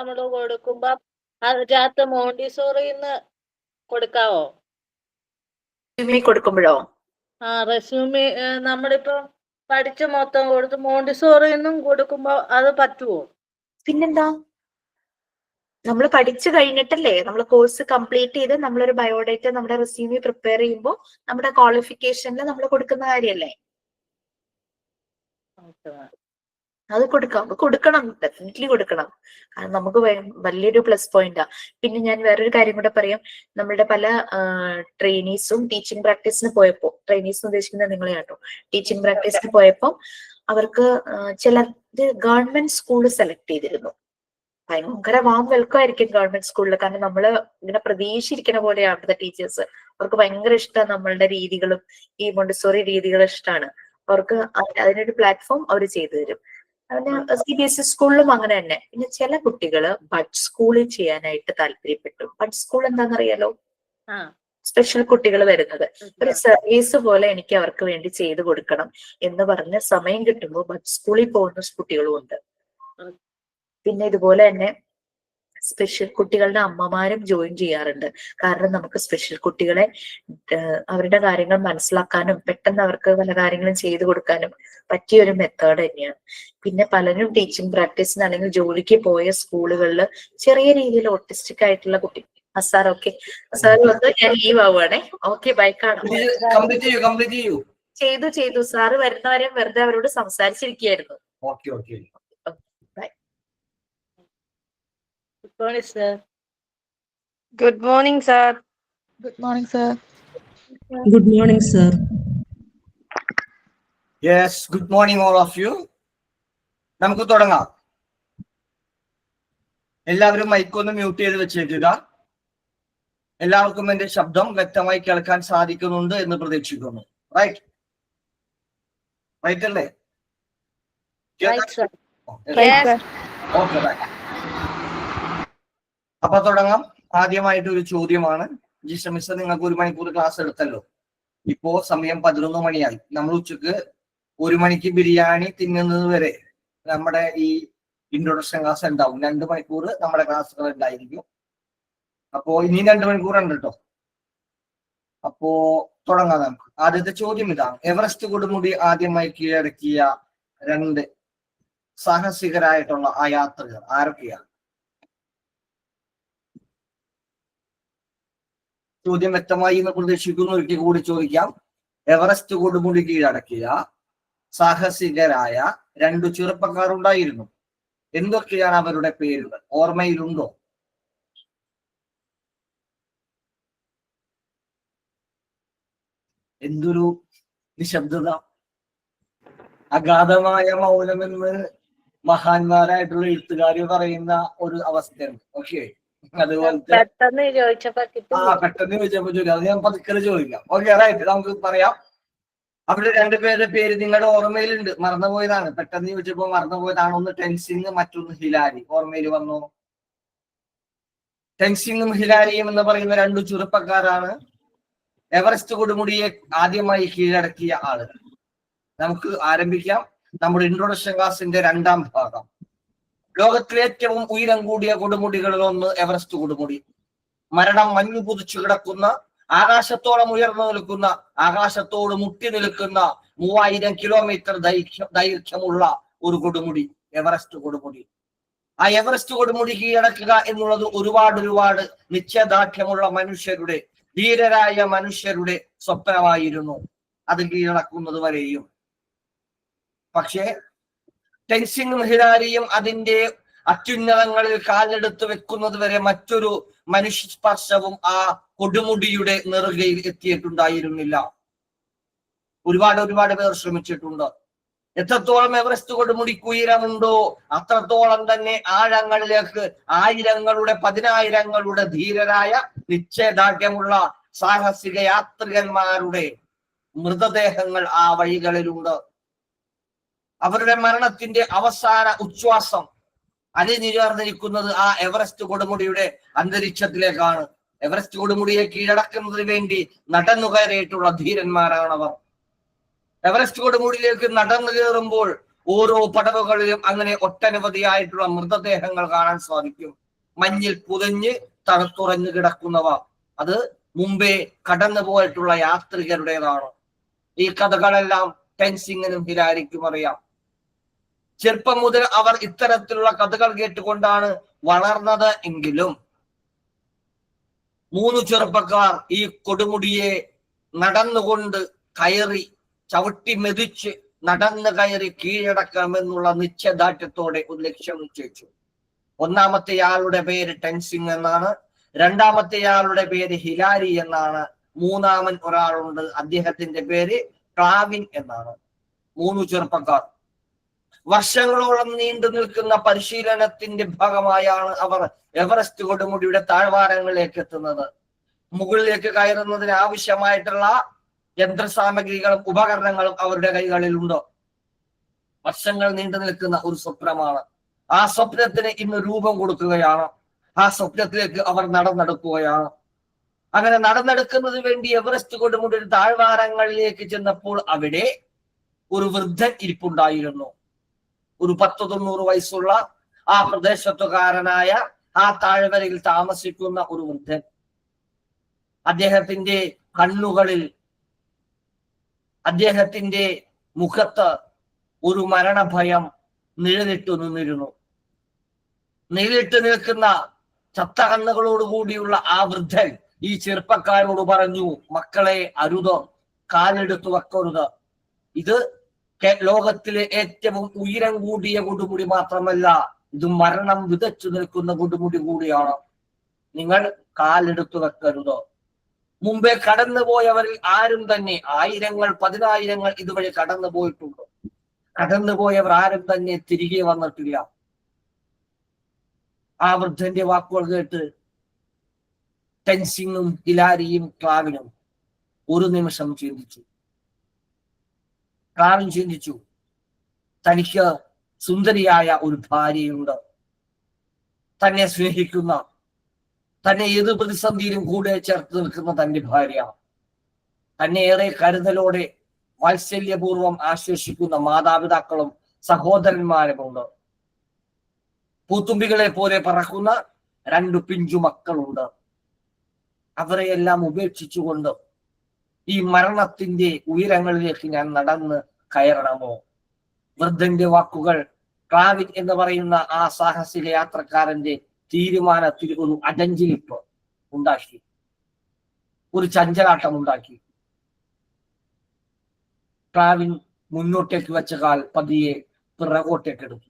നമ്മൾ കൊടുക്കുമ്പോ അതിനകത്ത് മോണ്ടിസോറിന്ന് കൊടുക്കാവോ? കൊടുക്കുമ്പോഴോ? റെസ്യൂമി നമ്മളിപ്പോ പഠിച്ച മൊത്തം കൊടുത്ത് മോണ്ടിസോറിന്നും കൊടുക്കുമ്പോ അത് പറ്റുമോ? പിന്നെന്താ, നമ്മൾ പഠിച്ചു കഴിഞ്ഞിട്ടല്ലേ, നമ്മൾ കോഴ്സ് കംപ്ലീറ്റ് ചെയ്ത് നമ്മളൊരു ബയോഡേറ്റ നമ്മുടെ റെസ്യൂമി പ്രിപ്പയർ ചെയ്യുമ്പോൾ നമ്മുടെ ക്വാളിഫിക്കേഷനിൽ നമ്മൾ കൊടുക്കുന്ന കാര്യമല്ലേ, അത് കൊടുക്കണം, ഡെഫിനറ്റ്ലി കൊടുക്കണം. കാരണം നമുക്ക് വലിയൊരു പ്ലസ് പോയിന്റാ. പിന്നെ ഞാൻ വേറൊരു കാര്യം കൂടെ പറയാം. നമ്മളുടെ പല ട്രെയിനീസും ടീച്ചിങ് പ്രാക്ടീസിന് പോയപ്പോ, ട്രെയിനീസ് ഉദ്ദേശിക്കുന്നത് നിങ്ങളെ കേട്ടോ, ടീച്ചിങ് പ്രാക്ടീസിന് പോയപ്പോ അവർക്ക് ചില ഗവൺമെന്റ് സ്കൂൾ സെലക്ട് ചെയ്തിരുന്നു. ഭയങ്കര വാം വെൽക്കം ആയിരിക്കും ഗവൺമെന്റ് സ്കൂളിൽ. കാരണം നമ്മള് ഇങ്ങനെ പ്രതീക്ഷിച്ചിരിക്കുന്ന പോലെയാണ് അവിടുത്തെ ടീച്ചേഴ്സ്. അവർക്ക് ഭയങ്കര ഇഷ്ടമാണ് നമ്മളുടെ രീതികളും ഈ മോണ്ടിസോറി രീതികളും ഇഷ്ടമാണ് അവർക്ക്. അതിനൊരു പ്ലാറ്റ്ഫോം അവർ ചെയ്തു തരും. അതിന് CBSE സ്കൂളിലും അങ്ങനെ തന്നെ. പിന്നെ ചില കുട്ടികള് ബഡ് സ്കൂളിൽ ചെയ്യാനായിട്ട് താല്പര്യപ്പെട്ടു. ബഡ് സ്കൂൾ എന്താണെന്നറിയാലോ, സ്പെഷ്യൽ കുട്ടികൾ വരുന്നത്. ഒരു സർവീസ് പോലെ എനിക്ക് അവർക്ക് വേണ്ടി ചെയ്തു കൊടുക്കണം എന്ന് പറഞ്ഞ് സമയം കിട്ടുമ്പോൾ ബഡ് സ്കൂളിൽ പോകുന്ന കുട്ടികളും ഉണ്ട്. പിന്നെ ഇതുപോലെ തന്നെ സ്പെഷ്യൽ കുട്ടികളുടെ അമ്മമാരും ജോയിൻ ചെയ്യാറുണ്ട്. കാരണം നമുക്ക് സ്പെഷ്യൽ കുട്ടികളെ അവരുടെ കാര്യങ്ങൾ മനസ്സിലാക്കാനും പെട്ടെന്ന് അവർക്ക് പല കാര്യങ്ങളും ചെയ്തു കൊടുക്കാനും പറ്റിയ ഒരു മെത്തേഡ് തന്നെയാണ്. പിന്നെ പലരും ടീച്ചിങ് പ്രാക്ടീസിന് അല്ലെങ്കിൽ ജോലിക്ക് പോയ സ്കൂളുകളിൽ ചെറിയ രീതിയിൽ ഓട്ടിസ്റ്റിക് ആയിട്ടുള്ള കുട്ടി. സാർ ഓക്കെ, സാർ വന്ന് ഞാൻ ലീവ് ആവുകയാണേ. ഓക്കെ, ബൈ, കാണാം. ചെയ്തു സാറ് വരുന്നവരെ വെറുതെ അവരോട് സംസാരിച്ചിരിക്കുകയായിരുന്നു. Good morning, sir. Good morning, sir. Good morning, sir. Yes, good morning all of you. നമുക്ക് തുടങ്ങാം. എല്ലാവരും മൈക്കൊന്ന് മ്യൂട്ട് ചെയ്ത് വെച്ചേക്കുക. എല്ലാവർക്കും എന്റെ ശബ്ദം വ്യക്തമായി കേൾക്കാൻ സാധിക്കുന്നുണ്ട് എന്ന് പ്രതീക്ഷിക്കുന്നു. റൈറ്റ് അല്ലേ? അപ്പൊ തുടങ്ങാം. ആദ്യമായിട്ട് ഒരു ചോദ്യമാണ്. ജിഷ മിസ് നിങ്ങൾക്ക് 1 മണിക്കൂർ ക്ലാസ് എടുത്തല്ലോ. ഇപ്പോ സമയം 11 മണിയായി. നമ്മൾ ഉച്ചക്ക് 1 മണിക്ക് ബിരിയാണി തിന്നുന്നത് വരെ നമ്മുടെ ഈ ഇൻട്രൊഡക്ഷൻ ക്ലാസ് ഉണ്ടാവും. 2 മണിക്കൂർ നമ്മുടെ ക്ലാസ്സുകൾ ഉണ്ടായിരിക്കും. അപ്പോ ഇനി 2 മണിക്കൂറുണ്ട് കേട്ടോ. അപ്പോ തുടങ്ങാം നമുക്ക്. ആദ്യത്തെ ചോദ്യം ഇതാണ്: എവറസ്റ്റ് കൊടുമുടി ആദ്യമായി കീഴടക്കിയ 2 സാഹസികരായിട്ടുള്ള ആ യാത്രികർ ആരൊക്കെയാണ്? ചോദ്യം വ്യക്തമായി എന്ന് പ്രതീക്ഷിക്കുന്നു. ഒരിക്കൽ കൂടി ചോദിക്കാം. എവറസ്റ്റ് കൊടുമുടി കീഴടക്കിയ സാഹസികരായ 2 ചെറുപ്പക്കാർ ഉണ്ടായിരുന്നു. എന്തൊക്കെയാണ് അവരുടെ പേരുകൾ? ഓർമ്മയിലുണ്ടോ? എന്തൊരു നിശബ്ദത, അഗാധമായ മൗനമെന്ന് മഹാന്മാരായിട്ടുള്ള എഴുത്തുകാർ പറയുന്ന ഒരു അവസ്ഥയാണ്. ഓക്കെ, അതുപോലത്തെ പെട്ടെന്ന് ചോദിച്ചപ്പോ ചോദിക്കാം. അത് ഞാൻ പതുക്കെ ചോദിക്കാം. ഓക്കെ, റൈറ്റ്, നമുക്ക് പറയാം. അവിടെ 2 പേരുടെ പേര് നിങ്ങളുടെ ഓർമ്മയിലുണ്ട്. മറന്നുപോയതാണ്, പെട്ടെന്ന് ചോദിച്ചപ്പോ മറന്നുപോയതാണ്. ഒന്ന് ടെൻസിങ്, മറ്റൊന്ന് ഹിലാരി. ഓർമ്മയിൽ വന്നു? ടെൻസിങ്ങും ഹിലാരിയും എന്ന് പറയുന്ന 2 ചെറുപ്പക്കാരാണ് എവറസ്റ്റ് കൊടുമുടിയെ ആദ്യമായി കീഴടക്കിയ ആളുകൾ. നമുക്ക് ആരംഭിക്കാം നമ്മുടെ ഇൻട്രൊഡക്ഷൻ ക്ലാസിന്റെ 2ാം ഭാഗം. ലോകത്തിലെ ഏറ്റവും ഉയരം കൂടിയ കൊടുമുടികളിൽ ഒന്ന് എവറസ്റ്റ് കൊടുമുടി. മരണം മഞ്ഞു പുതിച്ചു കിടക്കുന്ന, ആകാശത്തോളം ഉയർന്നു നിൽക്കുന്ന, ആകാശത്തോട് മുട്ടി നിൽക്കുന്ന 3000 കിലോമീറ്റർ ദൈർഘ്യമുള്ള ഒരു കൊടുമുടി എവറസ്റ്റ് കൊടുമുടി. ആ എവറസ്റ്റ് കൊടുമുടി കീഴടക്കുക എന്നുള്ളത് ഒരുപാട് നിശ്ചയദാർഢ്യമുള്ള മനുഷ്യരുടെ, ധീരരായ മനുഷ്യരുടെ സ്വപ്നമായിരുന്നു, അത് കീഴടക്കുന്നത് വരെയും. പക്ഷേ ടെൻസിങ്ങും ഹിലാരിയും അതിന്റെ അത്യുന്നതങ്ങളിൽ കാലെടുത്ത് വെക്കുന്നത് വരെ മറ്റൊരു മനുഷ്യ സ്പർശവും ആ കൊടുമുടിയുടെ നെറുകയിൽ എത്തിയിട്ടുണ്ടായിരുന്നില്ല. ഒരുപാട് പേർ ശ്രമിച്ചിട്ടുണ്ട്. എത്രത്തോളം എവറസ്റ്റ് കൊടുമുടിക്ക് ഉയരമുണ്ടോ അത്രത്തോളം തന്നെ ആഴങ്ങളിലേക്ക് ആയിരങ്ങളുടെ 10,000ങ്ങളുടെ ധീരരായ നിശ്ചയദാർഢ്യമുള്ള സാഹസിക യാത്രികന്മാരുടെ മൃതദേഹങ്ങൾ ആ വഴികളിലുണ്ട്. അവരുടെ മരണത്തിന്റെ അവസാന ഉച്ഛ്വാസം അലിഞ്ഞുചേർന്നിരിക്കുന്നത് ആ എവറസ്റ്റ് കൊടുമുടിയുടെ അന്തരീക്ഷത്തിലേക്കാണ്. എവറസ്റ്റ് കൊടുമുടിയെ കീഴടക്കുന്നതിന് വേണ്ടി നടന്നു കയറിയിട്ടുള്ള ധീരന്മാരാണവർ. എവറസ്റ്റ് കൊടുമുടിയിലേക്ക് നടന്നു കയറുമ്പോൾ ഓരോ പടവുകളിലും അങ്ങനെ ഒട്ടനവധിയായിട്ടുള്ള മൃതദേഹങ്ങൾ കാണാൻ സാധിക്കും. മഞ്ഞിൽ പുതഞ്ഞ് തണുത്തുറഞ്ഞു കിടക്കുന്നവ. അത് മുമ്പേ കടന്നു പോയിട്ടുള്ള യാത്രികരുടേതാണ്. ഈ കഥകളെല്ലാം ടെൻസിങ്ങിനും ഹിലാരിക്കും അറിയാം. ചെറുപ്പം മുതൽ അവർ ഇത്തരത്തിലുള്ള കഥകൾ കേട്ടുകൊണ്ടാണ് വളർന്നത് എങ്കിലും 3 ചെറുപ്പക്കാർ ഈ കൊടുമുടിയെ നടന്നുകൊണ്ട് കയറി ചവിട്ടി മെതിച്ച് നടന്നു കയറി കീഴടക്കാമെന്നുള്ള നിശ്ചയദാർഢ്യത്തോടെ ഒരു ലക്ഷ്യം നിശ്ചയിച്ചു. ഒന്നാമത്തെയാളുടെ പേര് ടെൻസിങ് എന്നാണ്, രണ്ടാമത്തെയാളുടെ പേര് ഹിലാരി എന്നാണ്, മൂന്നാമൻ ഒരാളുണ്ട്, അദ്ദേഹത്തിന്റെ പേര് ക്ലാവിൻ എന്നാണ്. 3 ചെറുപ്പക്കാർ. വർഷങ്ങളോളം നീണ്ടു നിൽക്കുന്ന പരിശീലനത്തിന്റെ ഭാഗമായാണ് അവർ എവറസ്റ്റ് കൊടുമുടിയുടെ താഴ്വാരങ്ങളിലേക്ക് എത്തുന്നത്. മുകളിലേക്ക് കയറുന്നതിന് ആവശ്യമായിട്ടുള്ള യന്ത്രസാമഗ്രികളും ഉപകരണങ്ങളും അവരുടെ കൈകളിലുണ്ട്. വർഷങ്ങൾ നീണ്ടു നിൽക്കുന്ന ഒരു സ്വപ്നമാണ്. ആ സ്വപ്നത്തിന് ഇന്ന് രൂപം കൊടുക്കുകയാണ്. ആ സ്വപ്നത്തിലേക്ക് അവർ നടന്നെടുക്കുകയാണ്. അങ്ങനെ നടന്നെടുക്കുന്നതിന് വേണ്ടി എവറസ്റ്റ് കൊടുമുടിയുടെ താഴ്വാരങ്ങളിലേക്ക് ചെന്നപ്പോൾ അവിടെ ഒരു വൃദ്ധൻ ഇരിപ്പുണ്ടായിരുന്നു. ഒരു 10-90 വയസ്സുള്ള ആ പ്രദേശത്തുകാരനായ ആ താഴ്വരയിൽ താമസിക്കുന്ന ഒരു വൃദ്ധൻ. അദ്ദേഹത്തിന്റെ കണ്ണുകളിൽ, അദ്ദേഹത്തിന്റെ മുഖത്ത് ഒരു മരണഭയം നിഴലിട്ടു നിന്നിരുന്നു. നിഴലിട്ട് നിൽക്കുന്ന ചത്ത കണ്ണുകളോടുകൂടിയുള്ള ആ വൃദ്ധൻ ഈ ചെറുപ്പക്കാരോട് പറഞ്ഞു, മക്കളെ അരുത്, കാലെടുത്തു വെക്കരുത്. ഇത് ലോകത്തിലെ ഏറ്റവും ഉയരം കൂടിയ കൊടുമുടി മാത്രമല്ല, ഇത് മരണം വിതച്ചു നിൽക്കുന്ന കൊടുമുടി കൂടിയാണ്. നിങ്ങൾ കാലെടുത്തു വെക്കരുത്. മുമ്പേ കടന്നുപോയവരിൽ ആരും തന്നെ, ആയിരങ്ങൾ 10,000 ഇതുവഴി കടന്നു പോയിട്ടുണ്ട്. കടന്നുപോയവർ ആരും തന്നെ തിരികെ വന്നിട്ടില്ല. ആ വൃദ്ധന്റെ വാക്കുകൾ കേട്ട് ടെൻസിങ്ങും ഹിലാരിയും ക്ലാവിനും ഒരു നിമിഷം ചിന്തിച്ചു. ക്ലാവിൻ ചിന്തിച്ചു, തനിക്ക് സുന്ദരിയായ ഒരു ഭാര്യയുണ്ട്, തന്നെ സ്നേഹിക്കുന്ന, തന്നെ ഏത് പ്രതിസന്ധിയിലും കൂടെ ചേർത്ത് നിൽക്കുന്ന തന്റെ ഭാര്യ, തന്നെ ഏറെ കരുതലോടെ വാത്സല്യപൂർവം ആശ്വസിക്കുന്ന മാതാപിതാക്കളും സഹോദരന്മാരുമുണ്ട്. പൂത്തുമ്പികളെ പോലെ പറക്കുന്ന 2 പിഞ്ചു മക്കളുണ്ട്. അവരെയെല്ലാം ഉപേക്ഷിച്ചുകൊണ്ട് ഈ മരണത്തിന്റെ ഉയരങ്ങളിലേക്ക് ഞാൻ നടന്ന് കയറണമോ? വൃദ്ധന്റെ വാക്കുകൾ ക്ലാവിൻ എന്ന് പറയുന്ന ആ സാഹസിക യാത്രക്കാരന്റെ തീരുമാനത്തിൽ ഒരു അടഞ്ചിലിപ്പ് ഉണ്ടാക്കി, ഒരു ചഞ്ചലാട്ടം ഉണ്ടാക്കി. ക്ലാവിൻ മുന്നോട്ടേക്ക് വെച്ച കാൽ പതിയെ പിറകോട്ടേക്ക് എടുത്തു.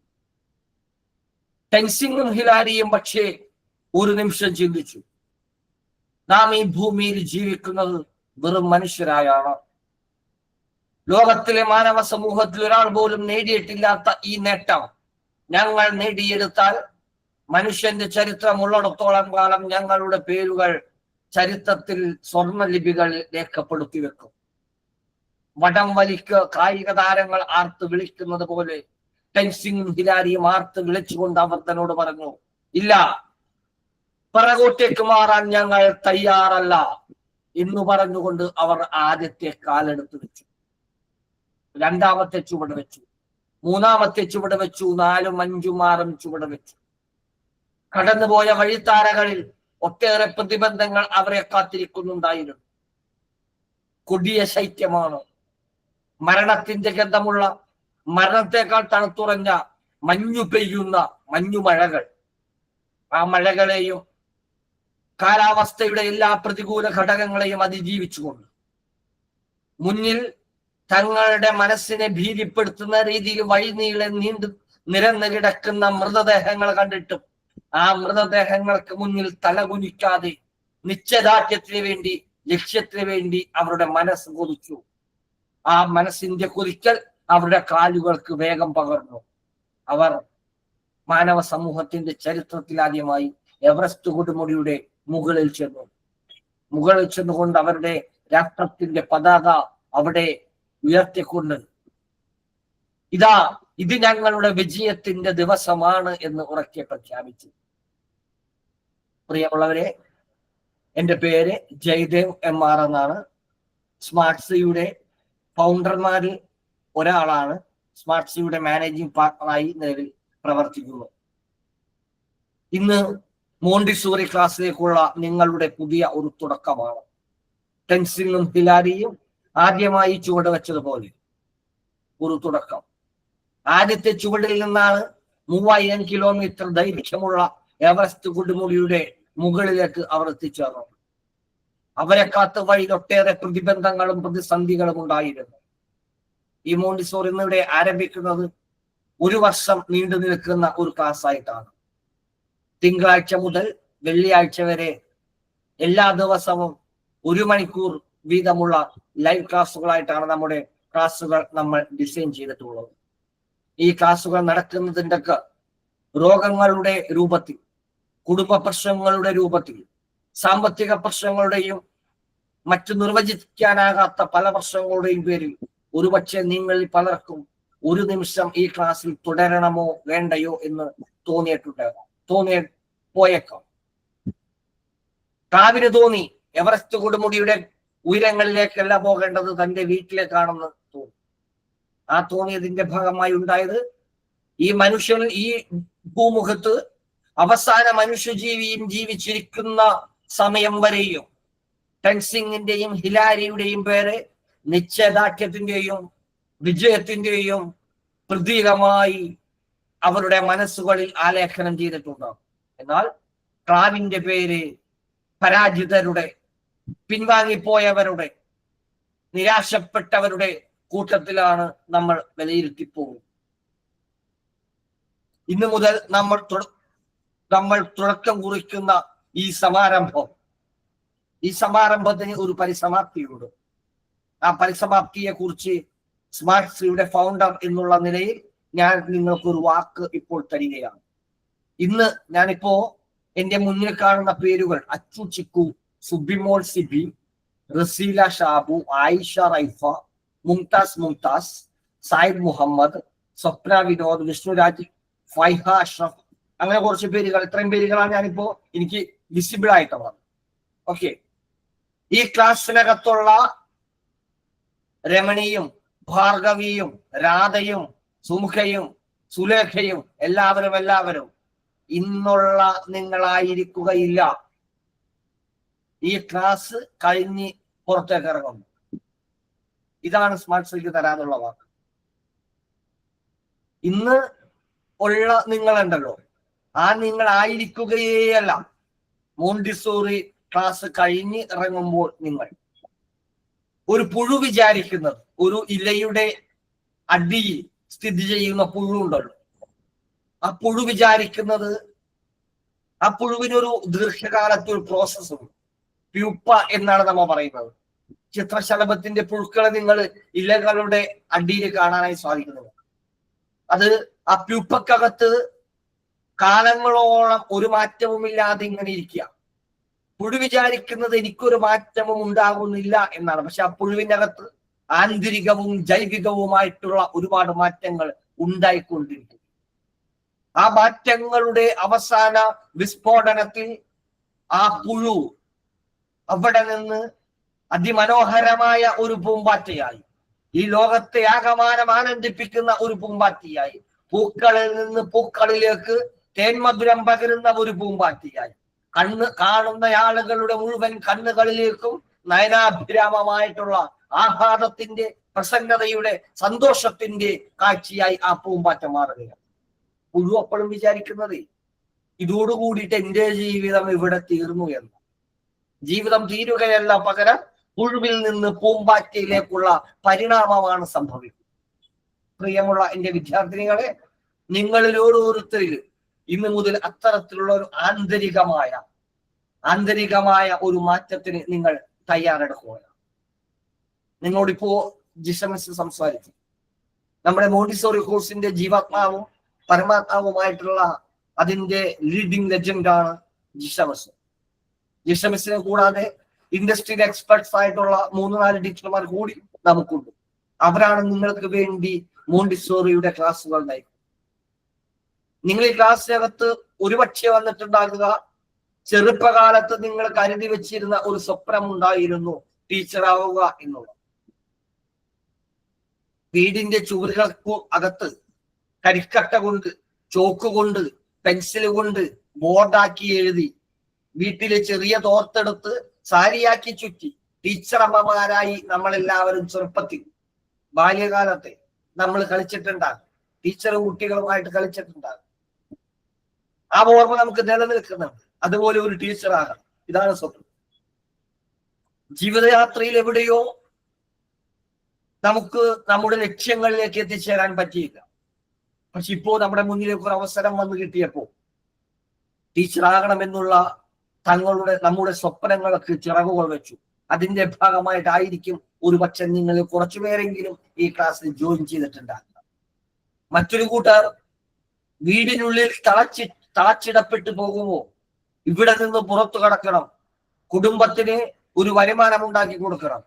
ടെൻസിങ്ങും ഹിലാരിയും പക്ഷേ ഒരു നിമിഷം ചിന്തിച്ചു, നാം ഈ ഭൂമിയിൽ ജീവിക്കുന്നത് വെറും മനുഷ്യരായാണ്. ലോകത്തിലെ മാനവ സമൂഹത്തിൽ ഒരാൾ പോലും നേടിയിട്ടില്ലാത്ത ഈ നേട്ടം ഞങ്ങൾ നേടിയെടുത്താൽ മനുഷ്യന്റെ ചരിത്രം ഉള്ളിടത്തോളം കാലം ഞങ്ങളുടെ പേരുകൾ ചരിത്രത്തിൽ സ്വർണ്ണലിപികൾ രേഖപ്പെടുത്തി വെക്കും. വടം വലിക്ക് കായിക താരങ്ങൾ ആർത്ത് വിളിക്കുന്നത് പോലെ ടെൻസിങ്ങും ഹിലാരിയും ആർത്ത് വിളിച്ചുകൊണ്ട് അവർ തന്നോട് പറഞ്ഞു, ഇല്ല, പിറകോട്ടേക്ക് മാറാൻ ഞങ്ങൾ തയ്യാറല്ല എന്ന് പറഞ്ഞുകൊണ്ട് അവർ ആദ്യത്തെ കാലെടുത്ത് വെച്ചു. രണ്ടാമത്തെ ചുവട് വെച്ചു, മൂന്നാമത്തെ ചുവട് വെച്ചു, 4, 5, 6 ചുവട് വെച്ചു. കടന്നുപോയ വഴിത്താരകളിൽ ഒട്ടേറെ പ്രതിബന്ധങ്ങൾ അവരെ കാത്തിരിക്കുന്നുണ്ടായിരുന്നു. കൊടിയ ശൈത്യമാണ്. മരണത്തിന്റെ ഗന്ധമുള്ള, മരണത്തെക്കാൾ തണുത്തുറഞ്ഞ മഞ്ഞു പെയ്യുന്ന മഞ്ഞുമഴകൾ. ആ മഴകളെയും കാലാവസ്ഥയുടെ എല്ലാ പ്രതികൂല ഘടകങ്ങളെയും അതിജീവിച്ചുകൊണ്ട് മുന്നിൽ തങ്ങളുടെ മനസ്സിനെ ഭീതിപ്പെടുത്തുന്ന രീതിയിൽ വഴിനീളെ നിരന്നു കിടക്കുന്ന മൃതദേഹങ്ങൾ കണ്ടിട്ടും ആ മൃതദേഹങ്ങൾക്ക് മുന്നിൽ തലകുനിക്കാതെ നിശ്ചയദാർഢ്യത്തിന് വേണ്ടി, ലക്ഷ്യത്തിന് വേണ്ടി അവരുടെ മനസ്സ് കൊതിച്ചു. ആ മനസ്സിന്റെ കുതിക്കൽ അവരുടെ കാലുകൾക്ക് വേഗം പകർന്നു. അവർ മാനവ സമൂഹത്തിന്റെ ചരിത്രത്തിൽ ആദ്യമായി എവറസ്റ്റ് കൊടുമുടിയുടെ മുകളിൽ ചെന്നു. മുകളിൽ ചെന്നുകൊണ്ട് അവരുടെ രാഷ്ട്രത്തിന്റെ പതാക അവിടെ ഉയർത്തിക്കൊണ്ട്, ഇതാ, ഇത് ഞങ്ങളുടെ വിജയത്തിന്റെ ദിവസമാണ് എന്ന് ഉറക്കെ പ്രഖ്യാപിച്ചു. പ്രിയമുള്ളവരെ, എൻ്റെ പേര് ജയ്ദേവ് MR എന്നാണ്. സ്മാർട്ട്സിയുടെ ഫൗണ്ടർമാരിൽ ഒരാളാണ്. സ്മാർട്ട് സിയുടെ മാനേജിംഗ് പാർട്ണറായി നിലവിൽ പ്രവർത്തിക്കുന്നു. ഇന്ന് മോണ്ടിസോറി ക്ലാസ്സിലേക്കുള്ള നിങ്ങളുടെ പുതിയ ഒരു തുടക്കമാണ്. ടെൻസിങ്ങും ഹിലാരിയും ആദ്യമായി ചുവട് വെച്ചതുപോലെ ഒരു തുടക്കം. ആദ്യത്തെ ചുവടിൽ നിന്നാണ് 3000 കിലോമീറ്റർ ദൈർഘ്യമുള്ള എവറസ്റ്റ് കൊടുമുടിയുടെ മുകളിലേക്ക് അവർ എത്തിച്ചേർന്നു. അവരെ കാത്ത് വഴിയിൽ ഒട്ടേറെ പ്രതിബന്ധങ്ങളും പ്രതിസന്ധികളും ഉണ്ടായിരുന്നു. ഈ മോണ്ടിസോറി ഇന്നിവിടെ ആരംഭിക്കുന്നത് 1 വർഷം നീണ്ടു നിൽക്കുന്ന ഒരു ക്ലാസ് ആയിട്ടാണ്. തിങ്കളാഴ്ച മുതൽ വെള്ളിയാഴ്ച വരെ എല്ലാ ദിവസവും 1 മണിക്കൂർ വീതമുള്ള ലൈവ് ക്ലാസ്സുകളായിട്ടാണ് നമ്മുടെ ക്ലാസ്സുകൾ നമ്മൾ ഡിസൈൻ ചെയ്തിട്ടുള്ളത്. ഈ ക്ലാസ്സുകൾ നടക്കുന്നതിൻ്റെ രോഗങ്ങളുടെ രൂപത്തിൽ, കുടുംബ പ്രശ്നങ്ങളുടെ രൂപത്തിൽ, സാമ്പത്തിക പ്രശ്നങ്ങളുടെയും മറ്റു നിർവചിക്കാനാകാത്ത പല പ്രശ്നങ്ങളുടെയും പേരിൽ ഒരുപക്ഷെ നിങ്ങളിൽ പലർക്കും ഒരു നിമിഷം ഈ ക്ലാസ്സിൽ തുടരണമോ വേണ്ടയോ എന്ന് പോയേക്കാം. കാവിന് തോന്നി എവറസ്റ്റ് കൊടുമുടിയുടെ ഉയരങ്ങളിലേക്കല്ല പോകേണ്ടത്, തന്റെ വീട്ടിലേക്കാണെന്ന് തോന്നി. ആ തോന്നിയതിന്റെ ഭാഗമായി ഉണ്ടായത് ഈ മനുഷ്യൻ ഈ ഭൂമുഖത്ത് അവസാന മനുഷ്യജീവിയും ജീവിച്ചിരിക്കുന്ന സമയം വരെയും ടെൻസിങ്ങിന്റെയും ഹിലാരിയുടെയും പേര് നിശ്ചയദാർഢ്യത്തിന്റെയും വിജയത്തിന്റെയും പ്രതീകമായി അവരുടെ മനസ്സുകളിൽ ആലേഖനം ചെയ്തിട്ടുണ്ട്. എന്നാൽ ക്ലാവിന്റെ പേര് പരാജിതരുടെ, പിൻവാങ്ങിപ്പോയവരുടെ, നിരാശപ്പെട്ടവരുടെ കൂട്ടത്തിലാണ് നമ്മൾ വിലയിരുത്തിപ്പോകും. ഇന്നു മുതൽ നമ്മൾ തുടക്കം കുറിക്കുന്ന ഈ സമാരംഭത്തിന് ഒരു പരിസമാപ്തിയുണ്ട്. ആ പരിസമാപ്തിയെ കുറിച്ച് സ്മാർട്ട് സിയുടെ ഫൗണ്ടർ എന്നുള്ള നിലയിൽ ഞാൻ നിങ്ങൾക്കൊരു വാക്ക് ഇപ്പോൾ തരികയാണ്. ഇന്ന് ഞാനിപ്പോ എന്റെ മുന്നിൽ കാണുന്ന പേരുകൾ അച്ചു ചിക്കു, സുബിമോൾ സിബി, റസീല ഷാബു, ആയിഷ റൈഫ, മുംതാസ്, സായിദ് മുഹമ്മദ്, സ്വപ്ന വിനോദ്, വിഷ്ണുരാജ്, ഫൈഹ അഷ്റഫ്, അങ്ങനെ കുറച്ച് പേരുകൾ, ഇത്രയും പേരുകളാണ് ഞാനിപ്പോ എനിക്ക് വിസിബിൾ ആയിട്ടുള്ളത്. ഓക്കെ, ഈ ക്ലാസ്സിനകത്തുള്ള രമണിയും ഭാർഗവിയും രാധയും സുമുഖയും സുലേഖയും എല്ലാവരും ഇന്നുള്ള നിങ്ങളായിരിക്കുകയില്ല. ഈ ക്ലാസ് കഴിഞ്ഞ് പുറത്തേക്ക് ഇറങ്ങുന്നു. ഇതാണ് സ്മാർട്ട് സിക്ക് തരാനുള്ള വാക്ക്. ഇന്ന് ഉള്ള നിങ്ങളുണ്ടല്ലോ, ആ നിങ്ങളായിരിക്കുകയല്ല മോണ്ടിസോറി ക്ലാസ് കഴിഞ്ഞ് ഇറങ്ങുമ്പോൾ നിങ്ങൾ ഒരു പുഴു വിചാരിക്കുന്നത്, ഒരു ഇലയുടെ അടിയിൽ സ്ഥിതി ചെയ്യുന്ന പുഴു ഉണ്ടല്ലോ, ആ പുഴു വിചാരിക്കുന്നത്, ആ പുഴുവിനൊരു ദീർഘകാലത്തെ ഒരു പ്രോസസ് ഉണ്ട്. പ്യൂപ്പ എന്നാണ് നമ്മൾ പറയുന്നത്. ചിത്രശലഭത്തിന്റെ പുഴുക്കളെ നിങ്ങൾ ഇലകളുടെ അടിയിൽ കാണാനായി സാധിക്കുന്നത്. അത് ആ പ്യൂപ്പക്കകത്ത് കാലങ്ങളോളം ഒരു മാറ്റവുമില്ലാതെ ഇങ്ങനെ ഇരിക്കുക. പുഴു വിചാരിക്കുന്നത് എനിക്കൊരു മാറ്റവും ഉണ്ടാകുന്നില്ല എന്നാണ്. പക്ഷെ ആ പുഴുവിന്റെ അകത്ത് ആന്തരികവും ജൈവികവുമായിട്ടുള്ള ഒരുപാട് മാറ്റങ്ങൾ ഉണ്ടായിക്കൊണ്ടിരിക്കും. ആ മാറ്റങ്ങളുടെ അവസാന വിസ്ഫോടനത്തിൽ ആ പുഴു അവിടെ നിന്ന് അതിമനോഹരമായ ഒരു പൂമ്പാറ്റയായി, ഈ ലോകത്തെ ആകമാനം ആനന്ദിപ്പിക്കുന്ന ഒരു പൂമ്പാറ്റയായി, പൂക്കളിൽ നിന്ന് പൂക്കളിലേക്ക് തേന്മധുരം പകരുന്ന ഒരു പൂമ്പാറ്റയായി, കാണുന്ന ആളുകളുടെ മുഴുവൻ കണ്ണുകളിലേക്കും നയനാഭിരാമമായിട്ടുള്ള ആഹ്ലാദത്തിന്റെ, പ്രസന്നതയുടെ, സന്തോഷത്തിന്റെ കാഴ്ചയായി ആ പൂമ്പാറ്റ മാറുകയാണ്. പുഴു അപ്പോഴും വിചാരിക്കുന്നത് ഇതോടുകൂടിയിട്ട് എന്റെ ജീവിതം ഇവിടെ തീർന്നു എന്ന്. ജീവിതം തീരുകയല്ല, പകരം പുഴുവിൽ നിന്ന് പൂമ്പാറ്റയിലേക്കുള്ള പരിണാമമാണ് സംഭവിക്കുന്നത്. പ്രിയമുള്ള എന്റെ വിദ്യാർത്ഥിനികളെ, നിങ്ങളിൽ ഓരോരുത്തരിൽ ഇന്ന് മുതൽ അത്തരത്തിലുള്ള ഒരു ആന്തരികമായ ഒരു മാറ്റത്തിന് നിങ്ങൾ തയ്യാറെടുക്കുകയാണ്. നിങ്ങളോടിപ്പോ ജിഷമിസ് സംസാരിച്ചു. നമ്മുടെ മോണ്ടിസോറി കോഴ്സിന്റെ ജീവാത്മാവും പരമാത്മാവുമായിട്ടുള്ള അതിന്റെ ലീഡിംഗ് ലെജൻഡാണ് ജിഷമിസ്. ജിഷമിസിനെ കൂടാതെ ഇൻഡസ്ട്രിയിൽ എക്സ്പെർട്സ് ആയിട്ടുള്ള 3-4 ടീച്ചർമാർ കൂടി നമുക്കുണ്ട്. അവരാണ് നിങ്ങൾക്ക് വേണ്ടി മോണ്ടിസോറിയുടെ ക്ലാസ്സുകൾ നയിക്കുന്നത്. നിങ്ങൾ ഈ ക്ലാസ്സിനകത്ത് ഒരുപക്ഷെ വന്നിട്ടുണ്ടാകുക, ചെറുപ്പകാലത്ത് നിങ്ങൾ കരുതി വെച്ചിരുന്ന ഒരു സ്വപ്നം ഉണ്ടായിരുന്നു, ടീച്ചറാവുക എന്നുള്ളത്. വീടിന്റെ ചുവരുകൾക്ക് അകത്ത് കരിക്കട്ട കൊണ്ട്, ചോക്ക് കൊണ്ട്, പെൻസിൽ കൊണ്ട് ബോർഡാക്കി എഴുതി, വീട്ടിലെ ചെറിയ തോർത്തെടുത്ത് സാരിയാക്കി ചുറ്റി ടീച്ചറമ്മമാരായി നമ്മളെല്ലാവരും ചെറുപ്പത്തിൽ ബാല്യകാലത്തെ നമ്മൾ കളിച്ചിട്ടുണ്ടാകും. ടീച്ചറും കുട്ടികളുമായിട്ട് കളിച്ചിട്ടുണ്ടാകും. ആ ഓർമ്മ നമുക്ക് നിലനിൽക്കുന്നുണ്ട്. അതുപോലെ ഒരു ടീച്ചറാകണം, ഇതാണ് സ്വപ്നം. ജീവിതയാത്രയിൽ എവിടെയോ നമുക്ക് നമ്മുടെ ലക്ഷ്യങ്ങളിലേക്ക് എത്തിച്ചേരാൻ പറ്റിയില്ല. പക്ഷെ ഇപ്പോ നമ്മുടെ മുന്നിലേക്ക് ഒരു അവസരം വന്നു കിട്ടിയപ്പോ ടീച്ചറാകണമെന്നുള്ള നമ്മുടെ സ്വപ്നങ്ങൾക്ക് ചിറകുകൾ വെച്ചു. അതിന്റെ ഭാഗമായിട്ടായിരിക്കും ഒരുപക്ഷെ നിങ്ങൾ കുറച്ചുപേരെങ്കിലും ഈ ക്ലാസ്സിൽ ജോയിൻ ചെയ്തിട്ടുണ്ടാകുക. മറ്റൊരു കൂട്ടർ വീടിനുള്ളിൽ തളച്ചിടപ്പെട്ടു പോകുമോ, ഇവിടെ നിന്ന് പുറത്തു കടക്കണം, കുടുംബത്തിന് ഒരു വരുമാനം ഉണ്ടാക്കി കൊടുക്കണം,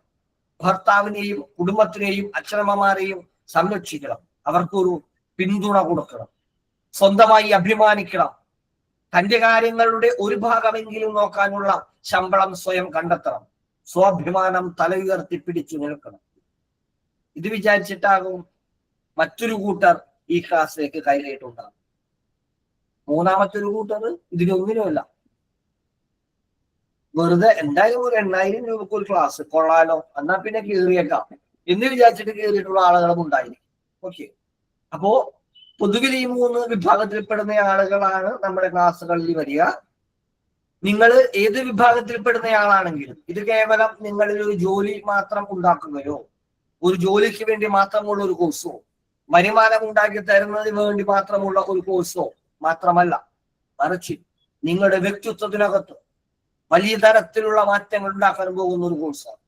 ഭർത്താവിനെയും കുടുംബത്തിനെയും അച്ഛനമ്മമാരെയും സംരക്ഷിക്കണം, അവർക്കൊരു പിന്തുണ കൊടുക്കണം, സ്വന്തമായി അഭിമാനിക്കണം, തന്റെ കാര്യങ്ങളുടെ ഒരു ഭാഗമെങ്കിലും നോക്കാനുള്ള ശമ്പളം സ്വയം കണ്ടെത്തണം, സ്വാഭിമാനം തല ഉയർത്തി പിടിച്ചു നിൽക്കണം. ഇത് വിചാരിച്ചിട്ടാകും മറ്റൊരു കൂട്ടർ ഈ ക്ലാസ്സിലേക്ക് കയറിയിട്ടുണ്ടാകും. മൂന്നാമത്തെ ഒരു കൂട്ടർ ഇതിനൊന്നിനുമല്ല, വെറുതെ എന്തായാലും ഒരു 8000 രൂപക്ക് ഒരു ക്ലാസ് കൊള്ളാലോ, എന്നാ പിന്നെ കയറിയേക്കാം എന്ന് വിചാരിച്ചിട്ട് കയറിയിട്ടുള്ള ആളുകളും ഉണ്ടായിരിക്കും. ഓക്കെ, അപ്പോ പൊതുവിൽ ഈ 3 വിഭാഗത്തിൽപ്പെടുന്ന ആളുകളാണ് നമ്മുടെ ക്ലാസ്സുകളിൽ വരിക. നിങ്ങൾ ഏത് വിഭാഗത്തിൽപ്പെടുന്ന ആളാണെങ്കിലും ഇത് കേവലം നിങ്ങളിൽ ഒരു ജോലി മാത്രം ഉണ്ടാക്കുകയോ, ഒരു ജോലിക്ക് വേണ്ടി മാത്രമുള്ള ഒരു കോഴ്സോ, വരുമാനം ഉണ്ടാക്കി തരുന്നതിന് വേണ്ടി മാത്രമുള്ള ഒരു കോഴ്സോ മാത്രമല്ല, മറിച്ച് നിങ്ങളുടെ വ്യക്തിത്വത്തിനകത്ത് വലിയ തരത്തിലുള്ള മാറ്റങ്ങൾ ഉണ്ടാക്കാൻ പോകുന്ന ഒരു കോഴ്സാണ്.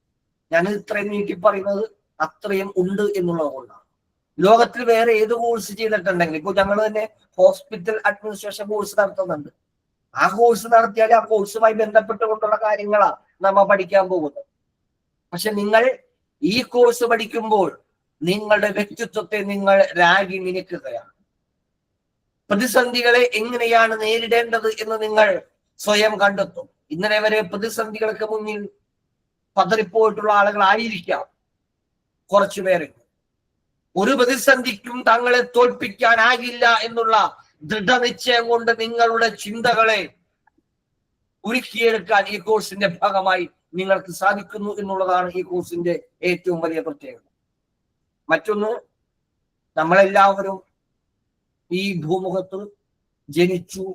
ഞാൻ ഇത്രയും നീട്ടി പറയുന്നത് അത്രയും ഉണ്ട് എന്നുള്ളത് കൊണ്ടാണ്. ലോകത്തിൽ വേറെ ഏത് കോഴ്സ് ചെയ്തിട്ടുണ്ടെങ്കിൽ, ഇപ്പോൾ ഞങ്ങൾ തന്നെ ഹോസ്പിറ്റൽ അഡ്മിനിസ്ട്രേഷൻ കോഴ്സ് നടത്തുന്നുണ്ട്. ആ കോഴ്സ് നടത്തിയാൽ ആ കോഴ്സുമായി ബന്ധപ്പെട്ടുകൊണ്ടുള്ള കാര്യങ്ങളാണ് നമ്മൾ പഠിക്കാൻ പോകുന്നത്. പക്ഷെ നിങ്ങൾ ഈ കോഴ്സ് പഠിക്കുമ്പോൾ നിങ്ങളുടെ വ്യക്തിത്വത്തെ നിങ്ങൾ രാഗി മിനിക്കുകയാണ്. പ്രതിസന്ധികളെ എങ്ങനെയാണ് നേരിടേണ്ടത് എന്ന് നിങ്ങൾ സ്വയം കണ്ടെത്തും. ഇന്നലെ വരെ പ്രതിസന്ധികൾക്ക് മുന്നിൽ പതറിപ്പോയിട്ടുള്ള ആളുകളായിരിക്കാം കുറച്ചുപേരെ. ഒരു പ്രതിസന്ധിക്കും തങ്ങളെ തോൽപ്പിക്കാനാകില്ല എന്നുള്ള ദൃഢനിശ്ചയം കൊണ്ട് നിങ്ങളുടെ ചിന്തകളെ ഒരുക്കിയെടുക്കാൻ ഈ കോഴ്സിന്റെ ഭാഗമായി നിങ്ങൾക്ക് സാധിക്കുന്നു എന്നുള്ളതാണ് ഈ കോഴ്സിന്റെ ഏറ്റവും വലിയ പ്രത്യേകത. മറ്റൊന്ന്, നമ്മളെല്ലാവരും ഈ ഭൂമുഖത്ത് ജനിച്ചു,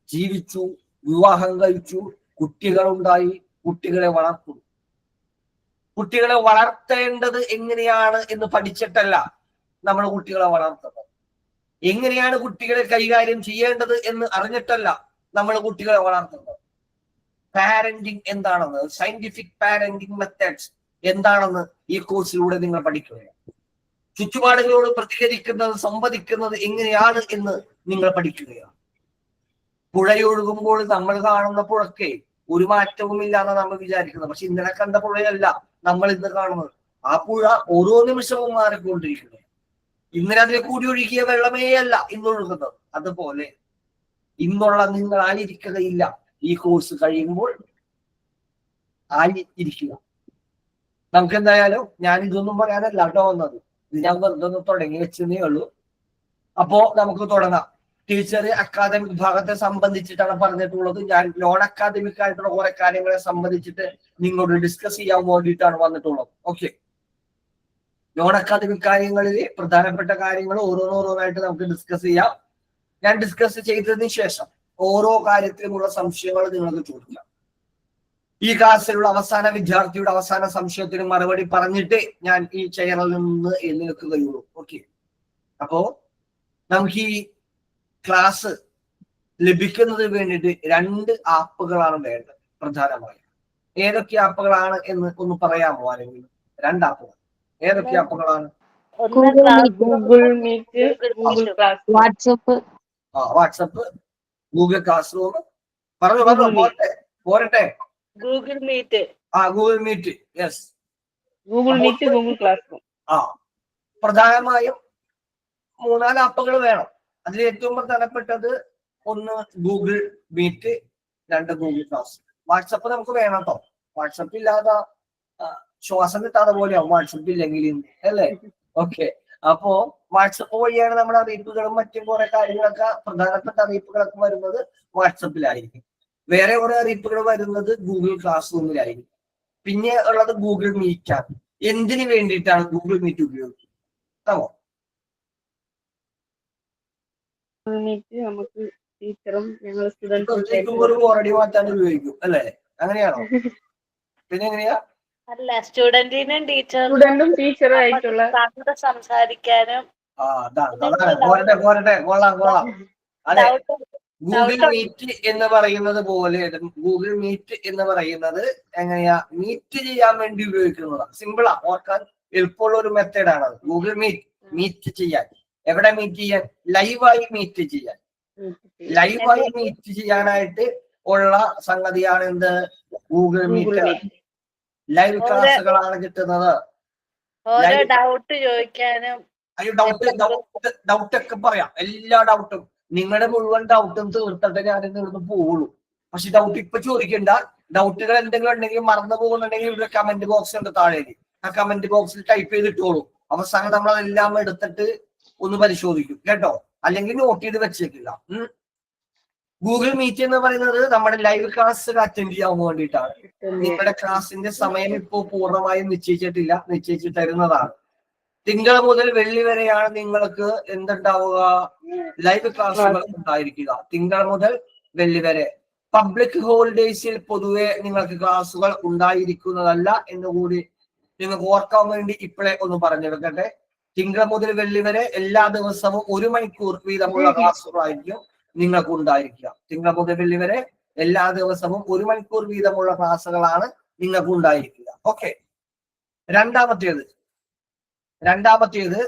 ജീവിച്ചു, വിവാഹം കഴിച്ചു, കുട്ടികളുണ്ടായി, കുട്ടികളെ വളർത്തും. കുട്ടികളെ വളർത്തേണ്ടത് എങ്ങനെയാണ് എന്ന് പഠിച്ചിട്ടല്ല നമ്മൾ കുട്ടികളെ വളർത്തുന്നത്. എങ്ങനെയാണ് കുട്ടികളെ കൈകാര്യം ചെയ്യേണ്ടത് എന്ന് അറിഞ്ഞിട്ടല്ല നമ്മൾ കുട്ടികളെ വളർത്തുന്നത്. പാരന്റിങ് എന്താണെന്ന്, സയന്റിഫിക് പാരന്റിങ് മെത്തേഡ്സ് എന്താണെന്ന് ഈ കോഴ്സിലൂടെ നിങ്ങൾ പഠിക്കുകയാണ്. ചുറ്റുപാടുകളോട് പ്രതികരിക്കുന്നത്, സംവദിക്കുന്നത് എങ്ങനെയാണ് എന്ന് നിങ്ങൾ പഠിക്കുകയാണ്. പുഴയൊഴുകുമ്പോൾ നമ്മൾ കാണുന്ന പുഴക്കെ ഒരു മാറ്റവും ഇല്ലാന്ന് നമ്മൾ വിചാരിക്കുന്നത്. പക്ഷെ ഇന്നലെ കണ്ട പുഴയല്ല നമ്മൾ ഇന്ന് കാണുന്നത്. ആ പുഴ ഓരോ നിമിഷവും മാറിക്കൊണ്ടിരിക്കുന്നത്. ഇന്നലെ അതിലെ കൂടി ഒഴുകിയ വെള്ളമേ അല്ല ഇന്നൊഴുകുന്നത്. അതുപോലെ ഇന്നുള്ള നിങ്ങൾ ആയിരിക്കുകയില്ല. ഈ കോഴ്സ് കഴിയുമ്പോൾ ആയിരിക്കുക. നമുക്ക് എന്തായാലും ഞാൻ ഇതൊന്നും പറയാനല്ല കേട്ടോ വന്നത്. ഇത് ഞാൻ വെറുതെ ഒന്ന് തുടങ്ങി വെച്ചതേ ഉള്ളൂ. അപ്പോ നമുക്ക് തുടങ്ങാം. ടീച്ചർ അക്കാദമിക് ഭാഗത്തെ സംബന്ധിച്ചിട്ടാണ് പറഞ്ഞിട്ടുള്ളത്. ഞാൻ നോൺ അക്കാദമിക് ആയിട്ടുള്ള കുറെ കാര്യങ്ങളെ സംബന്ധിച്ചിട്ട് നിങ്ങളോട് ഡിസ്കസ് ചെയ്യാൻ വേണ്ടിയിട്ടാണ് വന്നിട്ടുള്ളത്. ഓക്കെ, നോൺ അക്കാദമിക് കാര്യങ്ങളിൽ പ്രധാനപ്പെട്ട കാര്യങ്ങൾ ഓരോന്നോരോന്നായിട്ട് നമുക്ക് ഡിസ്കസ് ചെയ്യാം. ഞാൻ ഡിസ്കസ് ചെയ്തതിന് ശേഷം ഓരോ കാര്യത്തിലുമുള്ള സംശയങ്ങൾ നിങ്ങൾക്ക് ചോദിക്കാം. ഈ ക്ലാസ്സിലുള്ള അവസാന വിദ്യാർത്ഥിയുടെ അവസാന സംശയത്തിന് മറുപടി പറഞ്ഞിട്ട് ഞാൻ ഈ ചെയറിൽ നിന്ന് എഴുന്നേൽക്കുകയുള്ളൂ. ഓക്കെ, അപ്പോ നമുക്ക് ഈ ക്ലാസ് ലഭിക്കുന്നതിന് വേണ്ടിയിട്ട് 2 ആപ്പുകളാണ് വേണ്ടത് പ്രധാനമായും. ഏതൊക്കെ ആപ്പുകളാണ് എന്ന് ഒന്ന് പറയാമോ ആരെങ്കിലും? 2 ആപ്പുകൾ ഏതൊക്കെ ആപ്പുകളാണ്? Google Meet, WhatsApp. WhatsApp, Google Classroom. പറഞ്ഞു പോരട്ടെ. Google Meet, Google Meet, yes, Google Meet, Google Classroom. പ്രധാനമായും 3-4 ആപ്പുകൾ വേണം. അതിൽ ഏറ്റവും പ്രധാനപ്പെട്ടത് 1 Google Meet, 2 Google class. WhatsApp നമുക്ക് വേണം കേട്ടോ. വാട്സപ്പ് ഇല്ലാതെ ശ്വാസം കിട്ടാതെ പോലെയാവും വാട്സപ്പ് ഇല്ലെങ്കിൽ, അല്ലേ? ഓക്കെ, അപ്പോ വാട്സപ്പ് വഴിയാണ് നമ്മുടെ അറിയിപ്പുകളും മറ്റും കുറെ കാര്യങ്ങളൊക്കെ പ്രധാനപ്പെട്ട അറിയിപ്പുകളൊക്കെ വരുന്നത് വാട്സപ്പിലായിരിക്കും. വേറെ കുറെ അറിയിപ്പുകൾ വരുന്നത് ഗൂഗിൾ ക്ലാസ് റൂമിലായിരിക്കും. പിന്നെ ഉള്ളത് ഗൂഗിൾ മീറ്റ് ആണ്. എന്തിനു വേണ്ടിയിട്ടാണ് ഗൂഗിൾ മീറ്റ് ഉപയോഗിക്കുന്നത്? മീറ്റ് നമുക്ക് ടീച്ചറും ഞങ്ങൾ സ്റ്റുഡൻസും ഒരു ബോറടി മാറ്റാൻ ഉപയോഗിക്കും അല്ലേ? അങ്ങനെയാണോ? പിന്നെ എങ്ങനെയാ? അല്ല, സ്റ്റുഡന്റിനും സ്റ്റുഡന്റും ടീച്ചറും ആയിട്ടുള്ള സംസാരിക്കാനും കൊള്ളാം. അതെ, ഡൗട്ട് ഗൂഗിൾ മീറ്റ് എന്ന് പറയുന്നത് പോലെ ഗൂഗിൾ മീറ്റ് എന്ന് പറയുന്നത് എങ്ങനെയാ മീറ്റ് ചെയ്യാൻ വേണ്ടി ഉപയോഗിക്കുന്നതാണ്. സിമ്പിളാ, ഓർക്കാൻ എളുപ്പമുള്ള ഒരു മെത്തേഡാണ് അത്. ഗൂഗിൾ മീറ്റ് ചെയ്യാൻ. എവിടെ മീറ്റ് ചെയ്യാൻ? ലൈവായി മീറ്റ് ചെയ്യാൻ. ലൈവായി മീറ്റ് ചെയ്യാനായിട്ട് ഉള്ള സംഗതിയാണ് എന്ത്? Google meet. ലൈവ് ക്ലാസ്സുകളാണ് കിട്ടുന്നത്. ഓരോ ഡൗട്ട് ചോദിക്കാനും. ഡൗട്ട് ഒക്കെ പറയാം, എല്ലാ ഡൗട്ടും. നിങ്ങളുടെ മുഴുവൻ ഡൗട്ടും തീർത്തിട്ട് ഞാൻ ഇവിടുന്ന് പോവുള്ളൂ. പക്ഷെ ഡൗട്ട് ഇപ്പൊ ചോദിക്കണ്ട. ഡൗട്ടുകൾ എന്തെങ്കിലും ഉണ്ടെങ്കിൽ മറന്നു പോകുന്നുണ്ടെങ്കിൽ ഇവിടെ കമന്റ് ബോക്സ് ഉണ്ട് താഴേക്ക്. ആ കമന്റ് ബോക്സിൽ ടൈപ്പ് ചെയ്തിട്ടോളൂ. അവസാനം നമ്മളതെല്ലാം എടുത്തിട്ട് ഒന്ന് പരിശോധിക്കും കേട്ടോ. അല്ലെങ്കിൽ നോട്ട് ചെയ്ത് വെച്ചേക്കില്ല. ഗൂഗിൾ മീറ്റ് എന്ന് പറയുന്നത് നമ്മുടെ ലൈവ് ക്ലാസ് അറ്റൻഡ് ചെയ്യാൻ വേണ്ടിയിട്ടാണ്. നിങ്ങളുടെ ക്ലാസിന്റെ സമയം ഇപ്പോൾ പൂർണ്ണമായും നിശ്ചയിച്ചിട്ടില്ല, നിശ്ചയിച്ചു തരുന്നതാണ്. തിങ്കൾ മുതൽ വെള്ളി വരെയാണ് നിങ്ങൾക്ക് എന്തുണ്ടാവുക? ലൈവ് ക്ലാസ്സുകൾ ഉണ്ടായിരിക്കുക. തിങ്കൾ മുതൽ വെള്ളി വരെ. പബ്ലിക് ഹോളിഡേയ്സിൽ പൊതുവെ നിങ്ങൾക്ക് ക്ലാസ്സുകൾ ഉണ്ടായിരിക്കുന്നതല്ല എന്നുകൂടി നിങ്ങൾക്ക് ഓർക്കാൻ വേണ്ടി ഇപ്പോഴേ ഒന്ന് പറഞ്ഞെടുക്കട്ടെ. തിങ്കൾ മുതൽ വെള്ളി വരെ എല്ലാ ദിവസവും 1 മണിക്കൂർ വീതമുള്ള ക്ലാസ്സുകളായിരിക്കും നിങ്ങൾക്ക് ഉണ്ടായിരിക്കുക. തിങ്കൾ മുതൽ വെള്ളി വരെ എല്ലാ ദിവസവും 1 മണിക്കൂർ വീതമുള്ള ക്ലാസ്സുകളാണ് നിങ്ങൾക്ക് ഉണ്ടായിരിക്കുക. ഓക്കെ. രണ്ടാമത്തേത്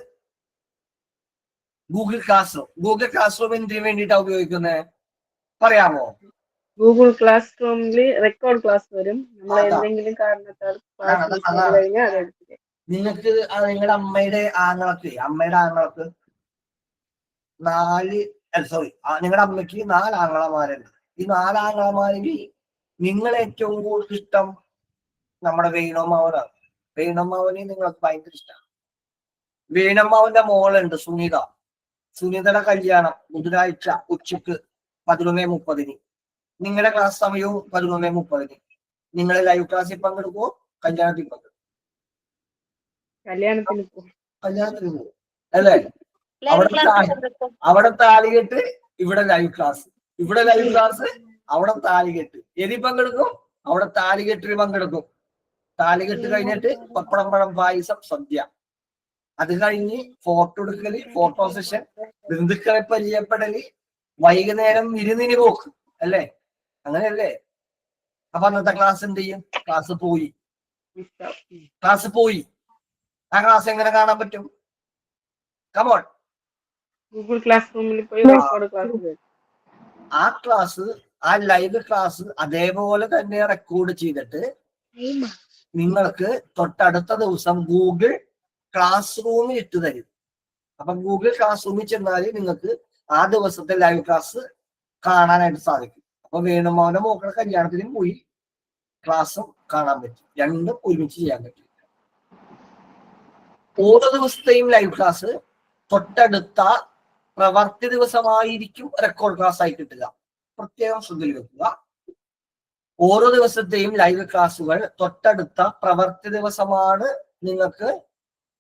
Google class room. Google class room എന്തിനു വേണ്ടിയിട്ടാണ് ഉപയോഗിക്കുന്നത് പറയാമോ? ഗൂഗിൾ ക്ലാസ് റൂമിൽ റെക്കോർഡ് ക്ലാസ് വരും. നമ്മൾ എന്തെങ്കിലും കാരണത്താൽ നിങ്ങൾക്ക് നിങ്ങളുടെ അമ്മയുടെ ആങ്ങളക്ക് നിങ്ങളുടെ അമ്മയ്ക്ക് 4 ആങ്ങളമാരുണ്ട്. ഈ 4 ആങ്ങളമാരിൽ നിങ്ങൾ ഏറ്റവും കൂടുതൽ ഇഷ്ടം നമ്മുടെ വേണുമാവനാണ്. വേണുമാവനെ നിങ്ങൾക്ക് ഭയങ്കര ഇഷ്ടമാണ്. വേണമ്മാവന്റെ മോളുണ്ട് സുനിതയുടെ കല്യാണം ബുധനാഴ്ച ഉച്ചക്ക് 11:30. നിങ്ങളുടെ ക്ലാസ് സമയവും 11:30. നിങ്ങൾ ലൈവ് ക്ലാസ്സിൽ പങ്കെടുക്കുമോ? കല്യാണത്തിൽ പങ്കെടുക്കും? കല്യാണത്തിന് പോകും അല്ലേ? അവിടെ താലികെട്ട്, ഇവിടെ ലൈവ് ക്ലാസ്. ഇവിടെ ലൈവ് ക്ലാസ്, അവിടെ താലികെട്ട്. ഏതി പങ്കെടുക്കും? അവിടെ താലികെട്ടിൽ പങ്കെടുക്കും. താലികെട്ട് കഴിഞ്ഞിട്ട് പപ്പടം പഴം പായസം സദ്യ. അത് കഴിഞ്ഞ് ഫോട്ടോ എടുക്കല്, ഫോട്ടോ സെഷൻ, ബന്ധുക്കളെ പരിചയപ്പെടല്, വൈകുന്നേരം വിരുന്നിന് പോക്ക് അല്ലേ? അങ്ങനെയല്ലേ? അപ്പൊ അന്നത്തെ ക്ലാസ് എന്ത് ചെയ്യും? ക്ലാസ് പോയി. ആ ക്ലാസ് എങ്ങനെ കാണാൻ പറ്റും? കമോൺ. ഗൂഗിൾ ക്ലാസ് റൂമിൽ പോയി ആ ലൈവ് ക്ലാസ് അതേപോലെ തന്നെ റെക്കോർഡ് ചെയ്തിട്ട് നിങ്ങൾക്ക് തൊട്ടടുത്ത ദിവസം ഗൂഗിൾ ക്ലാസ് റൂമിൽ ഇട്ട് തരും. അപ്പൊ ഗൂഗിൾ ക്ലാസ് റൂമിൽ ചെന്നാൽ നിങ്ങൾക്ക് ആ ദിവസത്തെ ലൈവ് ക്ലാസ് കാണാനായിട്ട് സാധിക്കും. അപ്പൊ വേണുമോനെ മോക്കളുടെ കല്യാണത്തിനും പോയി ക്ലാസ്സും കാണാൻ പറ്റും. രണ്ടും ഒരുമിച്ച് ചെയ്യാൻ പറ്റും. ഓരോ ദിവസത്തെയും ലൈവ് ക്ലാസ് തൊട്ടടുത്ത പ്രവർത്തി ദിവസമായിരിക്കും റെക്കോർഡ് ക്ലാസ് ആയി കിട്ടുക. പ്രത്യേകം ശ്രദ്ധയിൽ വെക്കുക. ഓരോ ദിവസത്തെയും ലൈവ് ക്ലാസ്സുകൾ തൊട്ടടുത്ത പ്രവർത്തി ദിവസമാണ് നിങ്ങൾക്ക്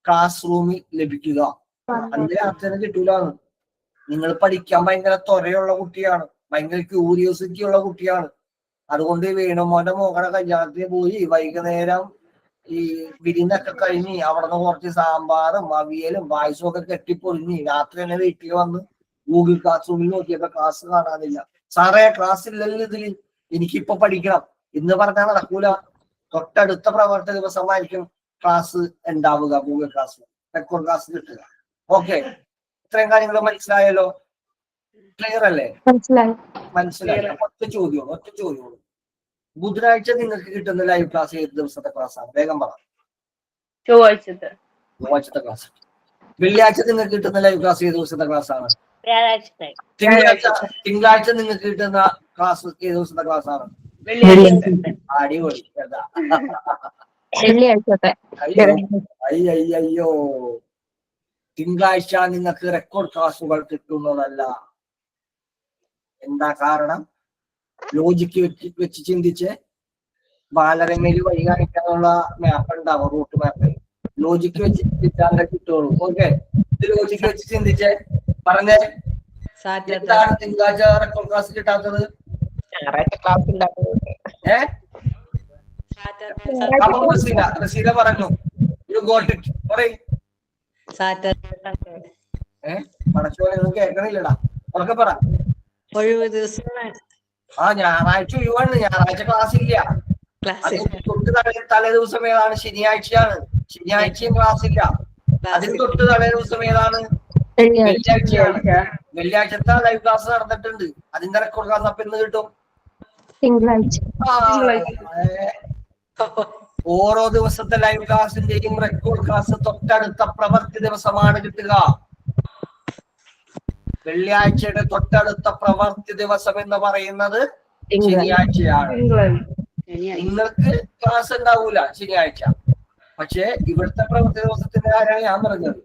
ക്ലാസ് റൂമിൽ ലഭിക്കുക. അതിന്റെ അർത്ഥം കിട്ടൂലാണ്. നിങ്ങൾ പഠിക്കാൻ ഭയങ്കര ത്വരയുള്ള കുട്ടിയാണ്, ഭയങ്കര ക്യൂരിയോസിറ്റി ഉള്ള കുട്ടിയാണ്. അതുകൊണ്ട് വേണുമോന്റെ മോകളുടെ കല്യാണത്തിന് പോയി വൈകുന്നേരം ഈ വിരുന്നൊക്കെ കഴിഞ്ഞ് അവിടുന്ന് കുറച്ച് സാമ്പാറും അവിയലും പായസവും ഒക്കെ കെട്ടിപ്പൊളിഞ്ഞ് രാത്രി തന്നെ വീട്ടിൽ വന്ന് ഗൂഗിൾ ക്ലാസ് റൂമിൽ നോക്കിയപ്പോ ക്ലാസ് കാണാനില്ല. സാറേ ക്ലാസ് ഇല്ലല്ലോ ഇതിൽ, എനിക്കിപ്പോ പഠിക്കണം എന്ന് പറഞ്ഞാൽ നടക്കൂല. തൊട്ടടുത്ത പ്രവർത്തി ദിവസമായിരിക്കും ക്ലാസ് ഉണ്ടാവുക. ഗൂഗിൾ ക്ലാസ് റെക്കോർഡ് ക്ലാസ് കിട്ടുക. ഓക്കെ, ഇത്രയും കാര്യങ്ങൾ മനസ്സിലായല്ലോ? ക്ലിയർ അല്ലേ? മനസ്സിലായി. ഒറ്റ ചോദ്യമുള്ളൂ. ബുധനാഴ്ച നിങ്ങൾക്ക് കിട്ടുന്ന ലൈവ് ക്ലാസ് ഏത് ദിവസത്തെ ക്ലാസ് ആണ്? വേഗം പറ. ചൊവ്വാഴ്ചത്തെ ക്ലാസ്. വെള്ളിയാഴ്ച നിങ്ങൾക്ക് കിട്ടുന്ന ലൈവ് ക്ലാസ് ഏത് ദിവസത്തെ ക്ലാസ് ആണ്? തിങ്കളാഴ്ച നിങ്ങൾക്ക് കിട്ടുന്ന ക്ലാസ് ഏത് ദിവസത്തെ ക്ലാസ് ആണ്? അടിപൊളി. അയ്യോ തിങ്കളാഴ്ച നിങ്ങൾക്ക് റെക്കോർഡ് ക്ലാസ്സുകൾ കിട്ടുന്നതല്ല. എന്താ കാരണം? ലോജിക്ക് വെച്ച് ചിന്തിച്ച് ബാലരമയിൽ വഴി കാണിക്കാനുള്ള മാപ്പ് ഉണ്ടാവും, റൂട്ട് മാപ്പ്. ലോജിക്ക് വെച്ച് ചിന്തിച്ചാലേ കിട്ടുള്ളൂ. ഓക്കെ, ഇത് ലോജിക്ക് വെച്ച് ചിന്തിച്ച് പറഞ്ഞേ. എന്താണ് തിങ്കളാഴ്ച റെക്കോർഡ് ക്ലാസ് കിട്ടാത്തത്? റസീല പറഞ്ഞു. You got it. പറയും പടച്ചോനെ ഒന്നും കേൾക്കണില്ലടാ, ഉറക്കെ പറ. ഒഴിവ് ദിവസം ഞായറാഴ്ച ഒഴിവാണ്, ഞായറാഴ്ച ക്ലാസ് ഇല്ല. തൊട്ട് തലേ ദിവസം ഏതാണ്? ശനിയാഴ്ചയാണ്. ശനിയാഴ്ചയും ക്ലാസ് ഇല്ല. അതിന് തൊട്ട് തലേ ദിവസം ഏതാണ്? വെള്ളിയാഴ്ചയാണ്. വെള്ളിയാഴ്ചത്തെ ലൈവ് ക്ലാസ് നടന്നിട്ടുണ്ട്. അതിന്റെ റെക്കോർഡ് ക്ലാസ് അപ്പൊ എന്ന് കിട്ടും? തിങ്കളാഴ്ച. ഓരോ ദിവസത്തെ ലൈവ് ക്ലാസിന്റെയും റെക്കോർഡ് ക്ലാസ് തൊട്ടടുത്ത പ്രവൃത്തി ദിവസമാണ് കിട്ടുക. വെള്ളിയാഴ്ചയുടെ തൊട്ടടുത്ത പ്രവൃത്തി ദിവസം എന്ന് പറയുന്നത് ശനിയാഴ്ചയാണ്. നിങ്ങൾക്ക് ക്ലാസ് ഉണ്ടാവൂല ശനിയാഴ്ച. പക്ഷെ ഇവിടുത്തെ പ്രവൃത്തി ദിവസത്തിന്റെ കാര്യമാണ് ഞാൻ പറഞ്ഞത്.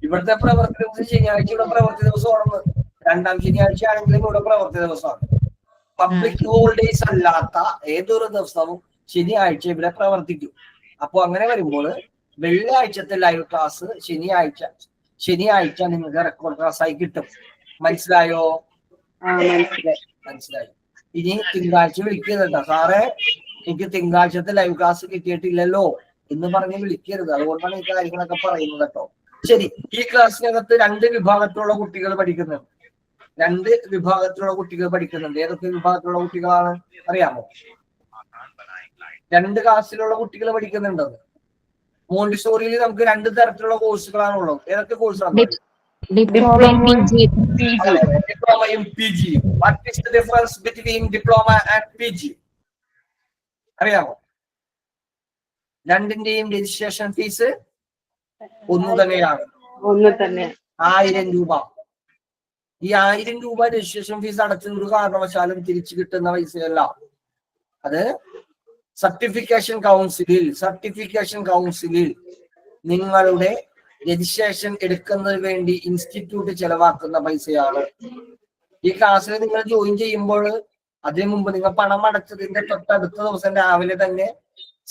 ഇവിടുത്തെ പ്രവൃത്തി ദിവസം ശനിയാഴ്ച ഇവിടെ പ്രവൃത്തി ദിവസമാണെന്ന്. രണ്ടാം ശനിയാഴ്ച ആണെങ്കിലും ഇവിടെ പ്രവൃത്തി ദിവസമാണ്. പബ്ലിക് ഹോളിഡേയ്സ് അല്ലാത്ത ഏതൊരു ദിവസവും ശനിയാഴ്ച ഇവിടെ പ്രവർത്തിക്കും. അപ്പൊ അങ്ങനെ വരുമ്പോൾ വെള്ളിയാഴ്ചത്തെ ലൈവ് ക്ലാസ് ശനിയാഴ്ച നിങ്ങൾക്ക് റെക്കോർഡ് ക്ലാസ് ആയി കിട്ടും. മനസ്സിലായോ? മനസ്സിലായി. ഇനി തിങ്കളാഴ്ച വിളിക്കരുത് സാറേ, എനിക്ക് തിങ്കളാഴ്ചത്തെ ലൈവ് ക്ലാസ് കിട്ടിയിട്ടില്ലല്ലോ എന്ന് പറഞ്ഞ് വിളിക്കരുത്. അതുകൊണ്ടാണ് ഈ കാര്യങ്ങളൊക്കെ പറയുന്നത് കേട്ടോ. ശരി, ഈ ക്ലാസ്സിനകത്ത് രണ്ട് വിഭാഗത്തിലുള്ള കുട്ടികൾ പഠിക്കുന്നുണ്ട്. ഏതൊക്കെ വിഭാഗത്തിലുള്ള കുട്ടികളാണ് അറിയാമോ? രണ്ട് ക്ലാസ്സിലുള്ള കുട്ടികൾ പഠിക്കുന്നുണ്ടത്. മോണ്ടിസോറിയിൽ നമുക്ക് രണ്ട് തരത്തിലുള്ള കോഴ്സുകളാണ് ഉള്ളത്. ഏതൊക്കെ കോഴ്സാണ്? ഡിപ്ലോമയും P G. What is the difference between diploma and P G? അറിയാമോ? രണ്ടിന്റെയും രജിസ്ട്രേഷൻ ഫീസ് ഒന്ന് തന്നെയാണ്. 1000 രൂപ. ഈ 1000 രൂപ രജിസ്ട്രേഷൻ ഫീസ് അടച്ച ഒരു കാരണവശാലും തിരിച്ചു കിട്ടുന്ന പൈസയല്ല. അത് സർട്ടിഫിക്കേഷൻ കൗൺസിലിൽ നിങ്ങളുടെ രജിസ്ട്രേഷൻ എടുക്കുന്നതിന് വേണ്ടി ഇൻസ്റ്റിറ്റ്യൂട്ട് ചെലവാക്കുന്ന പൈസയാണ്. ഈ ക്ലാസ്സിൽ നിങ്ങൾ ജോയിൻ ചെയ്യുമ്പോൾ അതിനു മുമ്പ് നിങ്ങൾ പണം അടച്ചതിന്റെ തൊട്ടടുത്ത ദിവസം രാവിലെ തന്നെ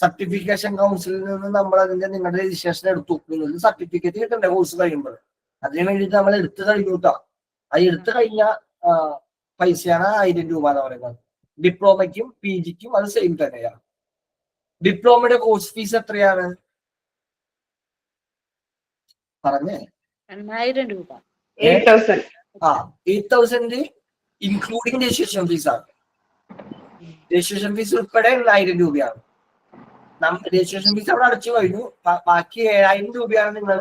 സർട്ടിഫിക്കേഷൻ കൗൺസിലിൽ നിന്ന് നമ്മൾ നിങ്ങളുടെ രജിസ്ട്രേഷൻ എടുത്തു. നിങ്ങൾക്ക് സർട്ടിഫിക്കറ്റ് കിട്ടണ്ടേ കോഴ്സ് കഴിയുമ്പോൾ? അതിനു വേണ്ടിയിട്ട് നമ്മൾ എടുത്തു കഴിഞ്ഞു കേട്ടോ. അത് എടുത്തു കഴിഞ്ഞ പൈസയാണ് 1000 രൂപ എന്ന് പറയുന്നത്. ഡിപ്ലോമയ്ക്കും പി ജിക്കും അത് സെയിം തന്നെയാണ്. ഡിപ്ലോമയുടെ കോഴ്സ് ഫീസ് എത്രയാണ് പറഞ്ഞേ? 8000 രൂപ. 8,000 ഇൻക്ലൂഡിംഗ് രജിസ്ട്രേഷൻ ഫീസാണ്. രജിസ്ട്രേഷൻ ഫീസ് ഉൾപ്പെടെ 1000 രൂപയാണ്. രജിസ്ട്രേഷൻ ഫീസ് അവിടെ അടച്ചു കഴിഞ്ഞു. ബാക്കി 7000 രൂപയാണ് നിങ്ങൾ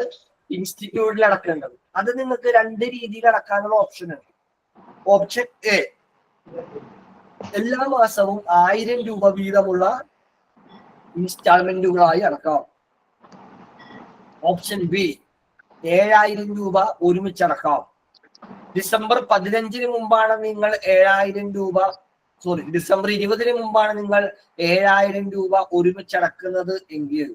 ഇൻസ്റ്റിറ്റ്യൂട്ടിൽ അടക്കേണ്ടത്. അത് നിങ്ങൾക്ക് രണ്ട് രീതിയിൽ അടക്കാനുള്ള ഓപ്ഷൻ ഉണ്ട്. ഓപ്ഷൻ എ, എല്ലാ മാസവും 1000 രൂപ വീതമുള്ള ഇൻസ്റ്റാൾമെന്റുകളായി അടക്കാം. ഓപ്ഷൻ ബി, 7000 രൂപ ഒരുമിച്ചടക്കാം. ഡിസംബർ 15 മുമ്പാണ് നിങ്ങൾ 7000 രൂപ ഡിസംബർ 20 മുമ്പാണ് നിങ്ങൾ 7000 രൂപ ഒരുമിച്ചടക്കുന്നത് എങ്കിൽ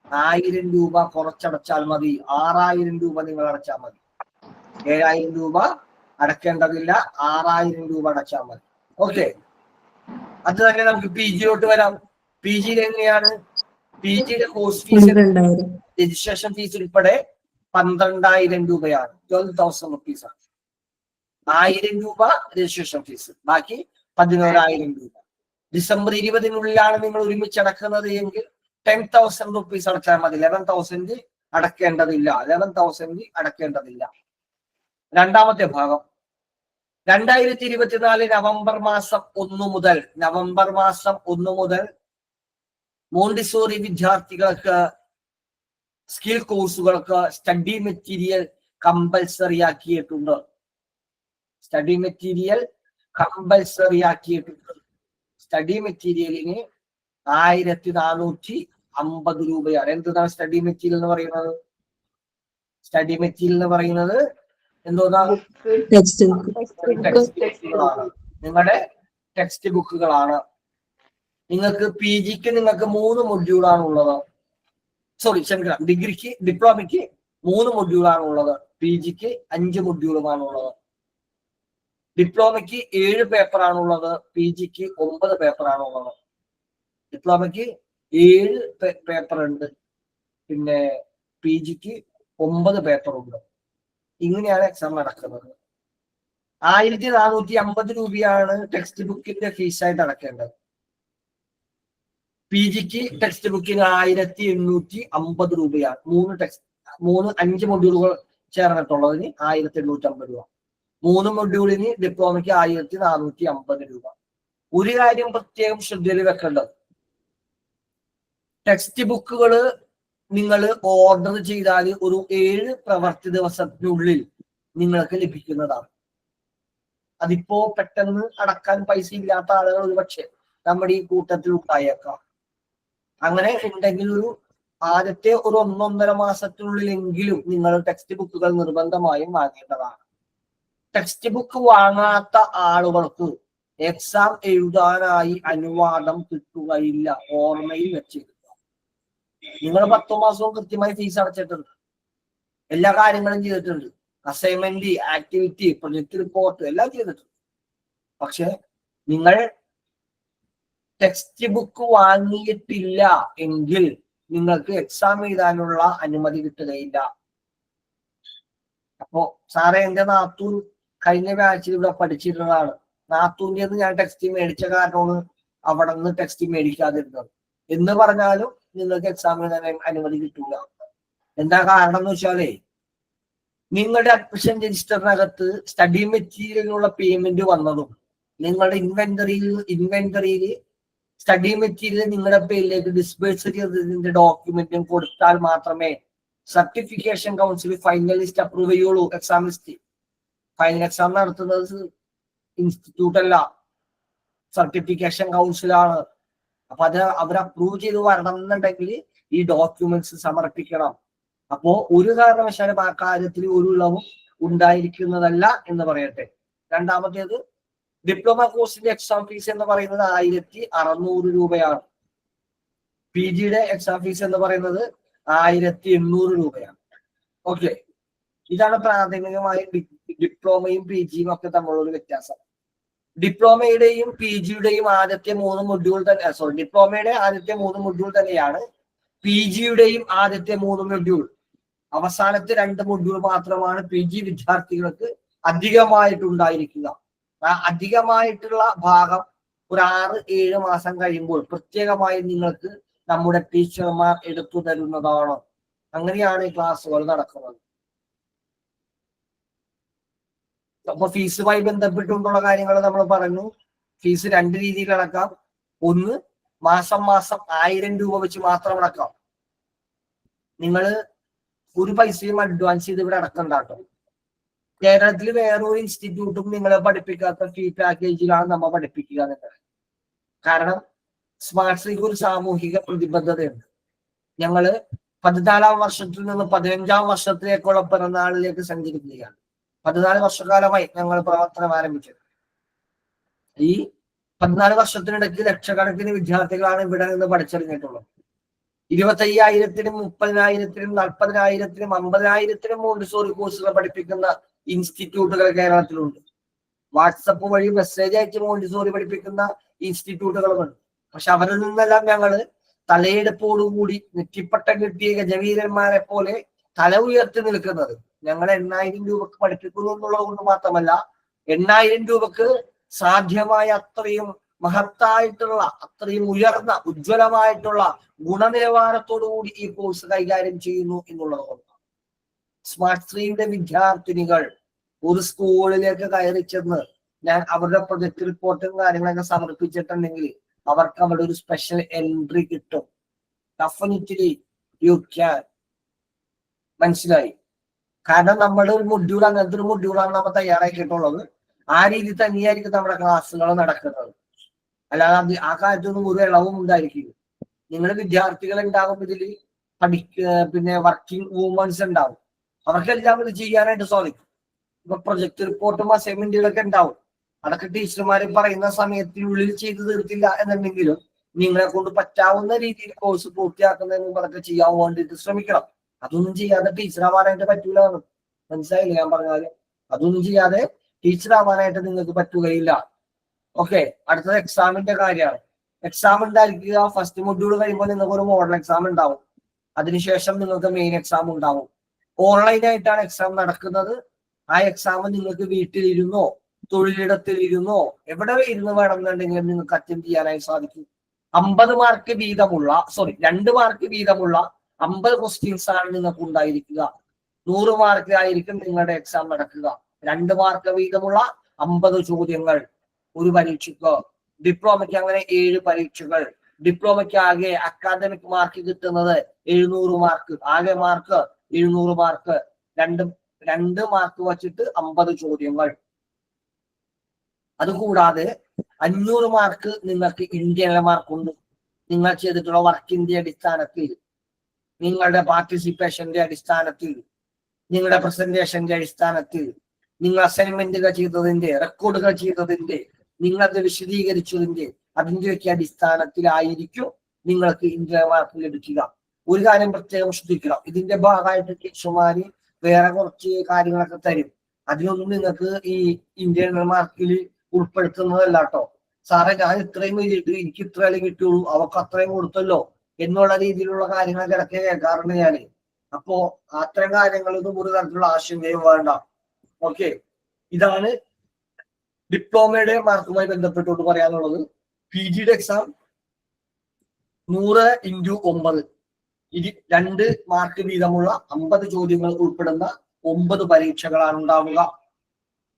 1000 രൂപ കുറച്ചടച്ചാൽ മതി. 6000 രൂപ നിങ്ങൾ അടച്ചാൽ മതി. 7000 രൂപ അടക്കേണ്ടതില്ല, 6000 രൂപ അടച്ചാൽ മതി. ഓക്കെ, അത് തന്നെ നമുക്ക് പി ജിയിലോട്ട് വരാം. പി ജിയിൽ എങ്ങനെയാണ്? പി ജിയുടെ കോഴ്സ് ഫീസ് രജിസ്ട്രേഷൻ ഫീസ് ഉൾപ്പെടെ 12,000 രൂപയാണ്. 12,000 rupees ആണ്. 1000 രൂപ രജിസ്ട്രേഷൻ ഫീസ്, ബാക്കി 11,000 രൂപ. ഡിസംബർ 20 നിങ്ങൾ ഒരുമിച്ചടക്കുന്നത് എങ്കിൽ 10,000 rupees അടച്ചാൽ മതി. 11,000 അടക്കേണ്ടതില്ല. രണ്ടാമത്തെ ഭാഗം, 2024 നവംബർ മാസം 1 മുതൽ മോണ്ടിസോറി വിദ്യാർത്ഥികൾക്ക് സ്കിൽ കോഴ്സുകൾക്ക് സ്റ്റഡി മെറ്റീരിയൽ കമ്പൽസറി ആക്കിയിട്ടുണ്ട്. സ്റ്റഡി മെറ്റീരിയലിന് 1450 രൂപയാണ്. എന്താണ് സ്റ്റഡി മെറ്റീരിയൽ എന്ന് പറയുന്നത്? സ്റ്റഡി മെറ്റീരിയൽ എന്ന് പറയുന്നത് എന്തോന്നാ? നിങ്ങളുടെ ടെക്സ്റ്റ് ബുക്കുകളാണ്. നിങ്ങൾക്ക് പി ജിക്ക് നിങ്ങൾക്ക് 3 മൊഡ്യൂളാണ് ഉള്ളത്. ക്ഷമിക്കണം, ഡിഗ്രിക്ക് ഡിപ്ലോമയ്ക്ക് 3 മൊഡ്യൂളാണുള്ളത്. PGക്ക് 5 മൊഡ്യൂളുമാണുള്ളത്. ഡിപ്ലോമയ്ക്ക് 7 പേപ്പറാണുള്ളത്. PGക്ക് 9 പേപ്പറാണുള്ളത്. ഡിപ്ലോമയ്ക്ക് 7 പേപ്പർ ഉണ്ട്, പിന്നെ PGക്ക് 9 പേപ്പറുണ്ട്. ഇങ്ങനെയാണ് എക്സാം നടക്കുന്നത്. 1450 രൂപയാണ് ടെക്സ്റ്റ് ബുക്കിന്റെ ഫീസായിട്ട് അടക്കേണ്ടത്. PGക്ക് ടെക്സ്റ്റ് ബുക്കിന് 1850 രൂപയാണ്. 5 മൊഡ്യൂളുകൾ ചേർന്നിട്ടുള്ളതിന് 1850 രൂപ. 3 മൊഡ്യൂളിന് ഡിപ്ലോമയ്ക്ക് 1450 രൂപ. ഒരു കാര്യം പ്രത്യേകം ശ്രദ്ധയിൽ വെക്കേണ്ടത്, ടെക്സ്റ്റ് ബുക്കുകൾ നിങ്ങൾ ഓർഡർ ചെയ്താൽ ഒരു 7 പ്രവൃത്തി ദിവസത്തിനുള്ളിൽ നിങ്ങൾക്ക് ലഭിക്കുന്നതാണ്. അതിപ്പോ പെട്ടെന്ന് അടക്കാൻ പൈസ ഇല്ലാത്ത ആളുകൾ ഒരുപക്ഷെ നമ്മുടെ ഈ കൂട്ടത്തിൽ ഉണ്ടായേക്കാം. അങ്ങനെ ഉണ്ടെങ്കിൽ ആദ്യത്തെ ഒരു 1-1.5 മാസത്തിനുള്ളിലെങ്കിലും നിങ്ങൾ ടെക്സ്റ്റ് ബുക്കുകൾ നിർബന്ധമായും വാങ്ങേണ്ടതാണ്. ടെക്സ്റ്റ് ബുക്ക് വാങ്ങാത്ത ആളുകൾക്ക് എക്സാം എഴുതാനായി അനുവാദം കിട്ടുകയില്ല. ഓർമ്മയിൽ വെച്ചിരിക്കുക. നിങ്ങൾ 10 മാസവും കൃത്യമായി ഫീസ് അടച്ചിട്ടുണ്ട്, എല്ലാ കാര്യങ്ങളും ചെയ്തിട്ടുണ്ട്, അസൈൻമെന്റ്, ആക്ടിവിറ്റി, പ്രൊജക്ട് റിപ്പോർട്ട് എല്ലാം ചെയ്തിട്ടുണ്ട്. പക്ഷെ നിങ്ങൾ ടെക്സ്റ്റ് ബുക്ക് വാങ്ങിയിട്ടില്ല എങ്കിൽ നിങ്ങൾക്ക് എക്സാം എഴുതാനുള്ള അനുമതി കിട്ടുകയില്ല. അപ്പോ സാറേ, എന്റെ നാത്തൂൻ കഴിഞ്ഞ ബാച്ചിൽ ഇവിടെ പഠിച്ചിരുന്നതാണ്, നാത്തൂൻ്റെ ഞാൻ ടെക്സ്റ്റ് മേടിച്ച കാരണമാണ് അവിടെ നിന്ന് ടെക്സ്റ്റ് മേടിക്കാതിരുന്നത് എന്ന് പറഞ്ഞാലും നിങ്ങൾക്ക് എക്സാം എഴുതാൻ അനുമതി കിട്ടൂല. എന്താ കാരണം എന്ന് വെച്ചാലേ, നിങ്ങളുടെ അഡ്മിഷൻ രജിസ്റ്ററിനകത്ത് സ്റ്റഡി മെറ്റീരിയലിനുള്ള പേയ്മെന്റ് വന്നതും നിങ്ങളുടെ ഇൻവെന്ററിയിൽ സ്റ്റഡി മെറ്റീരിയൽ നിങ്ങളുടെ പേരിലേക്ക് ഡിസ്പേഴ്സ് ചെയ്തതിന്റെ ഡോക്യുമെന്റും കൊടുത്താൽ മാത്രമേ certification council final list approve ചെയ്യുള്ളൂ. എക്സാം ലിസ്റ്റ് ഫൈനൽ എക്സാം നടത്തുന്നത് ഇൻസ്റ്റിറ്റ്യൂട്ട് അല്ല, സർട്ടിഫിക്കേഷൻ കൗൺസിലാണ്. അപ്പൊ അത് അവർ അപ്രൂവ് ചെയ്ത് വരണം എന്നുണ്ടെങ്കിൽ ഈ ഡോക്യുമെന്റ്സ് സമർപ്പിക്കണം. അപ്പോ ഒരു കാരണവശാലും ആ കാര്യത്തിൽ ഒരു ഇളവും ഉണ്ടായിരിക്കുന്നതല്ല എന്ന് പറയട്ടെ. രണ്ടാമത്തേത്, ഡിപ്ലോമ കോഴ്സിന്റെ എക്സാം ഫീസ് എന്ന് പറയുന്നത് 1600 രൂപയാണ്. PGയുടെ എക്സാം ഫീസ് എന്ന് പറയുന്നത് 1800 രൂപയാണ്. ഓക്കെ, ഇതാണ് പ്രാഥമികമായി ഡിപ്ലോമയും PGയും ഒക്കെ തമ്മിലുള്ള വ്യത്യാസം. ഡിപ്ലോമയുടെയും PGയുടെയും ആദ്യത്തെ 3 മൊഡ്യൂൾ തന്നെ, ഡിപ്ലോമയുടെ ആദ്യത്തെ 3 മൊഡ്യൂൾ തന്നെയാണ് PGയുടെയും ആദ്യത്തെ 3 മൊഡ്യൂൾ. അവസാനത്തെ 2 മൊഡ്യൂൾ മാത്രമാണ് PG വിദ്യാർത്ഥികൾക്ക് അധികമായിട്ടുണ്ടായിരിക്കുക. ആ അധികമായിട്ടുള്ള ഭാഗം ഒരു 6-7 മാസം കഴിയുമ്പോൾ പ്രത്യേകമായി നിങ്ങൾക്ക് നമ്മുടെ ടീച്ചർമാർ എടുത്തു തരുന്നതാണ്. അങ്ങനെയാണ് ഈ ക്ലാസ്സുകൾ നടക്കുന്നത്. അപ്പൊ ഫീസുമായി ബന്ധപ്പെട്ടുകൊണ്ടുള്ള കാര്യങ്ങൾ നമ്മൾ പറഞ്ഞു. ഫീസ് 2 രീതിയിൽ അടക്കാം. ഒന്ന്, മാസം 1000 രൂപ വെച്ച് മാത്രം അടക്കാം. നിങ്ങൾ ഒരു പൈസയും അഡ്വാൻസ് ചെയ്ത് ഇവിടെ അടക്കണ്ട കേട്ടോ. കേരളത്തിൽ വേറൊരു ഇൻസ്റ്റിറ്റ്യൂട്ടും നിങ്ങളെ പഠിപ്പിക്കാത്ത ഫീ പാക്കേജിലാണ് നമ്മൾ പഠിപ്പിക്കുക എന്നുള്ളത്. കാരണം സ്മാർട്ട് സിറ്റിക്ക് ഒരു സാമൂഹിക പ്രതിബദ്ധതയുണ്ട്. ഞങ്ങള് 14-ാം വർഷത്തിൽ നിന്ന് 15-ാം വർഷത്തിലേക്കുള്ള പിറന്നാളിലേക്ക് സഞ്ചരിക്കുകയാണ്. 14 വർഷക്കാലമായി ഞങ്ങൾ പ്രവർത്തനം ആരംഭിച്ചത്. ഈ 14 വർഷത്തിനിടയ്ക്ക് ലക്ഷക്കണക്കിന് വിദ്യാർത്ഥികളാണ് ഇവിടെ നിന്ന് പഠിച്ചിറങ്ങിയിട്ടുള്ളത്. 25,000-നും 30,000-നും 40,000-നും 50,000-നും മോണ്ടിസോറി കോഴ്സുകൾ പഠിപ്പിക്കുന്ന ഇൻസ്റ്റിറ്റ്യൂട്ടുകൾ കേരളത്തിലുണ്ട്. വാട്സപ്പ് വഴി മെസ്സേജ് അയച്ച് മോണ്ടിസോറി പഠിപ്പിക്കുന്ന ഇൻസ്റ്റിറ്റ്യൂട്ടുകളുമുണ്ട്. പക്ഷെ അവരിൽ നിന്നെല്ലാം ഞങ്ങള് തലയെടുപ്പോടുകൂടി നെറ്റിപ്പട്ടം കിട്ടിയ ഗജവീരന്മാരെ പോലെ തല ഉയർത്തി നിൽക്കുന്നത്. ഞങ്ങൾ 8,000 രൂപക്ക് പഠിപ്പിക്കുന്നു എന്നുള്ളത് കൊണ്ട് മാത്രമല്ല, 8,000 രൂപക്ക് സാധ്യമായ അത്രയും മഹത്തായിട്ടുള്ള, അത്രയും ഉയർന്ന ഉജ്ജ്വലമായിട്ടുള്ള ഗുണനിലവാരത്തോടുകൂടി ഈ കോഴ്സ് കൈകാര്യം ചെയ്യുന്നു എന്നുള്ളത് കൊണ്ട്. സ്മാർട്ട് സ്ട്രീമിന്റെ വിദ്യാർത്ഥിനികൾ ഒരു സ്കൂളിലേക്ക് കയറി ചെന്ന് ഞാൻ അവരുടെ പ്രൊജക്ട് റിപ്പോർട്ടും കാര്യങ്ങളൊക്കെ സമർപ്പിച്ചിട്ടുണ്ടെങ്കിൽ അവർക്ക് അവിടെ ഒരു സ്പെഷ്യൽ എൻട്രി കിട്ടും. Definitely you can. മനസ്സിലായി? കാരണം നമ്മുടെ ഒരു മൊഡ്യൂൾ, അങ്ങനത്തെ ഒരു മൊഡ്യൂളാണ് നമ്മൾ തയ്യാറാക്കിയിട്ടുള്ളത്. ആ രീതിയിൽ തന്നെയായിരിക്കും നമ്മുടെ ക്ലാസ്സുകൾ നടക്കുന്നത്. അല്ലാതെ ആ കാര്യത്തൊന്നും ഒരു ഇളവും ഉണ്ടായിരിക്കില്ല. നിങ്ങൾ വിദ്യാർത്ഥികൾ ഉണ്ടാകും, ഇതിൽ പിന്നെ വർക്കിംഗ് വുമൻസ് ഉണ്ടാവും. അവർക്കെല്ലാം ഇത് ചെയ്യാനായിട്ട് സാധിക്കും. ഇപ്പൊ പ്രൊജക്ട് റിപ്പോർട്ടും അസൈൻമെന്റുകളൊക്കെ ഉണ്ടാവും. അതൊക്കെ ടീച്ചർമാർ പറയുന്ന സമയത്തിനുള്ളിൽ ചെയ്തു തീർത്തില്ല എന്നുണ്ടെങ്കിലും നിങ്ങളെ കൊണ്ട് പറ്റാവുന്ന രീതിയിൽ കോഴ്സ് പൂർത്തിയാക്കുന്നതിന് മുമ്പ് അതൊക്കെ ചെയ്യാൻ വേണ്ടിയിട്ട് ശ്രമിക്കണം. അതൊന്നും ചെയ്യാതെ ടീച്ചർ ആവാനായിട്ട് പറ്റൂല. മനസ്സിലായില്ലേ ഞാൻ പറഞ്ഞാല്? അതൊന്നും ചെയ്യാതെ ടീച്ചർ ആവാനായിട്ട് നിങ്ങൾക്ക് പറ്റുകയില്ല. ഓക്കെ, അടുത്തത് എക്സാമിന്റെ കാര്യമാണ്. എക്സാം ഉണ്ടായിരിക്കുക ഫസ്റ്റ് മൊഡ്യൂൾ കഴിയുമ്പോൾ നിങ്ങൾക്ക് ഒരു മോഡൽ എക്സാം ഉണ്ടാവും. അതിനുശേഷം നിങ്ങൾക്ക് മെയിൻ എക്സാം ഉണ്ടാവും. ഓൺലൈനായിട്ടാണ് എക്സാം നടക്കുന്നത്. ആ എക്സാം നിങ്ങൾക്ക് വീട്ടിലിരുന്നോ തൊഴിലിടത്തിലിരുന്നോ എവിടെ ഇരുന്ന് വേണമെന്നുണ്ടെങ്കിലും നിങ്ങൾക്ക് അറ്റൻഡ് ചെയ്യാനായി സാധിക്കും. 50 മാർക്ക് വീതമുള്ള 2 മാർക്ക് വീതമുള്ള 50 ക്വസ്റ്റ്യൻസ് ആണ് നിങ്ങൾക്ക് ഉണ്ടായിരിക്കുക. 100 മാർക്ക് ആയിരിക്കും നിങ്ങളുടെ എക്സാം നടക്കുക. 2 മാർക്ക് വീതമുള്ള 50 ചോദ്യങ്ങൾ ഒരു പരീക്ഷയ്ക്ക്. ഡിപ്ലോമയ്ക്ക് അങ്ങനെ 7 പരീക്ഷകൾ. ഡിപ്ലോമയ്ക്ക് ആകെ അക്കാദമിക് മാർക്ക് കിട്ടുന്നത് 700 മാർക്ക്. ആകെ മാർക്ക് 700 മാർക്ക്. 2 മാർക്ക് വച്ചിട്ട് 50 ചോദ്യങ്ങൾ. അതുകൂടാതെ 500 മാർക്ക് നിങ്ങൾക്ക് ഇന്ത്യയിലെ മാർക്കുണ്ട്. നിങ്ങൾ ചെയ്തിട്ടുള്ള വർക്കിന്റെ അടിസ്ഥാനത്തിൽ, നിങ്ങളുടെ പാർട്ടിസിപ്പേഷന്റെ അടിസ്ഥാനത്തിൽ, നിങ്ങളുടെ പ്രസന്റേഷന്റെ അടിസ്ഥാനത്തിൽ, നിങ്ങൾ അസൈൻമെന്റുകൾ ചെയ്തതിന്റെ, റെക്കോർഡുകൾ ചെയ്തതിന്റെ, നിങ്ങൾക്ക് വിശദീകരിച്ചതിന്റെ, അതിന്റെയൊക്കെ അടിസ്ഥാനത്തിലായിരിക്കും നിങ്ങൾക്ക് ഇന്ത്യയിലെ മാർക്ക് ലഭിക്കുക. ഒരു കാര്യം പ്രത്യേകം ശ്രദ്ധിക്കണം, ഇതിന്റെ ഭാഗമായിട്ട് ടീച്ചർമാര് വേറെ കുറച്ച് കാര്യങ്ങളൊക്കെ തരും. അതിനൊന്നും നിങ്ങൾക്ക് ഈ ഇന്ത്യൻ മാർക്കിൽ ഉൾപ്പെടുത്തുന്നതല്ല കേട്ടോ. സാറേ ഞാൻ ഇത്രയും എഴുതിയിട്ട് എനിക്ക് ഇത്രയല്ലേ കിട്ടുള്ളൂ, അവർക്ക് അത്രയും കൊടുത്തല്ലോ എന്നുള്ള രീതിയിലുള്ള കാര്യങ്ങളൊക്കെ ഇടയ്ക്ക് കേൾക്കാറുണ്ട് ഞാന്. അപ്പോ അത്തരം കാര്യങ്ങളൊന്നും ഒരു തരത്തിലുള്ള ആശങ്കയും വേണ്ട. ഓക്കെ, ഇതാണ് ഡിപ്ലോമയുടെ മാർക്കുമായി ബന്ധപ്പെട്ടുകൊണ്ട് പറയാനുള്ളത്. പി ജിയുടെ എക്സാം 100 × 9 2 മാർക്ക് വീതമുള്ള 50 ചോദ്യങ്ങൾ ഉൾപ്പെടുന്ന 9 പരീക്ഷകളാണ് ഉണ്ടാവുക.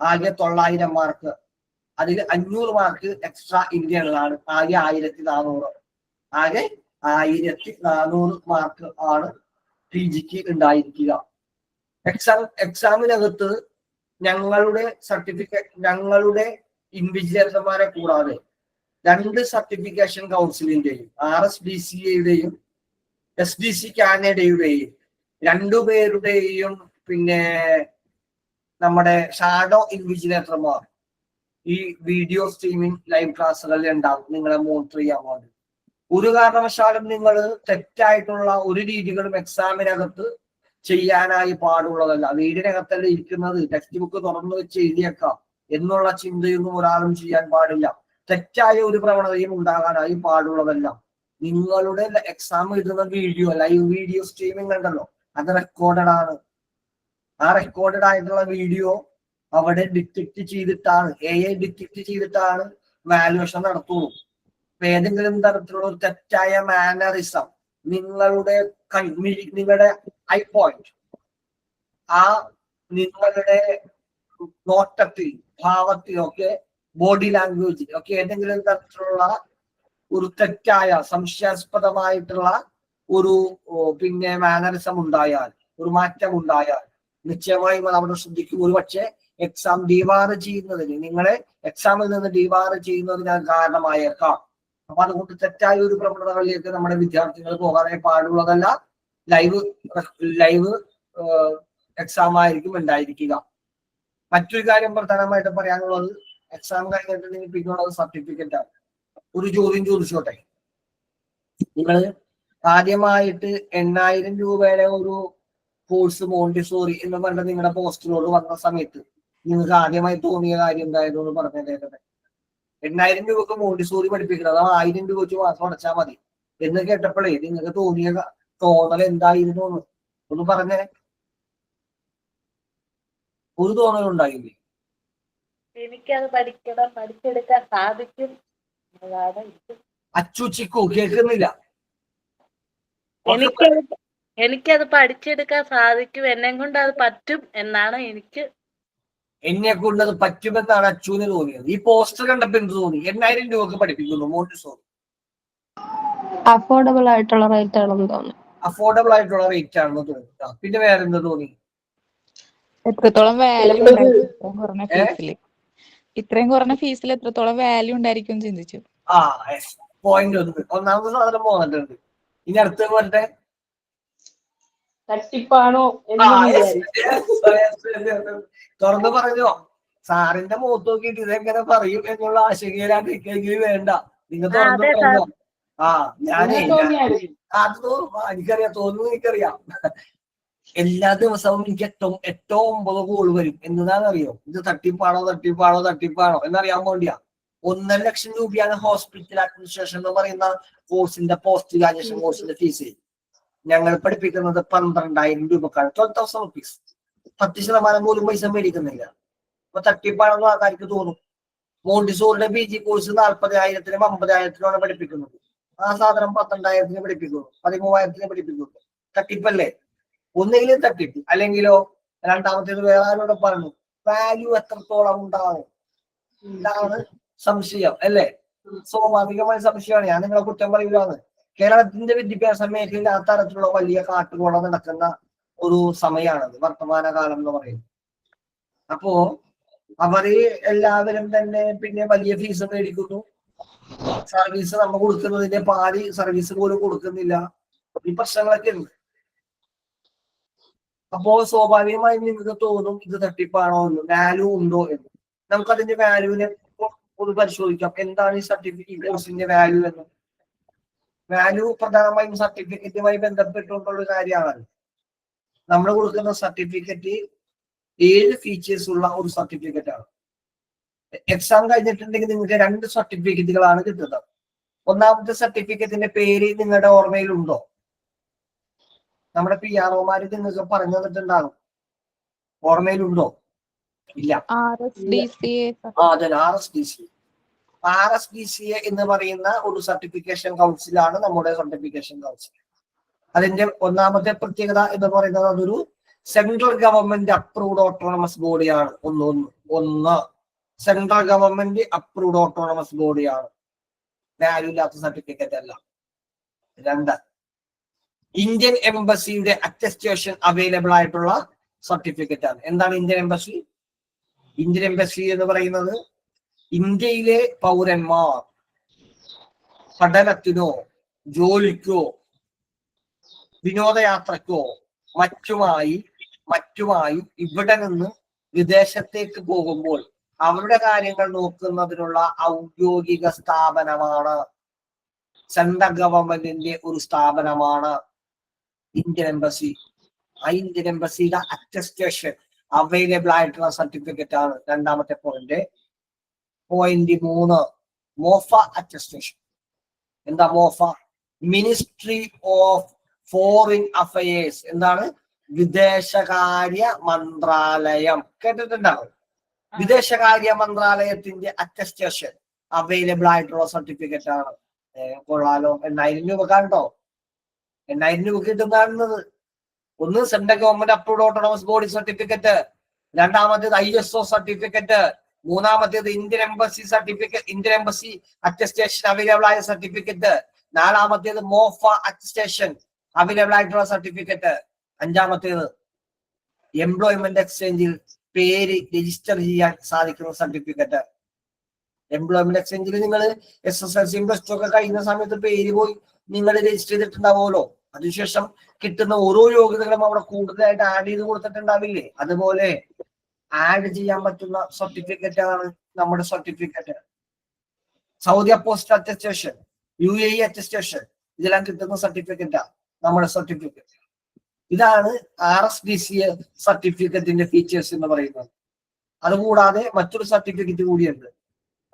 ആകെ 900 മാർക്ക്. അതിൽ 500 മാർക്ക് എക്സ്ട്രാ ഇന്ത്യകളാണ്. ആകെ 1400. ആകെ 1400 മാർക്ക് ആണ് പി ജിക്ക് ഉണ്ടായിരിക്കുക. എക്സാമിനകത്ത് ഞങ്ങളുടെ ഞങ്ങളുടെ ഇൻവിജിലേറ്റർമാരെ കൂടാതെ 2 സർട്ടിഫിക്കേഷൻ കൗൺസിലിന്റെയും RSDCAയുടെയും SDC കാനഡയുടെയും 2 പേരുടെയും പിന്നെ നമ്മുടെ ഷാഡോ ഇൻവിജിലേറ്റർമാർ ഈ വീഡിയോ സ്ട്രീമിംഗ് ലൈവ് ക്ലാസ്സുകളിൽ ഉണ്ടാവും നിങ്ങളെ മോണിറ്റർ ചെയ്യാൻ വേണ്ടി. ഒരു കാരണവശാലും നിങ്ങൾ തെറ്റായിട്ടുള്ള ഒരു രീതികളും എക്സാമിനകത്ത് ചെയ്യാനായി പാടുള്ളതല്ല. വീടിനകത്തല്ല ഇരിക്കുന്നത്, ടെക്സ്റ്റ് ബുക്ക് തുറന്നു വെച്ച് എഴുതിയേക്കാം എന്നുള്ള ചിന്തയൊന്നും ഒരാളും ചെയ്യാൻ പാടില്ല. തെറ്റായ ഒരു പ്രവണതയും ഉണ്ടാകാനായി പാടുള്ളതല്ല. നിങ്ങളുടെ എക്സാം എഴുതുന്ന വീഡിയോ, ലൈവ് വീഡിയോ സ്ട്രീമിംഗ് ഉണ്ടല്ലോ, അത് റെക്കോർഡഡ് ആണ്. ആ റെക്കോർഡഡ് ആയിട്ടുള്ള വീഡിയോ അവിടെ ഡിറ്റക്ട് ചെയ്തിട്ടാണ്, AI ഡിറ്റക്ട് ചെയ്തിട്ടാണ് വാല്യുവേഷൻ നടത്തുള്ളൂ. ഏതെങ്കിലും തരത്തിലുള്ള ഒരു തെറ്റായ മാനറിസം നിങ്ങളുടെ ഐ പോയിന്റ്, ആ നിങ്ങളുടെ നോട്ടത്തിൽ, ഭാവത്തിലൊക്കെ, ബോഡി ലാംഗ്വേജിൽ ഒക്കെ ഏതെങ്കിലും തരത്തിലുള്ള ഒരു തെറ്റായ സംശയാസ്പദമായിട്ടുള്ള ഒരു പിന്നെ മാനറിസം ഉണ്ടായാൽ, ഒരു മാറ്റം ഉണ്ടായാൽ നിശ്ചയമായും അവിടെ ശ്രദ്ധിക്കും. ഒരു പക്ഷേ എക്സാം ഡിവാർ ചെയ്യുന്നതിന്, നിങ്ങളെ എക്സാമിൽ നിന്ന് ഡിവാർ ചെയ്യുന്നതിന് കാരണമായേക്കാം. അപ്പൊ അതുകൊണ്ട് തെറ്റായ ഒരു പ്രവണതകളിലേക്ക് നമ്മുടെ വിദ്യാർത്ഥികൾ പോകാനായി പാടുള്ളതല്ല. ലൈവ് എക്സാം ആയിരിക്കും ഉണ്ടായിരിക്കുക. മറ്റൊരു കാര്യം പ്രധാനമായിട്ട് പറയാനുള്ളത്, എക്സാം കഴിഞ്ഞിട്ടുണ്ടെങ്കിൽ പിന്നുള്ളത് സർട്ടിഫിക്കറ്റ് ആണ്. ഒരു ചോദ്യം ചോദിച്ചോട്ടെ, നിങ്ങൾ ആദ്യമായിട്ട് 8000 രൂപയുടെ ഒരു കോഴ്സ് മോണ്ടിസോറി എന്ന് പറഞ്ഞ നിങ്ങളുടെ പോസ്റ്റിലോട് വന്ന സമയത്ത് നിങ്ങൾക്ക് ആദ്യമായി തോന്നിയ കാര്യം എന്തായിരുന്നു എന്ന് പറഞ്ഞേക്കട്ടെ. 8000 രൂപക്ക് മോണ്ടിസോറി പഠിപ്പിക്കണം, അത് 1000 രൂപ വെച്ച് മാസം അടച്ചാൽ മതി എന്ന് കേട്ടപ്പോഴേ നിങ്ങൾക്ക് തോന്നിയ തോന്നൽ എന്തായിരുന്നു ഒന്ന് പറഞ്ഞേ. ഒരു തോന്നൽ ഉണ്ടായില്ലേ? എനിക്കത് പഠിക്കണം, പഠിച്ചെടുക്കാൻ സാധിക്കും. അച്ചുച്ചിക്കോ കേൾക്കുന്നില്ല? എനിക്കത് പഠിച്ചെടുക്കാൻ സാധിക്കും, എന്നെ കൊണ്ട് അത് പറ്റും എന്നാണ് എന്നെ കൊണ്ട് അത് പറ്റുമെന്നാണ് അച്ചുവിന് തോന്നിയത്. ഈ പോസ്റ്റർ കണ്ടപ്പോ എന്ത് തോന്നി? 8000 രൂപക്ക് പഠിപ്പിക്കുന്നു മോണ്ടിസോറി. അഫോർഡബിൾ ആയിട്ടുള്ള റേറ്റ് ആണെന്ന് തോന്നി. അഫോർഡബിൾ ആയിട്ടുള്ള റേറ്റ് ആണെന്ന് തോന്നി. പിന്നെ വേറെ എന്ത് തോന്നി? എത്രത്തോളം വാല്യൂ ഉണ്ടായിരിക്കും ഇത്രയും കുറഞ്ഞ ഫീസിൽ എത്രത്തോളം വാല്യൂ ഉണ്ടായിരിക്കും ചിന്തിച്ചു. പോയിന്റ് 1. ഒന്നാമത്തെ സാധനം പോന്നിട്ടുണ്ട്. ഇനി അടുത്ത് പറഞ്ഞെ തട്ടിപ്പാണോ തുറന്ന് പറഞ്ഞോ. സാറിന്റെ മുഖത്ത് നോക്കിയിട്ട് ഇതെങ്ങനെ പറയും എന്നുള്ള ആശങ്കയിലാണെങ്കിൽ വേണ്ട, നിങ്ങൾ തുറന്ന് പറഞ്ഞോ. ഞാനേ അത് എനിക്കറിയാം, തോന്നുന്നു എനിക്കറിയാം. എല്ലാ ദിവസവും എനിക്ക് 8-9 കോൾ വരും. എന്താണെന്നറിയോ? ഇത് തട്ടിപ്പാണോ എന്നറിയാൻ വേണ്ടിയാ. 1.5 ലക്ഷം രൂപയാണ് ഹോസ്പിറ്റൽ അഡ്മിനിസ്ട്രേഷൻ എന്ന് പറയുന്ന കോഴ്സിന്റെ പോസ്റ്റ് ഗ്രാജുവേഷൻ കോഴ്സിന്റെ ഫീസ്. ഞങ്ങൾ പഠിപ്പിക്കുന്നത് 12,000 രൂപക്കാണ്. 12,000 റുപ്പീസ്. 10% പോലും പൈസ മേടിക്കുന്നില്ല. അപ്പൊ തട്ടിപ്പാണെന്ന് ആൾക്കാർക്ക് തോന്നും. മോണ്ടിസോറിന്റെ PG കോഴ്സ് 40,000-നും 50,000-നുമാണ് പഠിപ്പിക്കുന്നത്. ആ സാധനം 12,000-ന് പഠിപ്പിക്കുന്നു, 13,000-ന് പഠിപ്പിക്കുന്നു. തട്ടിപ്പല്ലേ? ഒന്നുകിലും തട്ടിപ്പ്, അല്ലെങ്കിലോ രണ്ടാമത്തേത് വേറെ ആരോട് പറഞ്ഞു വാല്യൂ എത്രത്തോളം ഉണ്ടാവും. ഇതാണ് സംശയം അല്ലേ? സ്വാഭാവികമായ സംശയമാണ്. ഞാൻ നിങ്ങളെ കുറ്റം പറയുകയാണ്. കേരളത്തിന്റെ വിദ്യാഭ്യാസ മേഖലയിൽ ആ തരത്തിലുള്ള വലിയ കാട്ടുകൊള നടക്കുന്ന ഒരു സമയമാണത്, വർത്തമാനകാലം എന്ന് പറയുന്നത്. അപ്പോ അവര് എല്ലാവരും തന്നെ പിന്നെ വലിയ ഫീസ് മേടിക്കുന്നു. സർവീസ് നമ്മൾ കൊടുക്കുന്നതിന്റെ പാതി സർവീസ് പോലും കൊടുക്കുന്നില്ല. ഈ പ്രശ്നങ്ങളൊക്കെ ഉണ്ട്. അപ്പോ സ്വാഭാവികമായും നിങ്ങൾക്ക് തോന്നും ഇത് തട്ടിപ്പാണോ എന്ന്, വാല്യൂ ഉണ്ടോ എന്ന്. നമുക്കതിന്റെ വാല്യൂവിനെ ഒന്ന് പരിശോധിക്കാം. എന്താണ് ഈ സർട്ടിഫിക്കറ്റ് കോഴ്സിന്റെ വാല്യൂ എന്ന്? വാല്യൂ പ്രധാനമായും സർട്ടിഫിക്കറ്റുമായി ബന്ധപ്പെട്ടുകൊണ്ടുള്ള കാര്യമാണ്. നമ്മൾ കൊടുക്കുന്ന സർട്ടിഫിക്കറ്റ് 7 ഫീച്ചേഴ്സ് ഉള്ള ഒരു സർട്ടിഫിക്കറ്റ് ആണ്. എക്സാം കഴിഞ്ഞിട്ടുണ്ടെങ്കിൽ നിങ്ങൾക്ക് 2 സർട്ടിഫിക്കറ്റുകളാണ് കിട്ടുന്നത്. ഒന്നാമത്തെ സർട്ടിഫിക്കറ്റിന്റെ പേര് നിങ്ങളുടെ ഓർമ്മയിലുണ്ടോ? നമ്മുടെ PROമാര് നിങ്ങൾക്ക് പറഞ്ഞു തന്നിട്ടുണ്ടാകും. ഓർമ്മയിലുണ്ടോ? ഇല്ല. RSDCA എന്ന് പറയുന്ന ഒരു സർട്ടിഫിക്കേഷൻ കൗൺസിലാണ് നമ്മുടെ സർട്ടിഫിക്കേഷൻ കൗൺസിൽ. അതിന്റെ ഒന്നാമത്തെ പ്രത്യേകത എന്ന് പറയുന്നത് അതൊരു സെൻട്രൽ ഗവൺമെന്റ് അപ്രൂവ്ഡ് ഓട്ടോണമസ് ബോഡിയാണ്. ഒന്ന് സെൻട്രൽ ഗവൺമെന്റ് അപ്രൂവ്ഡ് ഓട്ടോണമസ് ബോഡിയാണ്. വാല്യൂ ഇല്ലാത്ത സർട്ടിഫിക്കറ്റ് അല്ല. 2 ഇന്ത്യൻ എംബസിയുടെ അറ്റസ്റ്റേഷൻ അവൈലബിൾ ആയിട്ടുള്ള സർട്ടിഫിക്കറ്റ് ആണ്. എന്താണ് ഇന്ത്യൻ എംബസി? ഇന്ത്യൻ എംബസി എന്ന് പറയുന്നത് ഇന്ത്യയിലെ പൗരന്മാർ പഠനത്തിനോ ജോലിക്കോ വിനോദയാത്രക്കോ മറ്റുമായി ഇവിടെ നിന്ന് വിദേശത്തേക്ക് പോകുമ്പോൾ അവരുടെ കാര്യങ്ങൾ നോക്കുന്നതിനുള്ള ഔദ്യോഗിക സ്ഥാപനമാണ്. സെൻട്രൽ ഗവൺമെന്റിന്റെ ഒരു സ്ഥാപനമാണ് ഇന്ത്യൻ എംബസി. ആ ഇന്ത്യൻ എംബസിയുടെ അറ്റസ്റ്റേഷൻ അവൈലബിൾ ആയിട്ടുള്ള സർട്ടിഫിക്കറ്റ് ആണ്. രണ്ടാമത്തെ പോയിന്റ് 3 മോഫ അറ്റസ്റ്റേഷൻ. എന്താ MOFA? Ministry of foreign affairs. എന്താണ്? വിദേശകാര്യ മന്ത്രാലയം. കേട്ടിട്ടുണ്ടാവും. വിദേശകാര്യ മന്ത്രാലയത്തിന്റെ അറ്റസ്റ്റേഷൻ അവൈലബിൾ ആയിട്ടുള്ള സർട്ടിഫിക്കറ്റ് ആണ്. കൊള്ളാലോ. 8,000 രൂപ കണ്ടോ? 8,000 രൂപ കിട്ടുന്നത്. ഒന്ന് central government approved autonomous body certificate, രണ്ടാമത്തേത് ISO സർട്ടിഫിക്കറ്റ്, മൂന്നാമത്തേത് Indian embassy certificate, Indian embassy attestation available ആയ സർട്ടിഫിക്കറ്റ്, നാലാമത്തേത് മോഫ അറ്റസ്റ്റേഷൻ അവൈലബിൾ ആയിട്ടുള്ള സർട്ടിഫിക്കറ്റ്, അഞ്ചാമത്തേത് എംപ്ലോയ്മെന്റ് എക്സ്ചേഞ്ചിൽ പേര് രജിസ്റ്റർ ചെയ്യാൻ സാധിക്കുന്ന സർട്ടിഫിക്കറ്റ്. എംപ്ലോയ്മെന്റ് എക്സ്ചേഞ്ചിൽ നിങ്ങൾ SSLC പ്ലസ് 2 ഒക്കെ കഴിയുന്ന സമയത്ത് പേര് പോയി നിങ്ങൾ രജിസ്റ്റർ ചെയ്തിട്ടുണ്ടാവുമല്ലോ. അതിനുശേഷം കിട്ടുന്ന ഓരോ യോഗ്യതകളും അവിടെ കൂടുതലായിട്ട് ആഡ് ചെയ്ത് കൊടുത്തിട്ടുണ്ടാവില്ലേ? അതുപോലെ ആഡ് ചെയ്യാൻ പറ്റുന്ന സർട്ടിഫിക്കറ്റ് ആണ് നമ്മുടെ certificate. Saudi apostle attestation, UAE attestation, ഇതെല്ലാം കിട്ടുന്ന സർട്ടിഫിക്കറ്റാ നമ്മുടെ സർട്ടിഫിക്കറ്റ്. ഇതാണ് RSDCA സർട്ടിഫിക്കറ്റിന്റെ ഫീച്ചേഴ്സ് എന്ന് പറയുന്നത്. അതുകൂടാതെ മറ്റൊരു സർട്ടിഫിക്കറ്റ് കൂടിയുണ്ട്.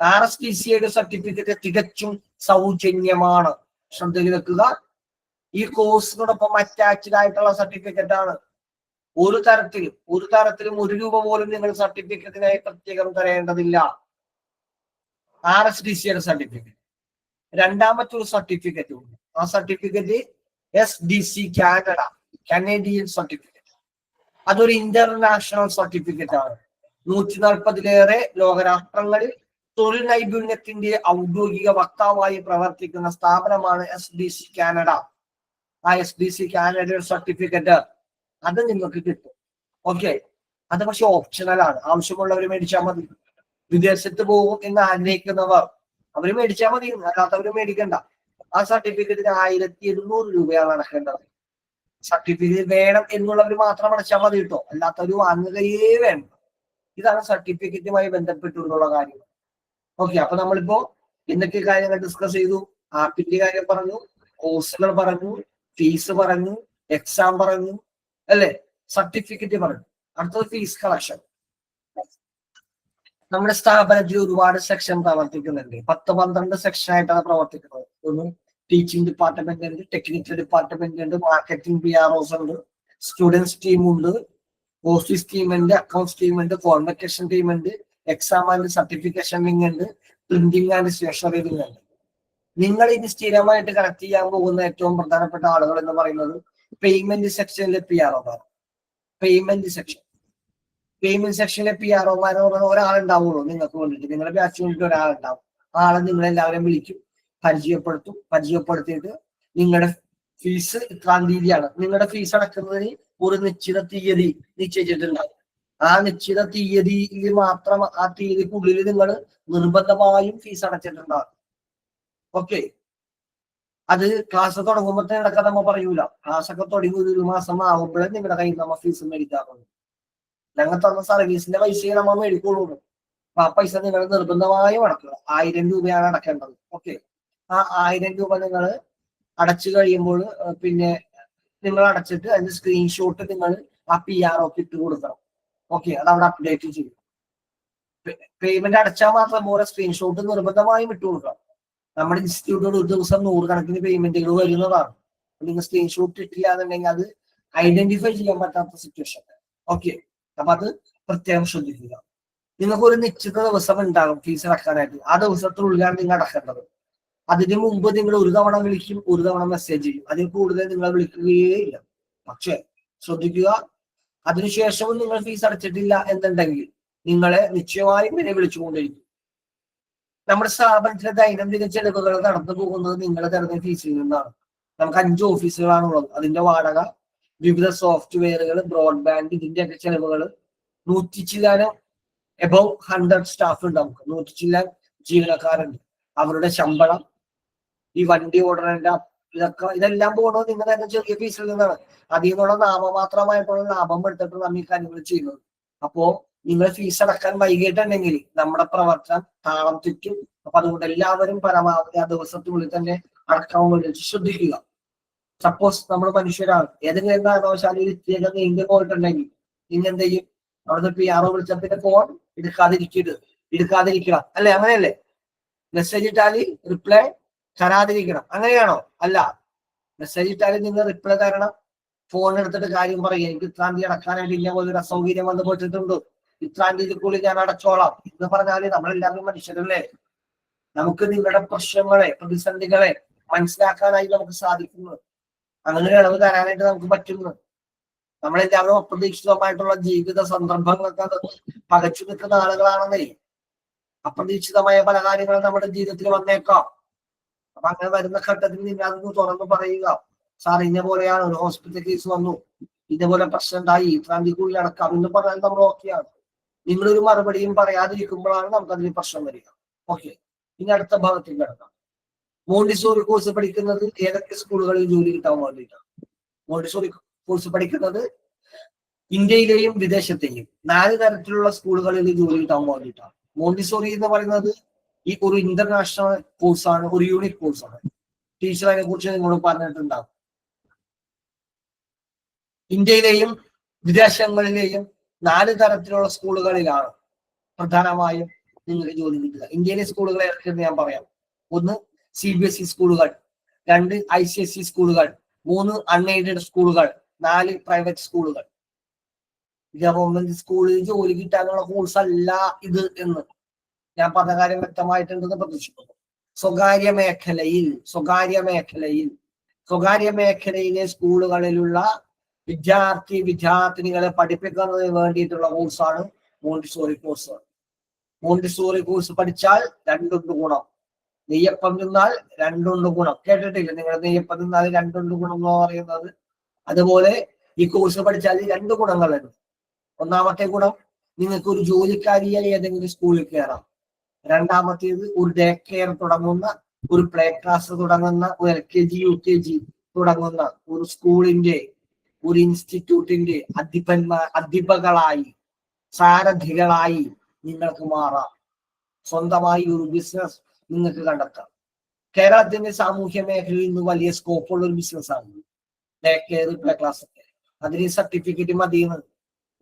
RSDCA സർട്ടിഫിക്കറ്റ് തികച്ചും സൗജന്യമാണ്. ശ്രദ്ധയിൽ വെക്കുക. ഈ കോഴ്സിനോടൊപ്പം അറ്റാച്ച്ഡ് ആയിട്ടുള്ള സർട്ടിഫിക്കറ്റ് ആണ്. ഒരു തരത്തിലും 1 രൂപ പോലും നിങ്ങൾ സർട്ടിഫിക്കറ്റിനായി പ്രത്യേകം തരേണ്ടതില്ല. RSDCA certificate. രണ്ടാമത്തെ ഒരു സർട്ടിഫിക്കറ്റ് ഉണ്ട്. ആ certificate SDC Canada, Canadian certificate. അതൊരു ഇന്റർനാഷണൽ സർട്ടിഫിക്കറ്റ് ആണ്. 140-ലേറെ ലോകരാഷ്ട്രങ്ങളിൽ തൊഴിൽ നൈപുണ്യത്തിന്റെ ഔദ്യോഗിക വക്താവായി പ്രവർത്തിക്കുന്ന സ്ഥാപനമാണ് SDC കാനഡ. ആ SDC കാനഡ സർട്ടിഫിക്കറ്റ് അത് നിങ്ങൾക്ക് കിട്ടും. ഓക്കെ, അത് പക്ഷെ ഓപ്ഷണലാണ്. ആവശ്യമുള്ളവർ മേടിച്ചാൽ മതി. വിദേശത്ത് പോകും എന്ന് ആഗ്രഹിക്കുന്നവർ അവര് മേടിച്ചാൽ മതി, അല്ലാത്തവര് മേടിക്കണ്ട. ആ സർട്ടിഫിക്കറ്റിന് 1,200 രൂപയാണ് അടക്കേണ്ടത്. സർട്ടിഫിക്കറ്റ് വേണം എന്നുള്ളവർ മാത്രം അടച്ചാൽ മതി കേട്ടോ, അല്ലാത്തവര് വാങ്ങുകയേ വേണ്ട. ഇതാണ് സർട്ടിഫിക്കറ്റുമായി ബന്ധപ്പെട്ടുള്ള കാര്യം. ഓക്കെ, അപ്പൊ നമ്മളിപ്പോ എന്തൊക്കെ കാര്യങ്ങൾ ഡിസ്കസ് ചെയ്തു? ആപ്പിന്റെ കാര്യം പറഞ്ഞു, കോഴ്സുകൾ പറഞ്ഞു, ഫീസ് പറഞ്ഞു, എക്സാം പറഞ്ഞു, അല്ലേ? സർട്ടിഫിക്കറ്റ് പറഞ്ഞു. അടുത്തത് ഫീസ് കളക്ഷൻ. നമ്മുടെ സ്ഥാപനത്തിൽ ഒരുപാട് സെക്ഷൻ പ്രവർത്തിക്കുന്നുണ്ട്. 10-12 സെക്ഷൻ ആയിട്ടാണ് പ്രവർത്തിക്കുന്നത്. ഒന്ന് ടീച്ചിങ് ഡിപ്പാർട്ട്മെന്റ് ഉണ്ട്, ടെക്നിക്കൽ ഡിപ്പാർട്ട്മെന്റ് ഉണ്ട്, മാർക്കറ്റിംഗ് PROs ഉണ്ട്, സ്റ്റുഡൻസ് ടീം ഉണ്ട്, ഓഫീസ് ടീം ഉണ്ട്, അക്കൗണ്ട്സ് ടീം ഉണ്ട്, കോൺവെക്കേഷൻ ടീം ഉണ്ട്, എക്സാം ആൻഡ് സർട്ടിഫിക്കേഷൻ വിങ് ഉണ്ട്, പ്രിന്റിംഗ് ആൻഡ് സ്റ്റേഷനറി വിങ് ഉണ്ട്. നിങ്ങൾ ഇനി സ്ഥിരമായിട്ട് കണക്ട് ചെയ്യാൻ പോകുന്ന ഏറ്റവും പ്രധാനപ്പെട്ട ആളുകൾ എന്ന് പറയുന്നത് പേയ്മെന്റ് സെക്ഷനിലെ PROമാർ. പേയ്മെന്റ് സെക്ഷനിലെ PROമാർ ഒരാളുണ്ടാവുള്ളൂ നിങ്ങൾക്ക് വേണ്ടിയിട്ട്. നിങ്ങളുടെ ബാച്ച് വേണ്ടിയിട്ട് ഒരാളുണ്ടാവും. ആളെ നിങ്ങളെല്ലാവരും വിളിക്കും, പരിചയപ്പെടുത്തിയിട്ട് നിങ്ങളുടെ ഫീസ് ഇത്രാം തീയതിയാണ്. നിങ്ങളുടെ ഫീസ് അടക്കുന്നതിന് ഒരു നിശ്ചിത തീയതി നിശ്ചയിച്ചിട്ടുണ്ടാവും. ആ നിശ്ചിത തീയതിയിൽ മാത്രം, ആ തീയതിക്കുള്ളിൽ നിങ്ങൾ നിർബന്ധമായും ഫീസ് അടച്ചിട്ടുണ്ടാവും. ഓക്കെ, അത് ക്ലാസ് തുടങ്ങുമ്പോഴത്തെ ഇടയ്ക്ക് നമ്മൾ പറയൂല. ക്ലാസ്സൊക്കെ തുടങ്ങി 1 മാസം ആകുമ്പോഴേ നിങ്ങളുടെ കയ്യിൽ നമ്മൾ ഫീസ് മേടിക്കാറുള്ളൂ. ഞങ്ങൾ തന്ന സർവീസിന്റെ പൈസയെ നമ്മൾ മേടിക്കുള്ളൂ. അപ്പൊ ആ പൈസ നിങ്ങൾ നിർബന്ധമായും അടക്കുക. 1000 രൂപയാണ് അടക്കേണ്ടത്. ഓക്കെ, ആ 1000 രൂപ നിങ്ങൾ അടച്ചു കഴിയുമ്പോൾ പിന്നെ നിങ്ങൾ അടച്ചിട്ട് അതിന്റെ സ്ക്രീൻഷോട്ട് നിങ്ങൾ ആ PROക്ക് ഇട്ട് കൊടുക്കണം. ഓക്കെ, അത് അവിടെ അപ്ഡേറ്റ് ചെയ്യും. പേയ്മെന്റ് അടച്ചാൽ മാത്രം പോരെ, സ്ക്രീൻഷോട്ട് നിർബന്ധമായും ഇട്ട് കൊടുക്കണം. നമ്മുടെ ഇൻസ്റ്റിറ്റ്യൂട്ടിൽ ഒരു ദിവസം 100 കണക്കിന് പേയ്മെന്റുകൾ വരുന്നതാണ്. നിങ്ങൾ സ്ക്രീൻഷോട്ട് ഇട്ടില്ല എന്നുണ്ടെങ്കിൽ അത് ഐഡന്റിഫൈ ചെയ്യാൻ പറ്റാത്ത സിറ്റുവേഷൻ. ഓക്കെ, അപ്പൊ അത് പ്രത്യേകം ശ്രദ്ധിക്കുക. നിങ്ങൾക്ക് ഒരു നിശ്ചിത ദിവസം ഉണ്ടാകും ഫീസ് അടക്കാനായിട്ട്. ആ ദിവസത്തിനുള്ളിലാണ് നിങ്ങൾ അടക്കേണ്ടത്. അതിന് മുമ്പ് നിങ്ങൾ ഒരു തവണ വിളിക്കും, ഒരു തവണ മെസ്സേജ് ചെയ്യും. അതിൽ കൂടുതൽ നിങ്ങൾ വിളിക്കുകയേ ഇല്ല. പക്ഷെ ശ്രദ്ധിക്കുക, അതിനുശേഷവും നിങ്ങൾ ഫീസ് അടച്ചിട്ടില്ല എന്നുണ്ടെങ്കിൽ നിങ്ങളെ നിശ്ചയമായും ഇവരെ വിളിച്ചുകൊണ്ടിരിക്കും. നമ്മുടെ സ്ഥാപനത്തിലെ ദൈനംദിന ചെലവുകൾ നടന്നു പോകുന്നത് നിങ്ങളുടെ തരുന്ന ഫീസിൽ നിന്നാണ്. നമുക്ക് 5 ഓഫീസുകളാണുള്ളത്. അതിന്റെ വാടക, വിവിധ സോഫ്റ്റ്വെയറുകൾ, ബ്രോഡ്ബാൻഡ്, ഇതിന്റെയൊക്കെ ചെലവുകൾ, 100 ചില്ലാനും എബവ് 100 സ്റ്റാഫ് ഉണ്ട്. നമുക്ക് 100 ചില്ലാൻ ജീവനക്കാരുണ്ട്. അവരുടെ ശമ്പളം, ഈ വണ്ടി ഓടണ ഇതെല്ലാം പോകുന്നത് നിങ്ങളുടെ തന്നെ ചെറിയ ഫീസിൽ നിന്നാണ്. അതിൽ നിന്നുള്ള നാമമാത്രമായിട്ടുള്ള ലാഭം എടുത്തിട്ട് നമ്മൾ ഈ കാര്യങ്ങൾ ചെയ്യുന്നത്. അപ്പോ നിങ്ങൾ ഫീസ് അടക്കാൻ വൈകിട്ടുണ്ടെങ്കിൽ നമ്മുടെ പ്രവർത്തനം താളം തെറ്റും. അപ്പൊ അതുകൊണ്ട് എല്ലാവരും പരമാവധി ആ ദിവസത്തിനുള്ളിൽ തന്നെ അടക്കാൻ വേണ്ടി ശ്രദ്ധിക്കുക. സപ്പോസ് നമ്മൾ മനുഷ്യരാണ്, ഏതെങ്കിലും കാരണവശാലും ഇത്തിരി നീണ്ടു പോയിട്ടുണ്ടെങ്കിൽ നിങ്ങൾ എന്ത് ചെയ്യും? അവിടുന്ന് PRO വിളിച്ചതിന്റെ ഫോൺ എടുക്കാതിരിക്കണം അല്ലെ? അങ്ങനെയല്ലേ? മെസ്സേജ് ഇട്ടാല് റിപ്ലൈ തരാതിരിക്കണം, അങ്ങനെയാണോ? അല്ല, മെസ്സേജ് ഇട്ടാലും നിങ്ങൾ റിപ്ലൈ തരണം. ഫോൺ എടുത്തിട്ട് കാര്യം പറയുക, എനിക്ക് ഇത്രാം തീയതി അടക്കാനായിട്ട് ഇല്ല പോലൊരു അസൗകര്യം വന്നു പോയിട്ടുണ്ട്, ഇത്രാം തീയതിക്കുള്ളിൽ ഞാൻ അടച്ചോളാം എന്ന് പറഞ്ഞാല് നമ്മളെല്ലാവരും മനുഷ്യരല്ലേ. നമുക്ക് നിങ്ങളുടെ പ്രശ്നങ്ങളെ, പ്രതിസന്ധികളെ മനസ്സിലാക്കാനായി നമുക്ക് സാധിക്കുന്നു. അങ്ങനെ ഒരു ഇളവ് തരാനായിട്ട് നമുക്ക് പറ്റുന്നു. നമ്മളെല്ലാവരും അപ്രതീക്ഷിതമായിട്ടുള്ള ജീവിത സന്ദർഭങ്ങളൊക്കെ പകച്ചു നിൽക്കുന്ന ആളുകളാണെന്നേ. അപ്രതീക്ഷിതമായ പല കാര്യങ്ങളും നമ്മുടെ ജീവിതത്തിൽ വന്നേക്കാം. അപ്പൊ അങ്ങനെ വരുന്ന ഘട്ടത്തിൽ നിങ്ങൾ അതൊന്ന് തുറന്ന് പറയുക. സാർ ഇന്ന പോലെയാണ്, ഒരു ഹോസ്പിറ്റൽ കേസ് വന്നു, ഇതേപോലെ പ്രശ്നം ഉണ്ടായി, ഇത്രാം തീയതിക്കുള്ളിൽ അടക്കാം എന്ന് പറഞ്ഞാൽ നമ്മൾ ഓക്കെയാണ്. നിങ്ങളൊരു മറുപടിയും പറയാതിരിക്കുമ്പോഴാണ് നമുക്കതിന് പ്രശ്നം വരിക. ഓക്കെ, ഇനി അടുത്ത ഭാഗത്തിൽ കിടക്കാം. മോണ്ടിസോറി കോഴ്സ് പഠിക്കുന്നത് ഏതൊക്കെ സ്കൂളുകളിൽ ജോലി കിട്ടാൻ വേണ്ടിയിട്ടാണ്? മോണ്ടിസോറി കോഴ്സ് പഠിക്കുന്നത് ഇന്ത്യയിലെയും വിദേശത്തെയും 4 തരത്തിലുള്ള സ്കൂളുകളിൽ ജോലി കിട്ടാൻ വേണ്ടിയിട്ടാണ്. മോണ്ടിസോറി എന്ന് പറയുന്നത് ഈ ഒരു ഇന്റർനാഷണൽ കോഴ്സാണ്, ഒരു യൂണിക് കോഴ്സാണ്. ടീച്ചർ അതിനെ കുറിച്ച് നിങ്ങളോട് പറഞ്ഞിട്ടുണ്ടാകും. ഇന്ത്യയിലെയും വിദേശങ്ങളിലെയും 4 തരത്തിലുള്ള സ്കൂളുകളിലാണ് പ്രധാനമായും നിങ്ങൾക്ക് ജോലി കിട്ടുക. ഇന്ത്യയിലെ സ്കൂളുകളെ ഏതൊക്കെയെന്ന് ഞാൻ പറയാം. 1 CBSE സ്കൂളുകൾ, 2 ICSE സ്കൂളുകൾ, 3 അൺഎയ്ഡഡ് സ്കൂളുകൾ, 4 പ്രൈവറ്റ് സ്കൂളുകൾ. ഗവൺമെന്റ് സ്കൂളിൽ ജോലി കിട്ടാനുള്ള കോഴ്സ് അല്ല ഇത് എന്ന് ഞാൻ പറഞ്ഞ കാര്യം വ്യക്തമായിട്ടുണ്ടെന്ന് പ്രതീക്ഷിക്കുന്നു. സ്വകാര്യ മേഖലയിലെ സ്കൂളുകളിലുള്ള വിദ്യാർത്ഥിനികളെ പഠിപ്പിക്കുന്നതിന് വേണ്ടിയിട്ടുള്ള കോഴ്സാണ് മോണ്ടിസോറി കോഴ്സ്. മോണ്ടിസോറി കോഴ്സ് പഠിച്ചാൽ 2 ഗുണം. നെയ്യപ്പം തിന്നാൽ 2 ഗുണം. കേട്ടിട്ടില്ല നിങ്ങൾ? നെയ്യപ്പം തിന്നാൽ 2 ഗുണം എന്ന് പറയുന്നത്. അതുപോലെ ഈ കോഴ്സ് പഠിച്ചാൽ 2 ഗുണങ്ങളുണ്ട്. ഒന്നാമത്തെ ഗുണം, നിങ്ങൾക്ക് ഒരു ജോലിക്കാരിയായി ഏതെങ്കിലും സ്കൂളിൽ കയറാം. രണ്ടാമത്തേത്, ഒരു ഡേ കെയർ തുടങ്ങുന്ന, ഒരു പ്ലേ ക്ലാസ് തുടങ്ങുന്ന, ഒരു LKG UKG തുടങ്ങുന്ന ഒരു സ്കൂളിന്റെ, ഒരു ഇൻസ്റ്റിറ്റ്യൂട്ടിന്റെ അധ്യാപകളായി, സാരഥികളായി നിങ്ങൾക്ക് മാറാം. സ്വന്തമായി ഒരു ബിസിനസ് നിങ്ങൾക്ക് കണ്ടെത്താം. കേരളത്തിന്റെ സാമൂഹ്യ മേഖലയിൽ ഇന്ന് വലിയ സ്കോപ്പുള്ള ഒരു ബിസിനസ്സാണ് ഡേ കെയർ, പ്ലേ ക്ലാസ് ഒക്കെ. അതിന് ഈ സർട്ടിഫിക്കറ്റ് മതിയെന്ന്.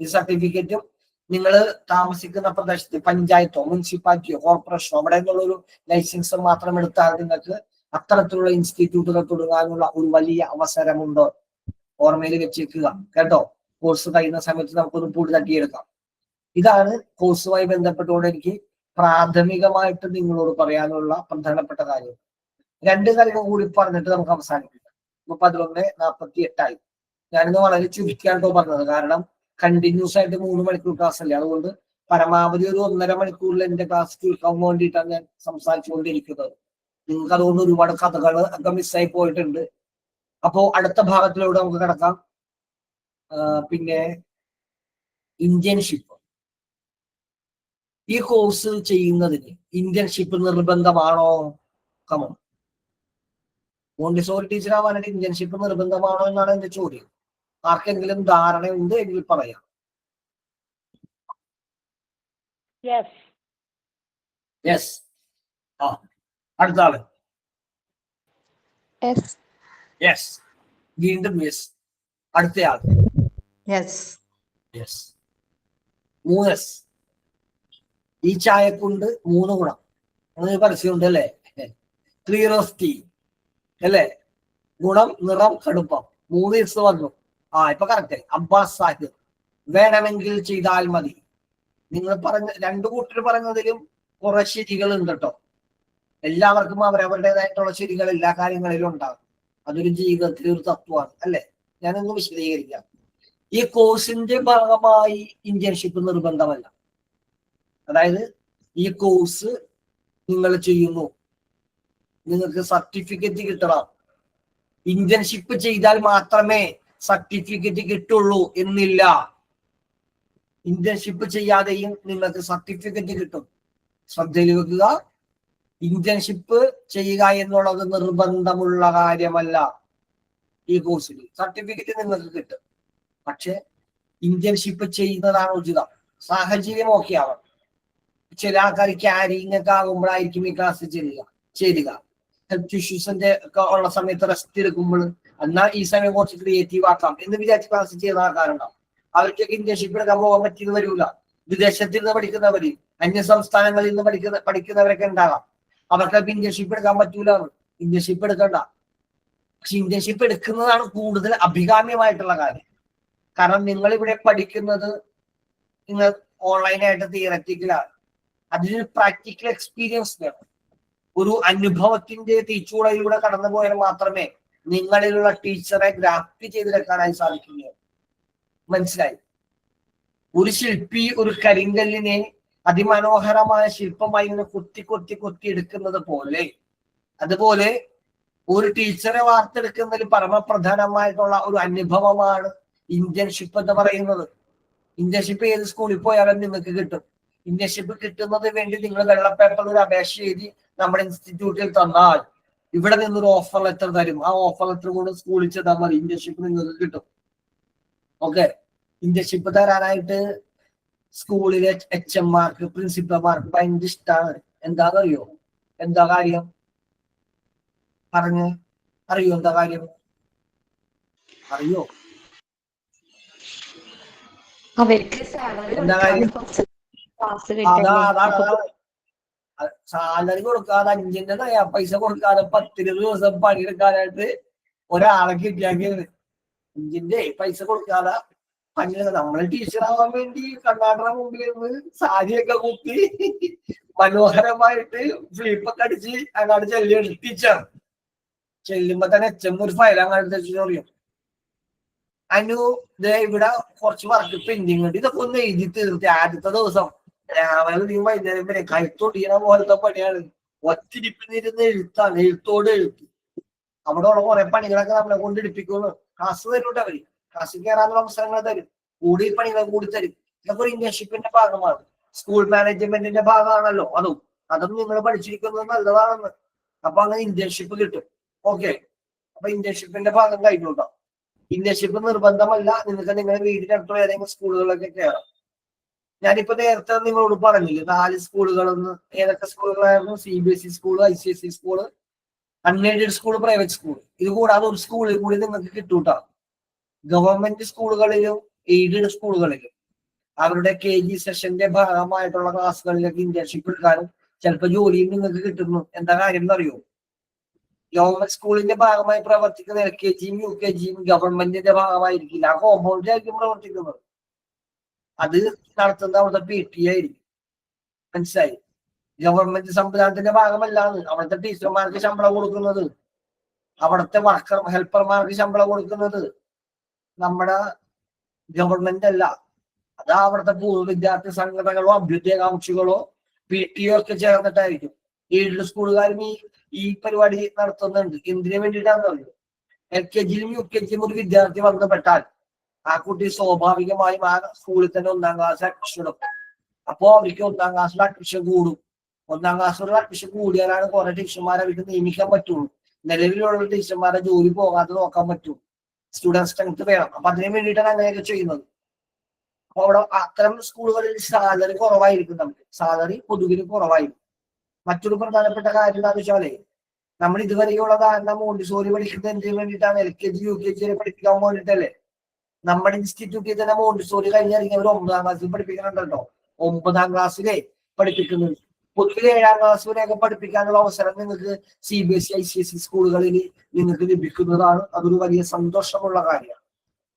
ഈ സർട്ടിഫിക്കറ്റും നിങ്ങൾ താമസിക്കുന്ന പ്രദേശത്ത് പഞ്ചായത്തോ മുനിസിപ്പാലിറ്റിയോ കോർപ്പറേഷനോ അവിടെ നിന്നുള്ളൊരു ലൈസൻസ് മാത്രം എടുത്താൽ നിങ്ങൾക്ക് അത്തരത്തിലുള്ള ഇൻസ്റ്റിറ്റ്യൂട്ടുകൾ തുടങ്ങാനുള്ള ഒരു വലിയ അവസരമുണ്ട്. ഓർമ്മയിൽ വെച്ചേക്കുക കേട്ടോ. കോഴ്സ് കഴിയുന്ന സമയത്ത് നമുക്കൊന്ന് പൂടി തട്ടിയെടുക്കാം. ഇതാണ് കോഴ്സുമായി ബന്ധപ്പെട്ടുകൊണ്ട് എനിക്ക് പ്രാഥമികമായിട്ട് നിങ്ങളോട് പറയാനുള്ള പ്രധാനപ്പെട്ട കാര്യം. 2 കാര്യങ്ങൾ കൂടി പറഞ്ഞിട്ട് നമുക്ക് അവസാനിപ്പിക്കാം. ഇപ്പൊ 11:48 ഞാനിന്ന് വളരെ ചുരുക്കിയാട്ടോ പറഞ്ഞത്. കാരണം കണ്ടിന്യൂസ് ആയിട്ട് 3 മണിക്കൂർ ക്ലാസ് അല്ലേ. അതുകൊണ്ട് പരമാവധി ഒരു 1.5 മണിക്കൂറിൽ എന്റെ ക്ലാസ് ചുരുക്കാൻ വേണ്ടിയിട്ടാണ് ഞാൻ സംസാരിച്ചുകൊണ്ടിരിക്കുന്നത്. നിങ്ങൾക്ക് അതുകൊണ്ട് ഒരുപാട് കഥകൾ ഒക്കെ മിസ്സായി പോയിട്ടുണ്ട്. അപ്പോ അടുത്ത ഭാഗത്തിലൂടെ നമുക്ക് കിടക്കാം. പിന്നെ ഇന്റേൺഷിപ്പ്. ഈ കോഴ്സ് ചെയ്യുന്നതിന് ഇന്റേൺഷിപ്പ് നിർബന്ധമാണോ? കമോ മോണ്ടിസോറി ടീച്ചർ ആവാനായിട്ട് ഇന്റേൺഷിപ്പ് നിർബന്ധമാണോ എന്നാണ് എന്റെ ചോദ്യം. ആർക്കെങ്കിലും ധാരണയുണ്ട് എങ്കിൽ പറയാം. യെസ്. ആ അടുത്ത ആള്. യെസ്. വീണ്ടും യെസ്. അടുത്തയാൾ. യെസ്. 3 S. ഈ ചായക്കുണ്ട് 3 ഗുണം. അങ്ങനെ പരസ്യമുണ്ട് അല്ലേ? ക്ലിയർ ഓഫ് ടീ അല്ലേ? ഗുണം, നിറം, കടുപ്പം. 3 S വന്നു. ഇപ്പൊ കറക്റ്റ്. അബ്ബാസ് സാഹിബ്. വേണമെങ്കിൽ ചെയ്താൽ മതി. നിങ്ങൾ പറഞ്ഞ 2 കൂട്ടർ പറഞ്ഞതിലും കുറെ ശരികൾ ഉണ്ട് കേട്ടോ. എല്ലാവർക്കും അവരവരുടേതായിട്ടുള്ള ശരികൾ എല്ലാ കാര്യങ്ങളിലും ഉണ്ടാകും. അതൊരു ജീവിതത്തിലെ ഒരു തത്വമാണ് അല്ലെ? ഞാനൊന്ന് വിശദീകരിക്കാം. ഈ കോഴ്സിന്റെ ഭാഗമായി ഇന്റേൺഷിപ്പ് നിർബന്ധമല്ല. അതായത് ഈ കോഴ്സ് നിങ്ങൾ ചെയ്യുന്നു, നിങ്ങൾക്ക് സർട്ടിഫിക്കറ്റ് കിട്ടണം. ഇന്റേൺഷിപ്പ് ചെയ്താൽ മാത്രമേ സർട്ടിഫിക്കറ്റ് കിട്ടുള്ളൂ എന്നില്ല. ഇന്റേൺഷിപ്പ് ചെയ്യാതെയും നിങ്ങൾക്ക് സർട്ടിഫിക്കറ്റ് കിട്ടും. ശ്രദ്ധയിൽ വെക്കുക. ഇന്റേൺഷിപ്പ് ചെയ്യുക എന്നുള്ളത് നിർബന്ധമുള്ള കാര്യമല്ല. ഈ കോഴ്സിൽ സർട്ടിഫിക്കറ്റ് നിങ്ങൾക്ക് കിട്ടും. പക്ഷെ ഇന്റേൺഷിപ്പ് ചെയ്യുന്നതാണ് ഉചിതം. സാഹചര്യം ഓക്കെ ആവണം. ചില ആൾക്കാർ ക്യാരിങ് ഒക്കെ ആകുമ്പോഴായിരിക്കും ഈ ക്ലാസ് ചേരുക. ഹെൽത്ത് ഇഷ്യൂസിന്റെ ഒക്കെ ഉള്ള സമയത്ത് റെസ്റ്റ് എടുക്കുമ്പോൾ എന്നാൽ ഈ സമയം കുറച്ച് ക്രിയേറ്റീവ് ആക്കാം എന്ന് വിചാരിച്ച് ക്ലാസ് ചെയ്ത ആൾക്കാരുണ്ടാവും. അവർക്കൊക്കെ ഇന്റേൺഷിപ്പ് എടുക്കാൻ പോകാൻ പറ്റിയെന്ന് വരില്ല. വിദേശത്തിൽ നിന്ന് പഠിക്കുന്നവര്, അന്യ സംസ്ഥാനങ്ങളിൽ നിന്ന് പഠിക്കുന്നവരൊക്കെ ഉണ്ടാകാം. അവർക്ക് ഇന്റേൺഷിപ്പ് എടുക്കാൻ പറ്റൂല. ഇന്റേൺഷിപ്പ് എടുക്കണ്ട. പക്ഷെ ഇന്റേൺഷിപ്പ് എടുക്കുന്നതാണ് കൂടുതൽ അഭികാമ്യമായിട്ടുള്ള കാര്യം. കാരണം നിങ്ങൾ ഇവിടെ പഠിക്കുന്നത് നിങ്ങൾ ഓൺലൈനായിട്ട് തിയററ്റിക്കലാണ്. അതിനൊരു പ്രാക്ടിക്കൽ എക്സ്പീരിയൻസ് വേണം. ഒരു അനുഭവത്തിന്റെ തീച്ചൂളയിലൂടെ കടന്നു പോയാൽ മാത്രമേ നിങ്ങളിലുള്ള ടീച്ചറെ ഗ്രാഫ്റ്റ് ചെയ്തെടുക്കാനായി സാധിക്കുകയുള്ളൂ. മനസ്സിലായി? ഒരു ശില്പി ഒരു കരിങ്കല്ലിനെ അതിമനോഹരമായ ശില്പമായി ഇങ്ങനെ കൊത്തി എടുക്കുന്നത് പോലെ, അതുപോലെ ഒരു ടീച്ചറെ വാർത്തെടുക്കുന്നതിൽ പരമപ്രധാനമായിട്ടുള്ള ഒരു അനുഭവമാണ് ഇന്റേൺഷിപ്പ് എന്ന് പറയുന്നത്. ഇന്റേൺഷിപ്പ് ഏത് സ്കൂളിൽ പോയാലും നിങ്ങൾക്ക് കിട്ടും. ഇന്റേൺഷിപ്പ് കിട്ടുന്നതിന് വേണ്ടി നിങ്ങൾ വെള്ള പേപ്പറിൽ ഒരു അപേക്ഷ എഴുതി നമ്മുടെ ഇൻസ്റ്റിറ്റ്യൂട്ടിൽ തന്നാൽ ഇവിടെ നിന്നൊരു ഓഫർ ലെറ്റർ തരും. ആ ഓഫർ ലെറ്റർ കൊണ്ട് സ്കൂളിൽ ചെന്നാൽ മതി. ഇന്റേൺഷിപ്പ് നിങ്ങൾക്ക് കിട്ടും. ഓക്കെ. ഇന്റേൺഷിപ്പ് തരാനായിട്ട് സ്കൂളിലെ HM-മാർക്ക്, പ്രിൻസിപ്പൽമാർക്ക് ഭയങ്കര ഇഷ്ടമാണ്. എന്താണെന്നറിയോ? എന്താ കാര്യം? അറിയോ എന്താ കാര്യം? അറിയോ എന്താ കാര്യം? സാലറി കൊടുക്കാതെ 5-ന്റെ പൈസ കൊടുക്കാതെ 10-20 ദിവസം പണിയെടുക്കാനായിട്ട് ഒരാളെ കിട്ടിയാക്കിയത്. 5-ന്റെ പൈസ കൊടുക്കാതെ നമ്മള് ടീച്ചറാവാൻ വേണ്ടി കണ്ണാടറ മുമ്പിൽ നിന്ന് സാരിയൊക്കെ കുത്തി മനോഹരമായിട്ട് ഫ്ലിപ്പൊക്കെ അടിച്ച് അങ്ങോട്ട് ടീച്ചർ ചെല്ലുമ്പോ തന്നെ HM ഒരു ഫയൽ അങ്ങോട്ട് അറിയും. ഇവിടെ കുറച്ച് വർക്ക് പെൻഡിങ് ഉണ്ട്. ഇതൊക്കെ ഒന്ന് എഴുതി തീർത്തി ആദ്യത്തെ ദിവസം രാവിലെ നീ വൈകുന്നേരം വരെ കൈത്തൊടിയണ പോലത്തെ പണിയാണ്. ഒത്തിരിപ്പിന്നിരുന്ന് എഴുത്താണ്, എഴുത്തോട് എഴുത്ത്. അവിടെ ഉള്ള കുറെ പണികളൊക്കെ നമ്മളെ കൊണ്ട് എടുപ്പിക്കുന്നു. ക്ലാസ് തരുന്നുണ്ട് അവര്. ക്ലാസ്സിൽ കയറാനുള്ള അവസരങ്ങൾ തരും. കൂടി പണികൾ കൂടി തരും. ഇതൊക്കെ ഒരു ഇന്റേൺഷിപ്പിന്റെ ഭാഗമാണ്. സ്കൂൾ മാനേജ്മെന്റിന്റെ ഭാഗമാണല്ലോ അതും നിങ്ങൾ പഠിച്ചിരിക്കുന്നത് നല്ലതാണെന്ന്. അപ്പൊ അങ്ങനെ ഇന്റേൺഷിപ്പ് കിട്ടും. ഓക്കെ. അപ്പൊ ഇന്റേൺഷിപ്പിന്റെ ഭാഗം കഴിഞ്ഞുണ്ടോ? ഇന്റേൺഷിപ്പ് നിർബന്ധമല്ല. നിങ്ങൾക്ക് നിങ്ങളുടെ വീടിനടുത്തുള്ള ഏതെങ്കിലും സ്കൂളുകളിലൊക്കെ കയറാം. ഞാനിപ്പോ നേരത്തെ നിങ്ങളോട് പറഞ്ഞില്ലേ 4 സ്കൂളുകളെന്ന്. ഏതൊക്കെ സ്കൂളുകളായിരുന്നു? CBSE school, ICSE school, unaided school, private school. ഇത് കൂടാതെ ഒരു സ്കൂളിൽ കൂടി നിങ്ങൾക്ക് കിട്ടൂട്ടോ. ഗവൺമെന്റ് സ്കൂളുകളിലും എയ്ഡഡ് സ്കൂളുകളിലും അവരുടെ KG സെഷന്റെ ഭാഗമായിട്ടുള്ള ക്ലാസ്സുകളിലേക്ക് ഇന്റേൺഷിപ്പ് എടുക്കാനും ചിലപ്പോൾ ജോലിയും നിങ്ങൾക്ക് കിട്ടുന്നു. എന്താ കാര്യം എന്നറിയോ? ഗവൺമെന്റ് സ്കൂളിന്റെ ഭാഗമായി പ്രവർത്തിക്കുന്ന LKGയും UKGയും ഗവൺമെന്റിന്റെ ഭാഗമായിരിക്കില്ല, ആ കോമ്പൗണ്ടിലായിരിക്കും പ്രവർത്തിക്കുന്നത്. അത് നടത്തുന്ന അവിടുത്തെ PT ആയിരിക്കും. മനസ്സിലായി? ഗവൺമെന്റ് സംവിധാനത്തിന്റെ ഭാഗമല്ലാന്ന്. അവിടുത്തെ ടീച്ചർമാർക്ക് ശമ്പളം കൊടുക്കുന്നത്, അവിടുത്തെ വർക്കർ ഹെൽപ്പർമാർക്ക് ശമ്പളം കൊടുക്കുന്നത് നമ്മുടെ ഗവൺമെന്റ് അല്ല. അത് അവിടുത്തെ പൂർവ്വ വിദ്യാർത്ഥി സംഘടനകളോ അഭ്യുദയകാംക്ഷികളോ PTO ഒക്കെ ചേർന്നിട്ടായിരിക്കും. എയ്ഡഡ് സ്കൂളുകാരും ഈ പരിപാടി നടത്തുന്നുണ്ട്. എന്തിനു വേണ്ടിയിട്ടാണെന്ന് അറിയോ? LKGയിലും UKGയിലും ഒരു വിദ്യാർത്ഥി ബന്ധപ്പെട്ടാൽ ആ കുട്ടി സ്വാഭാവികമായും ആ സ്കൂളിൽ തന്നെ 1ാം ക്ലാസ് അഡ്മിഷൻ എടുക്കും. അപ്പോ അവർക്ക് 1ാം ക്ലാസ്സിൽ അഡ്മിഷൻ കൂടും. 1ാം ക്ലാസ്സിലുള്ള അഡ്മിഷൻ കൂടിയാലാണ് കുറെ ടീച്ചർമാരെ അവർക്ക് നിയമിക്കാൻ പറ്റുള്ളൂ. നിലവിലുള്ള ടീച്ചർമാരെ ജോലി പോകാതെ നോക്കാൻ പറ്റും. സ്റ്റുഡന്റ് സ്ട്രെങ്ത് വേണം. അപ്പൊ അതിനു വേണ്ടിയിട്ടാണ് അങ്ങനെയൊക്കെ ചെയ്യുന്നത്. അപ്പൊ അവിടെ അത്തരം സ്കൂളുകളിൽ സാലറി കുറവായിരിക്കും. നമുക്ക് സാലറി പൊതുവിൽ കുറവായിരിക്കും. മറ്റൊരു പ്രധാനപ്പെട്ട കാര്യം എന്താണെന്ന് വെച്ചാലേ, നമ്മൾ ഇതുവരെയുള്ള ധാരണ മോണ്ടിസോറി പഠിക്കുന്നത് എന്തിനു വേണ്ടിയിട്ടാണ്? LKG UKG വരെ പഠിപ്പിക്കാൻ വേണ്ടിയിട്ടല്ലേ? നമ്മുടെ ഇൻസ്റ്റിറ്റ്യൂട്ടിൽ തന്നെ മോണ്ടിസോറി കഴിഞ്ഞിറങ്ങിയവർ 9ാം ക്ലാസ്സിൽ പഠിപ്പിക്കുന്നുണ്ടല്ലോ. 9ാം ക്ലാസ്സിലെ പഠിപ്പിക്കുന്നത്. പൊതുവെ 7ാം ക്ലാസ് വരെയൊക്കെ പഠിപ്പിക്കാനുള്ള അവസരം നിങ്ങൾക്ക് CBSE ICSE സ്കൂളുകളിൽ നിങ്ങൾക്ക് ലഭിക്കുന്നതാണ്. അതൊരു വലിയ സന്തോഷമുള്ള കാര്യമാണ്.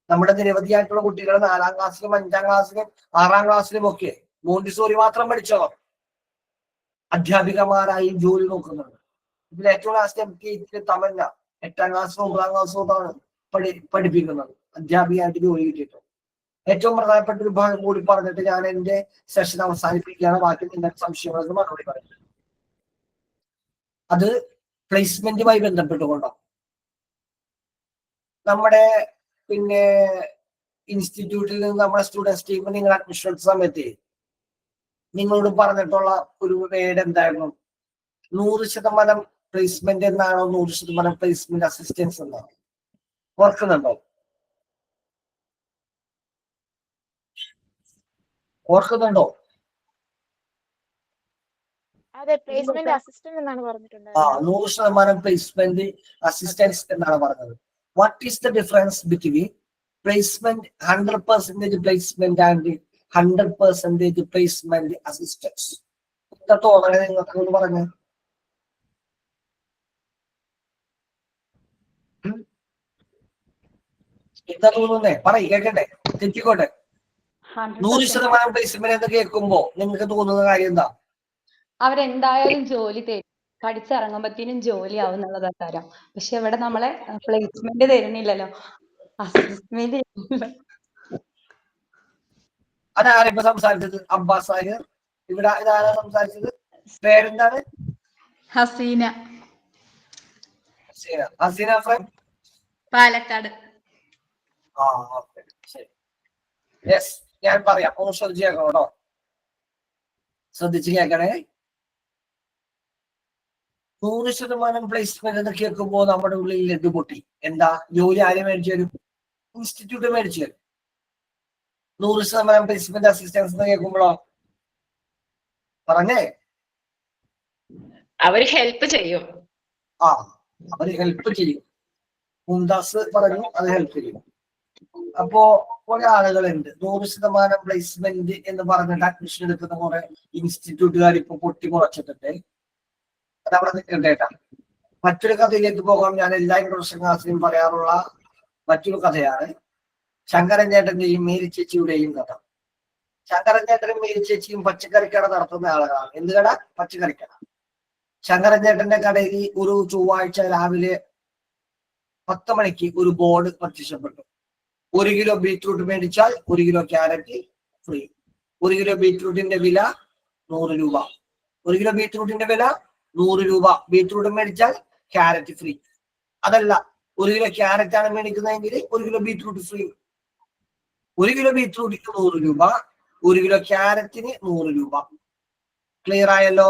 നമ്മുടെ നിരവധിയായിട്ടുള്ള കുട്ടികൾ 4ാം ക്ലാസ്സിലും 5ാം ക്ലാസ്സിലും 6ാം ക്ലാസ്സിലും ഒക്കെ മോണ്ടിസോറി മാത്രം പഠിച്ചവർ അധ്യാപികമാരായി ജോലി നോക്കുന്നുണ്ട്. ഇതിൽ ഏറ്റവും ലാസ്റ്റ് MK തമന്ന 8ാം ക്ലാസ്സിലും 9ാം ക്ലാസ്സിലും തൊട്ടാണ് പഠിപ്പിക്കുന്നത്. അധ്യാപികയായിട്ട് ജോലി കിട്ടിയിട്ട്. ഏറ്റവും പ്രധാനപ്പെട്ട ഒരു ഭാഗം കൂടി പറഞ്ഞിട്ട് ഞാൻ എന്റെ സെഷൻ അവസാനിപ്പിക്കുകയാണ്. ബാക്കി നിങ്ങൾക്ക് സംശയങ്ങൾക്ക് മറുപടി പറയുന്നത് അത് പ്ലേസ്മെന്റുമായി ബന്ധപ്പെട്ടുകൊണ്ടോ. നമ്മുടെ ഇൻസ്റ്റിറ്റ്യൂട്ടിൽ നിന്ന് നമ്മുടെ സ്റ്റുഡൻസ് ടീം നിങ്ങൾ അഡ്മിഷൻ എടുത്ത സമയത്ത് നിങ്ങളോട് പറഞ്ഞിട്ടുള്ള ഒരു വേർഡ് എന്തായിരുന്നു? 100% പ്ലേസ്മെന്റ് എന്നാണോ 100% പ്ലേസ്മെന്റ് അസിസ്റ്റൻസ് എന്നാണോ? ഓർക്കുന്നുണ്ടോ? ഓർക്കുന്നുണ്ടോ? അതെ, പ്ലേസ്മെന്റ് അസിസ്റ്റന്റ് എന്നാണ് പറഞ്ഞിട്ടുണ്ടായിരുന്നത്. 100% പ്ലേസ്മെന്റ് അസിസ്റ്റൻസ് എന്നാണ് പറഞ്ഞത്. What is the difference between placement 100% placement and 100% placement assistance? എന്താ തോന്നണേ നിങ്ങൾക്ക് ഒന്ന് പറഞ്ഞു? എന്താ തോന്നുന്നേ? പറയ്, കേക്കട്ടെ, തെറ്റിക്കോട്ടെ. 100% പ്ലേസ്മെന്റ് എന്ന് കേൾക്കുമ്പോ നിങ്ങൾക്ക് തോന്നുന്ന കാര്യം എന്താ? അവരെന്തായാലും ജോലി തരും, പഠിച്ചിറങ്ങുമ്പത്തേനും ജോലി ആവുന്നുള്ളതാ തരാം. പക്ഷെ ഇവിടെ നമ്മളെ പ്ലേസ്മെന്റ് തരുന്നില്ലല്ലോ, അസസ്മെന്റ്. അതാരിപ്പോ സംസാരിച്ചത്? അബ്ബാസ് സാഹിർ. ഇവിടെ ഇതാരാ സംസാരിച്ചത്? പേരെന്താണ്? ഹസീന. ഹസീന ഫ്രം പാലക്കാട്. ശരി. യെസ്, ഞാൻ പറയാം. ഒന്ന് ശ്രദ്ധിച്ച് കേൾക്കണം കേട്ടോ. ശ്രദ്ധിച്ച് കേൾക്കണേ. 100% പ്ലേസ്മെന്റ് എന്ന് കേൾക്കുമ്പോ നമ്മുടെ ഉള്ളിൽ ലഡു പൊട്ടി. എന്താ? ജോലി ആര് മേടിച്ചു തരും? ഇൻസ്റ്റിറ്റ്യൂട്ട് മേടിച്ചു തരും. 100% പ്ലേസ്മെന്റ് അസിസ്റ്റൻസ് എന്ന് കേൾക്കുമ്പോഴോ പറഞ്ഞേ, അവര് ഹെൽപ്പ് ചെയ്യും. അവര് ഹെൽപ്പ് ചെയ്യും. മുംതാസ് പറഞ്ഞു അത് ഹെൽപ്പ് ചെയ്യും. അപ്പോ കുറെ ആളുകളുണ്ട് 100% പ്ലേസ്മെന്റ് എന്ന് പറഞ്ഞിട്ട് അഡ്മിഷൻ എടുക്കുന്ന കുറെ ഇൻസ്റ്റിറ്റ്യൂട്ടുകാർ ഇപ്പൊ പൊട്ടി മുളച്ചിട്ടുണ്ട്. അതവിടെ നിൽക്കണ്ടേട്ടാ. മറ്റൊരു കഥയിലേക്ക് പോകാം. ഞാൻ എല്ലാ ഇൻട്രൊഡക്ഷൻ ക്ലാസ്സിലും പറയാറുള്ള മറ്റൊരു കഥയാണ് ശങ്കരൻ ചേട്ടന്റെയും മേരി ചേച്ചിയുടെയും കഥ. ശങ്കരൻ ചേട്ടനും മേരി ചേച്ചിയും പച്ചക്കറിക്കട നടത്തുന്ന ആളുകളാണ്. എന്ത് കട? പച്ചക്കറിക്കട. ശങ്കരൻ ചേട്ടന്റെ കടയിൽ ഒരു ചൊവ്വാഴ്ച രാവിലെ 10 മണിക്ക് ഒരു ബോർഡ് പ്രത്യക്ഷപ്പെട്ടു. 1 കിലോ ബീറ്റ്റൂട്ട് മേടിച്ചാൽ 1 കിലോ ക്യാരറ്റ് ഫ്രീ. 1 കിലോ ബീറ്റ്റൂട്ടിന്റെ വില 100 രൂപ. 1 കിലോ ബീറ്റ്റൂട്ടിന്റെ വില 100 രൂപ. ബീറ്റ്റൂട്ട് മേടിച്ചാൽ ക്യാരറ്റ് ഫ്രീ. അതല്ല, 1 കിലോ ക്യാരറ്റ് ആണ് മേടിക്കുന്നതെങ്കിൽ 1 കിലോ ബീറ്റ്റൂട്ട് ഫ്രീ. 1 കിലോ ബീറ്റ്റൂട്ടിന് 100 രൂപ, 1 കിലോ ക്യാരറ്റിന് 100 രൂപ. ക്ലിയർ ആയല്ലോ?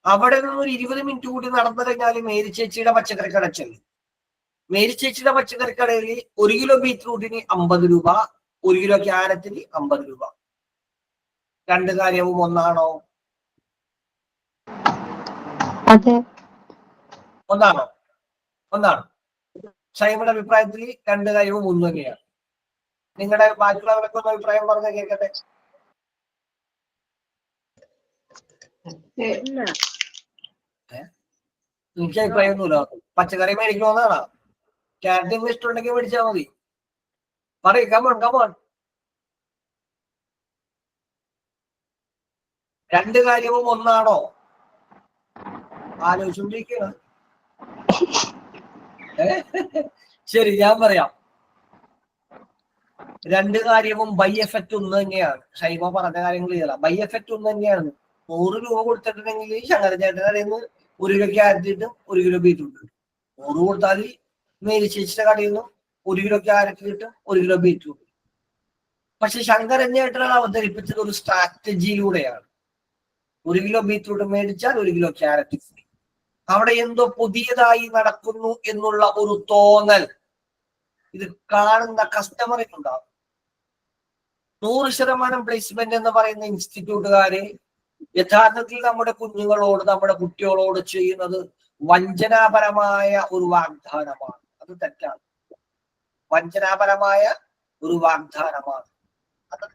അവിടെ നിന്ന് ഒരു 20 മിനിറ്റ് കൂടി നടന്നു കഴിഞ്ഞാൽ മേരി ചേച്ചിയുടെ പച്ചക്കറി കട ചെല്ലും. മേരി ചേച്ചിയുടെ പച്ചക്കറി കടയിൽ 1 കിലോ ബീറ്റ്റൂട്ടിന് 50 രൂപ, 1 കിലോ ക്യാരറ്റിന് 50 രൂപ. രണ്ട് കാര്യവും ഒന്നാണോ? അതെ. ഒന്നാണോ? ഒന്നാണ്. ഷൈമയുടെ അഭിപ്രായത്തിൽ 2 കാര്യവും 1 തന്നെയാണ്. നിങ്ങളുടെ ബാക്കിയുള്ളവരൊക്കെ ഒന്ന് അഭിപ്രായം പറഞ്ഞ കേൾക്കട്ടെ. എനിക്ക് അഭിപ്രായമൊന്നുമില്ല. പച്ചക്കറി മേടിക്കണമെന്നാണ്. ക്യാരറ്റിന് ഇഷ്ടമുണ്ടെങ്കിൽ മേടിച്ചാൽ മതി. പറയും കമോൺ. 2 കാര്യവും 1 ആലോചിച്ചോണ്ടിരിക്കുകയാണ്. ശരി, ഞാൻ പറയാം. 2 കാര്യവും ബൈ എഫക്റ്റ് 1 തന്നെയാണ്. ഷൈമ പറഞ്ഞ കാര്യങ്ങൾ ചെയ്യല. ബൈ എഫക്റ്റ് 1 തന്നെയാണ്. 100 രൂപ കൊടുത്തിട്ടുണ്ടെങ്കിൽ ശങ്കരചേട്ടൻ അറിയുന്നത് 1 കിലോ ക്യാരറ്റ് കിട്ടും, 1 കിലോ ബീറ്റ്റൂട്ട് കിട്ടും. 100 കൊടുത്താൽ മേരി ചേച്ചിയുടെ കടയിൽ നിന്ന് 1 കിലോ ക്യാരറ്റ് കിട്ടും, 1 കിലോ ബീറ്റ്റൂട്ട്. പക്ഷെ ശങ്കരചേട്ടനാണ് അവതരിപ്പിച്ചത് ഒരു സ്ട്രാറ്റജിയിലൂടെയാണ്. 1 കിലോ ബീറ്റ്റൂട്ട് മേടിച്ചാൽ 1 കിലോ ക്യാരറ്റ് ഫ്രീ. അവിടെ എന്തോ പുതിയതായി നടക്കുന്നു എന്നുള്ള ഒരു തോന്നൽ ഇത് കാണുന്ന കസ്റ്റമറിനുണ്ടാവും. 100% പ്ലേസ്മെന്റ് എന്ന് പറയുന്ന ഇൻസ്റ്റിറ്റ്യൂട്ടുകാരെ യഥാർത്ഥത്തിൽ നമ്മുടെ കുഞ്ഞുങ്ങളോട്, നമ്മുടെ കുട്ടികളോട് ചെയ്യുന്നത് വഞ്ചനാപരമായ ഒരു വാഗ്ദാനമാണ്. അത് തെറ്റാണ്. വഞ്ചനാപരമായ ഒരു വാഗ്ദാനമാണ്. അത്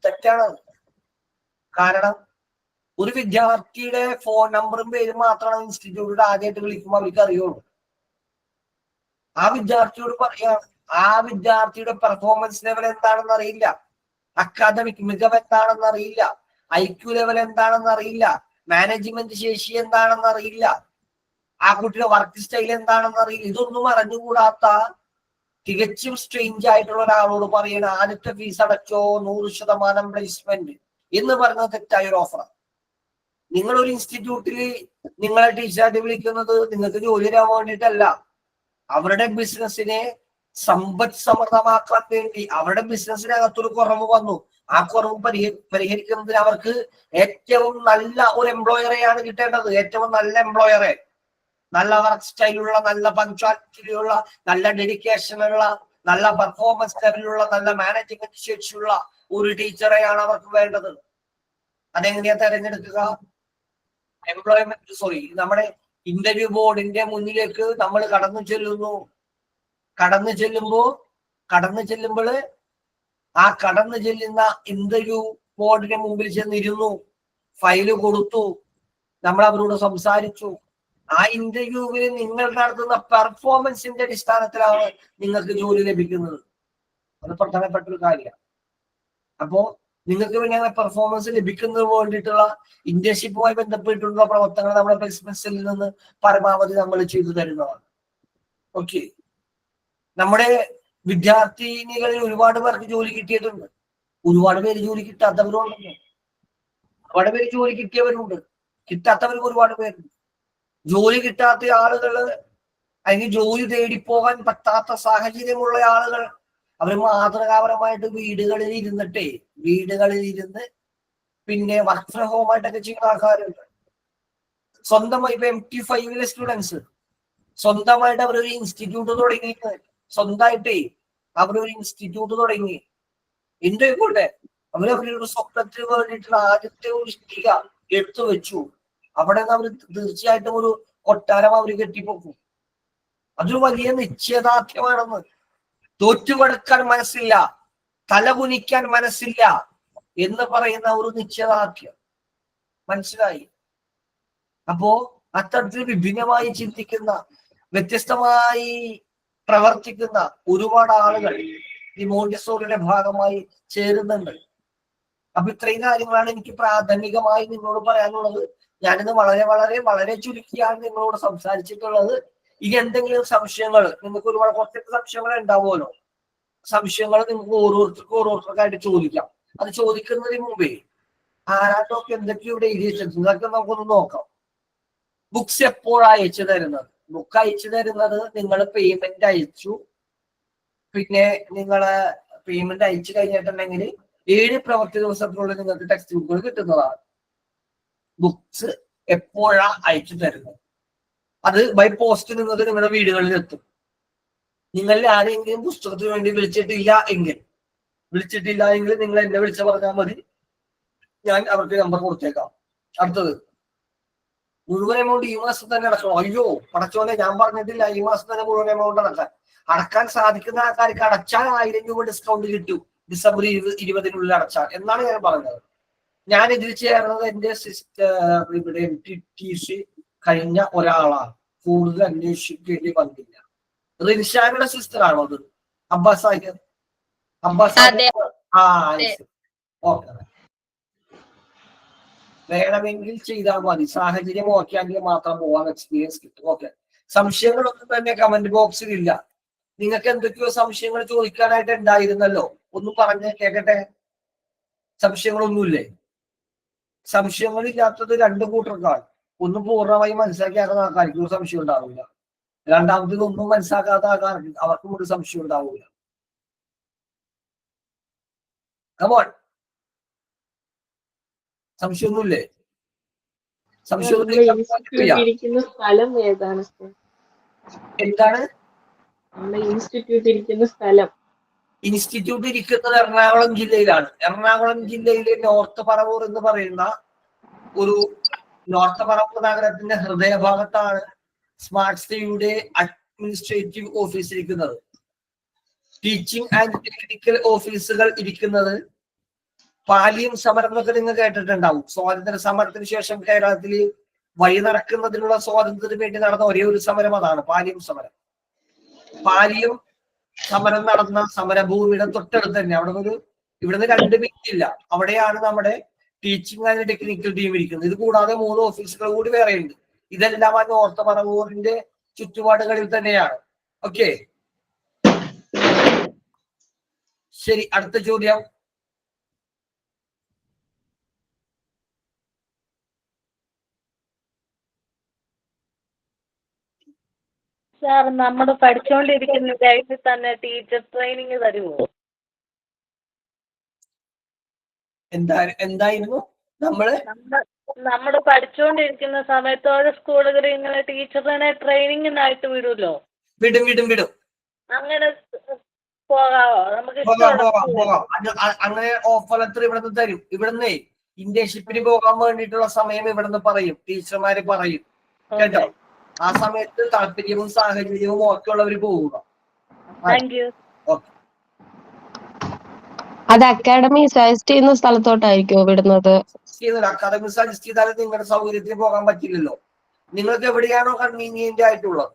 തെറ്റാണ്. കാരണം ഒരു വിദ്യാർത്ഥിയുടെ ഫോൺ നമ്പറും പേരും മാത്രമാണ് ഇൻസ്റ്റിറ്റ്യൂട്ടിൽ ആദ്യമായിട്ട് വിളിക്കുമ്പോൾ അവർക്ക് അറിയുള്ളൂ. ആ വിദ്യാർത്ഥിയോട് പറയാണ്, ആ വിദ്യാർത്ഥിയുടെ പെർഫോമൻസ് ലെവൽ എന്താണെന്ന് അറിയില്ല, അക്കാദമിക് മികവ് എന്താണെന്ന് അറിയില്ല, IQ ലെവൽ എന്താണെന്ന് അറിയില്ല, മാനേജ്മെന്റ് ശേഷി എന്താണെന്ന് അറിയില്ല, ആ കുട്ടിയുടെ വർക്ക് സ്റ്റൈൽ എന്താണെന്ന് അറിയില്ല. ഇതൊന്നും അറിഞ്ഞുകൂടാത്ത തികച്ചും സ്ട്രേഞ്ച് ആയിട്ടുള്ള ഒരാളോട് പറയണ ആദ്യത്തെ ഫീസ് അടച്ചോ 100% പ്ലേസ്മെന്റ് എന്ന് പറയുന്നത് തെറ്റായ ഒരു ഓഫറാണ്. നിങ്ങളൊരു ഇൻസ്റ്റിറ്റ്യൂട്ടിൽ നിങ്ങളെ ടീച്ചറായിട്ട് വിളിക്കുന്നത് നിങ്ങൾക്ക് ജോലി തരാൻ വേണ്ടിയിട്ടല്ല, അവരുടെ ബിസിനസ്സിനെ സമ്പദ് സമൃദ്ധമാക്കാൻ വേണ്ടി. അവരുടെ ബിസിനസ്സിനകത്തൊരു കുറവ് വന്നു, ആ കുറവ് പരിഹരിക്കുന്നതിന് അവർക്ക് ഏറ്റവും നല്ല ഒരു എംപ്ലോയറെയാണ് കിട്ടേണ്ടത്. ഏറ്റവും നല്ല എംപ്ലോയറെ, നല്ല വർക്ക് സ്റ്റൈലുള്ള, നല്ല പങ്ക്ച്വാലിറ്റിയുള്ള, നല്ല ഡെഡിക്കേഷനുള്ള, നല്ല പെർഫോമൻസ് ലെവലുള്ള, നല്ല മാനേജ്മെന്റ് ശേഷിയുള്ള ഒരു ടീച്ചറെയാണ് അവർക്ക് വേണ്ടത്. അതെങ്ങനെയാ തെരഞ്ഞെടുക്കുക? നമ്മുടെ ഇന്റർവ്യൂ ബോർഡിന്റെ മുന്നിലേക്ക് നമ്മൾ കടന്നു ചെല്ലുമ്പോൾ ആ കടന്നു ചെല്ലുന്ന ഇന്റർവ്യൂ ബോർഡിന്റെ മുമ്പിൽ ചെന്നിരുന്നു, ഫയല് കൊടുത്തു, നമ്മൾ അവരോട് സംസാരിച്ചു. ആ ഇന്റർവ്യൂവിൽ നിങ്ങൾ നടത്തുന്ന പെർഫോമൻസിന്റെ അടിസ്ഥാനത്തിലാണ് നിങ്ങൾക്ക് ജോലി ലഭിക്കുന്നത്. അത് പ്രധാനപ്പെട്ട ഒരു കാര്യമാണ്. അപ്പോ നിങ്ങൾക്ക് വേണ്ടി അങ്ങനെ പെർഫോമൻസ് ലഭിക്കുന്നതിന് വേണ്ടിയിട്ടുള്ള ഇന്റേൺഷിപ്പുമായി ബന്ധപ്പെട്ടുള്ള പ്രവർത്തനങ്ങൾ നമ്മുടെ പ്ലേസ്മെന്റ്സിൽ നിന്ന് പരമാവധി നമ്മൾ ചെയ്തു തരുന്നതാണ്. ഓക്കെ, നമ്മുടെ വിദ്യാർത്ഥിനികളിൽ ഒരുപാട് പേർക്ക് ജോലി കിട്ടിയിട്ടുണ്ട്, ഒരുപാട് പേര് ജോലി കിട്ടാത്തവരുണ്ട്, ഒരുപാട് പേര് ജോലി കിട്ടിയവരുണ്ട്, കിട്ടാത്തവർക്ക് ഒരുപാട് പേരുണ്ട്. ജോലി കിട്ടാത്ത ആളുകള്, അല്ലെങ്കിൽ ജോലി തേടിപ്പോകാൻ പറ്റാത്ത സാഹചര്യമുള്ള ആളുകൾ, അവർ മാതൃകാപരമായിട്ട് വീടുകളിൽ ഇരുന്ന് പിന്നെ വർക്ക് ഫ്രം ഹോം ആയിട്ടൊക്കെ ചെയ്യുന്ന ആൾക്കാരുണ്ട്. സ്വന്തമായി ഇപ്പൊ MT5 സ്റ്റുഡൻസ് സ്വന്തമായിട്ട് അവരൊരു ഇൻസ്റ്റിറ്റ്യൂട്ട് തുടങ്ങി, തുടങ്ങി. എന്തുകൊണ്ടേ അവരവരുടെ സ്വപ്നത്തിന് വേണ്ടിയിട്ടുള്ള ആദ്യത്തെ ഒരു ഇഷ്ടിക എടുത്തു വെച്ചു. അവിടെ നിന്ന് അവർ തീർച്ചയായിട്ടും ഒരു കൊട്ടാരം അവർ കെട്ടിപ്പോക്കും. അതൊരു വലിയ നിശ്ചയദാർഢ്യമാണെന്ന്. തോറ്റുകൊടുക്കാൻ മനസ്സില്ല, തലകുനിക്കാൻ മനസ്സില്ല എന്ന് പറയുന്ന ഒരു നിശ്ചയദാർഢ്യം. മനസ്സിലായി? അപ്പോ അത്തരത്തിൽ വിഭിന്നമായി ചിന്തിക്കുന്ന, വ്യത്യസ്തമായി പ്രവർത്തിക്കുന്ന ഒരുപാട് ആളുകൾ ഈ മോണ്ടിസോറിയുടെ ഭാഗമായി ചേരുന്നുണ്ട്. അപ്പൊ ഇത്രയും കാര്യങ്ങളാണ് എനിക്ക് പ്രാഥമികമായി നിങ്ങളോട് പറയാനുള്ളത്. ഞാനിന്ന് വളരെ വളരെ വളരെ ചുരുക്കിയാണ് നിങ്ങളോട് സംസാരിച്ചിട്ടുള്ളത്. ഇനി എന്തെങ്കിലും സംശയങ്ങൾ, നിങ്ങൾക്ക് ഒരുപാട് കുറച്ചൊക്കെ സംശയങ്ങൾ ഉണ്ടാവുമല്ലോ, സംശയങ്ങൾ നിങ്ങൾക്ക് ഓരോരുത്തർക്കായിട്ട് ചോദിക്കാം. അത് ചോദിക്കുന്നതിന് മുമ്പേ ആരാട്ടൊക്കെ എന്തൊക്കെയോ ഇവിടെ എഴുതി വെച്ചിട്ടുണ്ട്, ഇതൊക്കെ നമുക്കൊന്ന് നോക്കാം. ബുക്സ് എപ്പോഴാണ് അയച്ചു തരുന്നത്? ബുക്ക് അയച്ചു തരുന്നത് നിങ്ങൾ പേയ്മെന്റ് അയച്ചു, പിന്നെ നിങ്ങള് പേയ്മെന്റ് അയച്ചു കഴിഞ്ഞിട്ടുണ്ടെങ്കിൽ 7 പ്രവൃത്തി ദിവസത്തിനുള്ളിൽ നിങ്ങൾക്ക് ടെക്സ്റ്റ് ബുക്കുകൾ കിട്ടുന്നതാണ്. ബുക്സ് എപ്പോഴാണ് അയച്ചു തരുന്നത്? അത് ബൈ പോസ്റ്റ് നിങ്ങൾക്ക് നിങ്ങളുടെ വീടുകളിൽ എത്തും. നിങ്ങളിൽ ആരെങ്കിലും പുസ്തകത്തിന് വേണ്ടി വിളിച്ചിട്ടില്ല എങ്കിൽ നിങ്ങൾ എന്നെ വിളിച്ച് പറഞ്ഞാൽ മതി, ഞാൻ അവർക്ക് നമ്പർ കൊടുത്തേക്കാം. അടുത്തത്, മുഴുവൻ എമൗണ്ട് ഈ മാസം തന്നെ അടക്കണം. അയ്യോ പടച്ചോനെ, ഞാൻ പറഞ്ഞിട്ടില്ല ഈ മാസം തന്നെ മുഴുവൻ എമൗണ്ട് അടക്കാൻ സാധിക്കുന്ന ആൾക്കാർക്ക് അടച്ചാൽ 1000 രൂപ ഡിസ്കൗണ്ട് കിട്ടും ഡിസംബർ 20 അടച്ചാൽ എന്നാണ് ഞാൻ പറഞ്ഞത്. ഞാൻ ഇതിൽ ചേർന്നത് എന്റെ ഇവിടെ MTTC കഴിഞ്ഞ ഒരാളാണ്. കൂടുതൽ അന്വേഷിക്കേണ്ടി വന്നില്ല. റിൻഷായുടെ സിസ്റ്റർ ആണോ അത്? അബ്ബാസ് ഓക്കെ, വേണമെങ്കിൽ ചെയ്താൽ മതി. സാഹചര്യം ഓക്കെ ആണെങ്കിൽ മാത്രം പോവാൻ എക്സ്പീരിയൻസ് കിട്ടും. ഓക്കെ, സംശയങ്ങളൊന്നും തന്നെ കമന്റ് ബോക്സിൽ ഇല്ല. നിങ്ങൾക്ക് എന്തൊക്കെയോ സംശയങ്ങൾ ചോദിക്കാനായിട്ട് ഉണ്ടായിരുന്നല്ലോ, ഒന്നും പറഞ്ഞ് കേക്കട്ടെ. സംശയങ്ങളൊന്നുമില്ലേ? സംശയങ്ങളില്ലാത്തത് 2 കൂട്ടർക്കാണ്. ഒന്ന് പൂർണ്ണമായി മനസ്സിലാക്കിയാൽ ആൾക്കാർക്ക് സംശയം ഉണ്ടാവില്ല. രണ്ടാമത്തേത് ഒന്നും മനസ്സിലാക്കാത്ത ആൾക്കാർക്ക് അവർക്കും ഒരു സംശയം ഉണ്ടാവില്ല. കമോൺ, സംശയമൊന്നുമില്ലേ? ഇരിക്കുന്ന സ്ഥലം ഏതാണ്? എന്താണ് നമ്മുടെ ഇൻസ്റ്റിറ്റ്യൂട്ട് ഇരിക്കുന്ന സ്ഥലം? ഇൻസ്റ്റിറ്റ്യൂട്ട് ഇരിക്കുന്നത് എറണാകുളം ജില്ലയിലാണ്. എറണാകുളം ജില്ലയിലെ നോർത്ത് പറവൂർ എന്ന് പറയുന്ന ഒരു നോർത്ത് പറവൂർ നഗരത്തിന്റെ ഹൃദയഭാഗത്താണ് സ്മാർട്ട് സ്റ്റഡിയുടെ അഡ്മിനിസ്ട്രേറ്റീവ് ഓഫീസ് ഇരിക്കുന്നത്. ടീച്ചിങ് ആൻഡ് ടെക്നിക്കൽ ഓഫീസുകൾ ഇരിക്കുന്നത് പാലിയം സമരം എന്നൊക്കെ നിങ്ങൾ കേട്ടിട്ടുണ്ടാവും. സ്വാതന്ത്ര്യ സമരത്തിന് ശേഷം കേരളത്തിൽ വഴി നടക്കുന്നതിനുള്ള സ്വാതന്ത്ര്യത്തിന് വേണ്ടി നടന്ന ഒരേ ഒരു സമരം അതാണ് പാലിയം സമരം. പാലിയം സമരം നടന്ന സമരഭൂമിയുടെ തൊട്ടടുത്ത് തന്നെ ഇവിടുന്ന് 2 മിനിറ്റ് ഇല്ല, അവിടെയാണ് നമ്മുടെ ടീച്ചിങ് ആൻഡ് ടെക്നിക്കൽ ടീം ഇരിക്കുന്നത്. ഇത് കൂടാതെ 3 ഓഫീസുകൾ കൂടി വേറെയുണ്ട്. ഇതെല്ലാം ആ നോർത്ത് പറവൂരിന്റെ ചുറ്റുപാടുകളിൽ തന്നെയാണ്. ഓക്കെ, ശരി, അടുത്ത ചോദ്യം. സാർ, നമ്മൾ പഠിച്ചുകൊണ്ടിരിക്കുന്ന ടൈമിൽ തന്നെ ടീച്ചർ ട്രെയിനിങ് തരുമോ? എന്തായിരുന്നു നമ്മൾ പഠിച്ചുകൊണ്ടിരിക്കുന്ന സമയത്ത് ഓരോ സ്കൂളുകളിൽ ഇങ്ങനെ ടീച്ചറിനെ ട്രെയിനിങ്ങിനായിട്ട് വിടുമല്ലോ? വിടും. അങ്ങനെ പോകാവോ? നമുക്ക് പോകാം. അങ്ങനെ ഓഫർ ലെറ്റർ ഇവിടുന്ന് തരും. ഇവിടുന്ന് ഇന്റേൺഷിപ്പിന് പോകാൻ വേണ്ടിയിട്ടുള്ള സമയം ഇവിടുന്ന് പറയും, ടീച്ചർമാര് പറയും കേട്ടോ. ആ സമയത്ത് താല്പര്യവും സാഹചര്യവും ഒക്കെ ഉള്ളവർ പോവുക. അത് അക്കാഡമി സജസ്റ്റ് ചെയ്യുന്ന സ്ഥലത്തോട്ടായിരിക്കുമോ വിടുന്നത്? അക്കാദമി സജസ്റ്റ് ചെയ്താലും നിങ്ങളുടെ സൗകര്യത്തിന് പോകാൻ പറ്റില്ലല്ലോ. നിങ്ങൾക്ക് എവിടെയാണോ കൺവീനിയന്റ് ആയിട്ടുള്ളത്,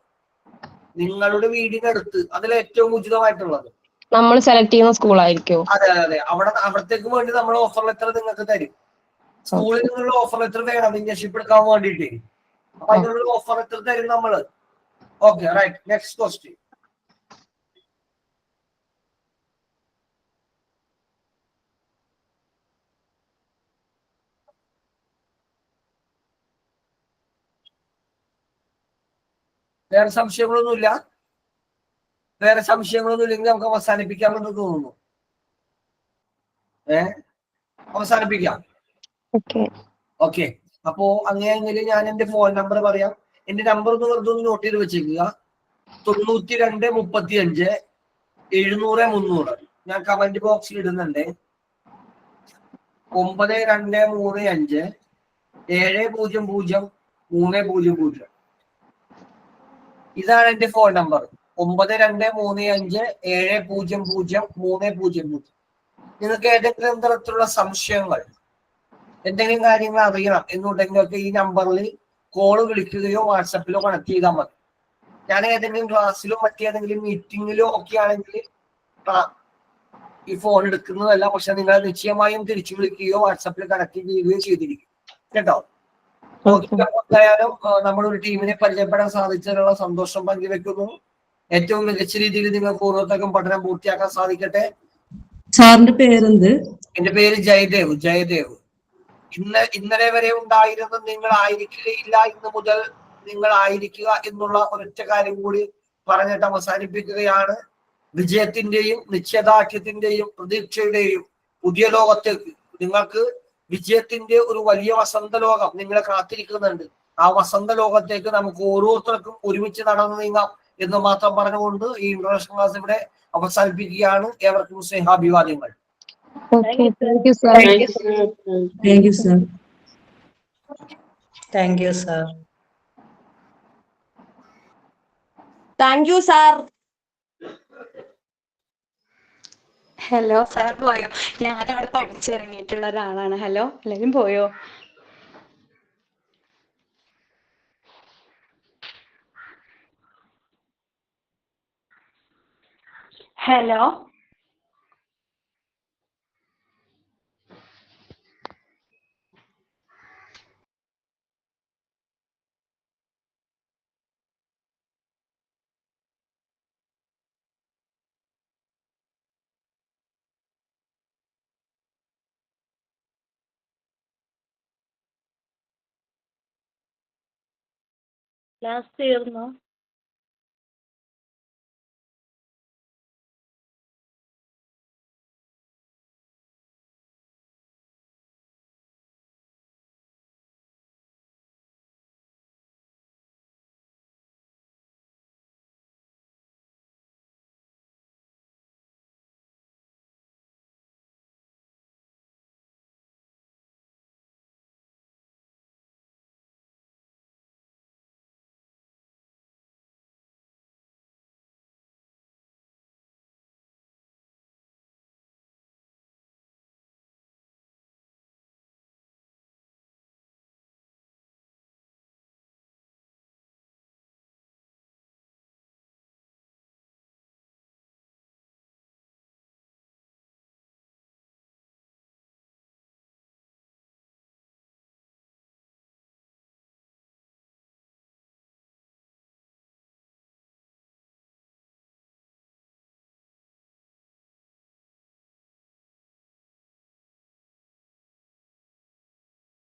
നിങ്ങളുടെ വീടിനടുത്ത് അതിൽ ഏറ്റവും ഉചിതമായിട്ടുള്ളത് നമ്മൾ സെലക്ട് ചെയ്യുന്ന സ്കൂളായിരിക്കും. അതെ, അവിടത്തേക്ക് വേണ്ടി നമ്മൾ ഓഫർ ലെറ്റർ നിങ്ങൾക്ക് തരും. സ്കൂളിൽ നിന്നുള്ള ഓഫർ ലെറ്റർ വേണം ഇന്റേൺഷിപ്പ് എടുക്കാൻ വേണ്ടിയിട്ട്. അപ്പൊ അതിനുള്ള ഓഫർ ലെറ്റർ തരും നമ്മള്. Okay, right. Next question. വേറെ സംശയങ്ങളൊന്നുമില്ല? വേറെ സംശയങ്ങളൊന്നുമില്ലെങ്കിൽ നമുക്ക് അവസാനിപ്പിക്കാമെന്ന് തോന്നുന്നു. അവസാനിപ്പിക്കാം. ഓക്കെ, അപ്പോ അങ്ങനെയെങ്കിൽ ഞാൻ എന്റെ ഫോൺ നമ്പർ പറയാം. എന്റെ നമ്പർ ഒന്ന് വെറുതെ നോട്ട് ചെയ്ത് വെച്ചേക്കുക. 9235 700 300. ഞാൻ കമന്റ് ബോക്സിൽ ഇടുന്നുണ്ട്. 9235 700 300. ഇതാണ് എന്റെ ഫോൺ നമ്പർ. 9235 700 300. നിങ്ങൾക്ക് ഏതെങ്കിലും തരത്തിലുള്ള സംശയങ്ങൾ, എന്തെങ്കിലും കാര്യങ്ങൾ അറിയണം എന്നുണ്ടെങ്കിലൊക്കെ ഈ നമ്പറിൽ കോള് വിളിക്കുകയോ വാട്സപ്പിലോ കണക്ട് ചെയ്താൽ മതി. ഞാൻ ഏതെങ്കിലും ക്ലാസ്സിലോ മറ്റേതെങ്കിലും മീറ്റിങ്ങിലോ ഒക്കെ ആണെങ്കിൽ ഈ ഫോൺ എടുക്കുന്നതല്ല, പക്ഷെ നിങ്ങൾ നിശ്ചയമായും തിരിച്ചു വിളിക്കുകയോ വാട്സപ്പിൽ കണക്ട് ചെയ്യുകയോ ചെയ്തിരിക്കും കേട്ടോ. എന്തായാലും നമ്മളൊരു ടീമിനെ പരിചയപ്പെടാൻ സാധിച്ചതിനുള്ള സന്തോഷം പങ്കുവെക്കുന്നു. ഏറ്റവും മികച്ച രീതിയിൽ നിങ്ങൾ പൂർവ്വത്തകം പഠനം പൂർത്തിയാക്കാൻ സാധിക്കട്ടെ. സാറിന്റെ പേരെന്ത്? എന്റെ പേര് ജയദേവ്. ഇന്നലെ വരെ ഉണ്ടായിരുന്ന നിങ്ങൾ ആയിരിക്കുകയില്ല, ഇന്ന് മുതൽ നിങ്ങൾ ആയിരിക്കുക എന്നുള്ള ഒരൊറ്റ കാര്യം കൂടി പറഞ്ഞിട്ട് അവസാനിപ്പിക്കുകയാണ്. വിജയത്തിന്റെയും നിശ്ചയദാർഢ്യത്തിന്റെയും പ്രതീക്ഷയുടെയും പുതിയ ലോകത്തേക്ക് നിങ്ങൾക്ക് വിജയത്തിന്റെ ഒരു വലിയ വസന്ത ലോകം നിങ്ങളെ കാത്തിരിക്കുന്നുണ്ട്. ആ വസന്ത ലോകത്തേക്ക് നമുക്ക് ഓരോരുത്തർക്കും ഒരുമിച്ച് നടന്നു നീങ്ങാം എന്ന് മാത്രം പറഞ്ഞുകൊണ്ട് ഈ ഇൻട്രൊഡക്ഷൻ ക്ലാസ് ഇവിടെ അവസാനിപ്പിക്കുകയാണ്. ഏവർക്കും സ്നേഹാഭിവാദ്യങ്ങൾ. Thank you sir. Thank you sir. Thank you sir. Thank you sir. Hello sir പോയോ? ഞാനവിടെ പഠിച്ചിറങ്ങിയിട്ടുള്ള ഒരാളാണ്. ഹലോ, എല്ലാരും പോയോ? ഹലോ. ക്ലാസ് തീർന്നോ?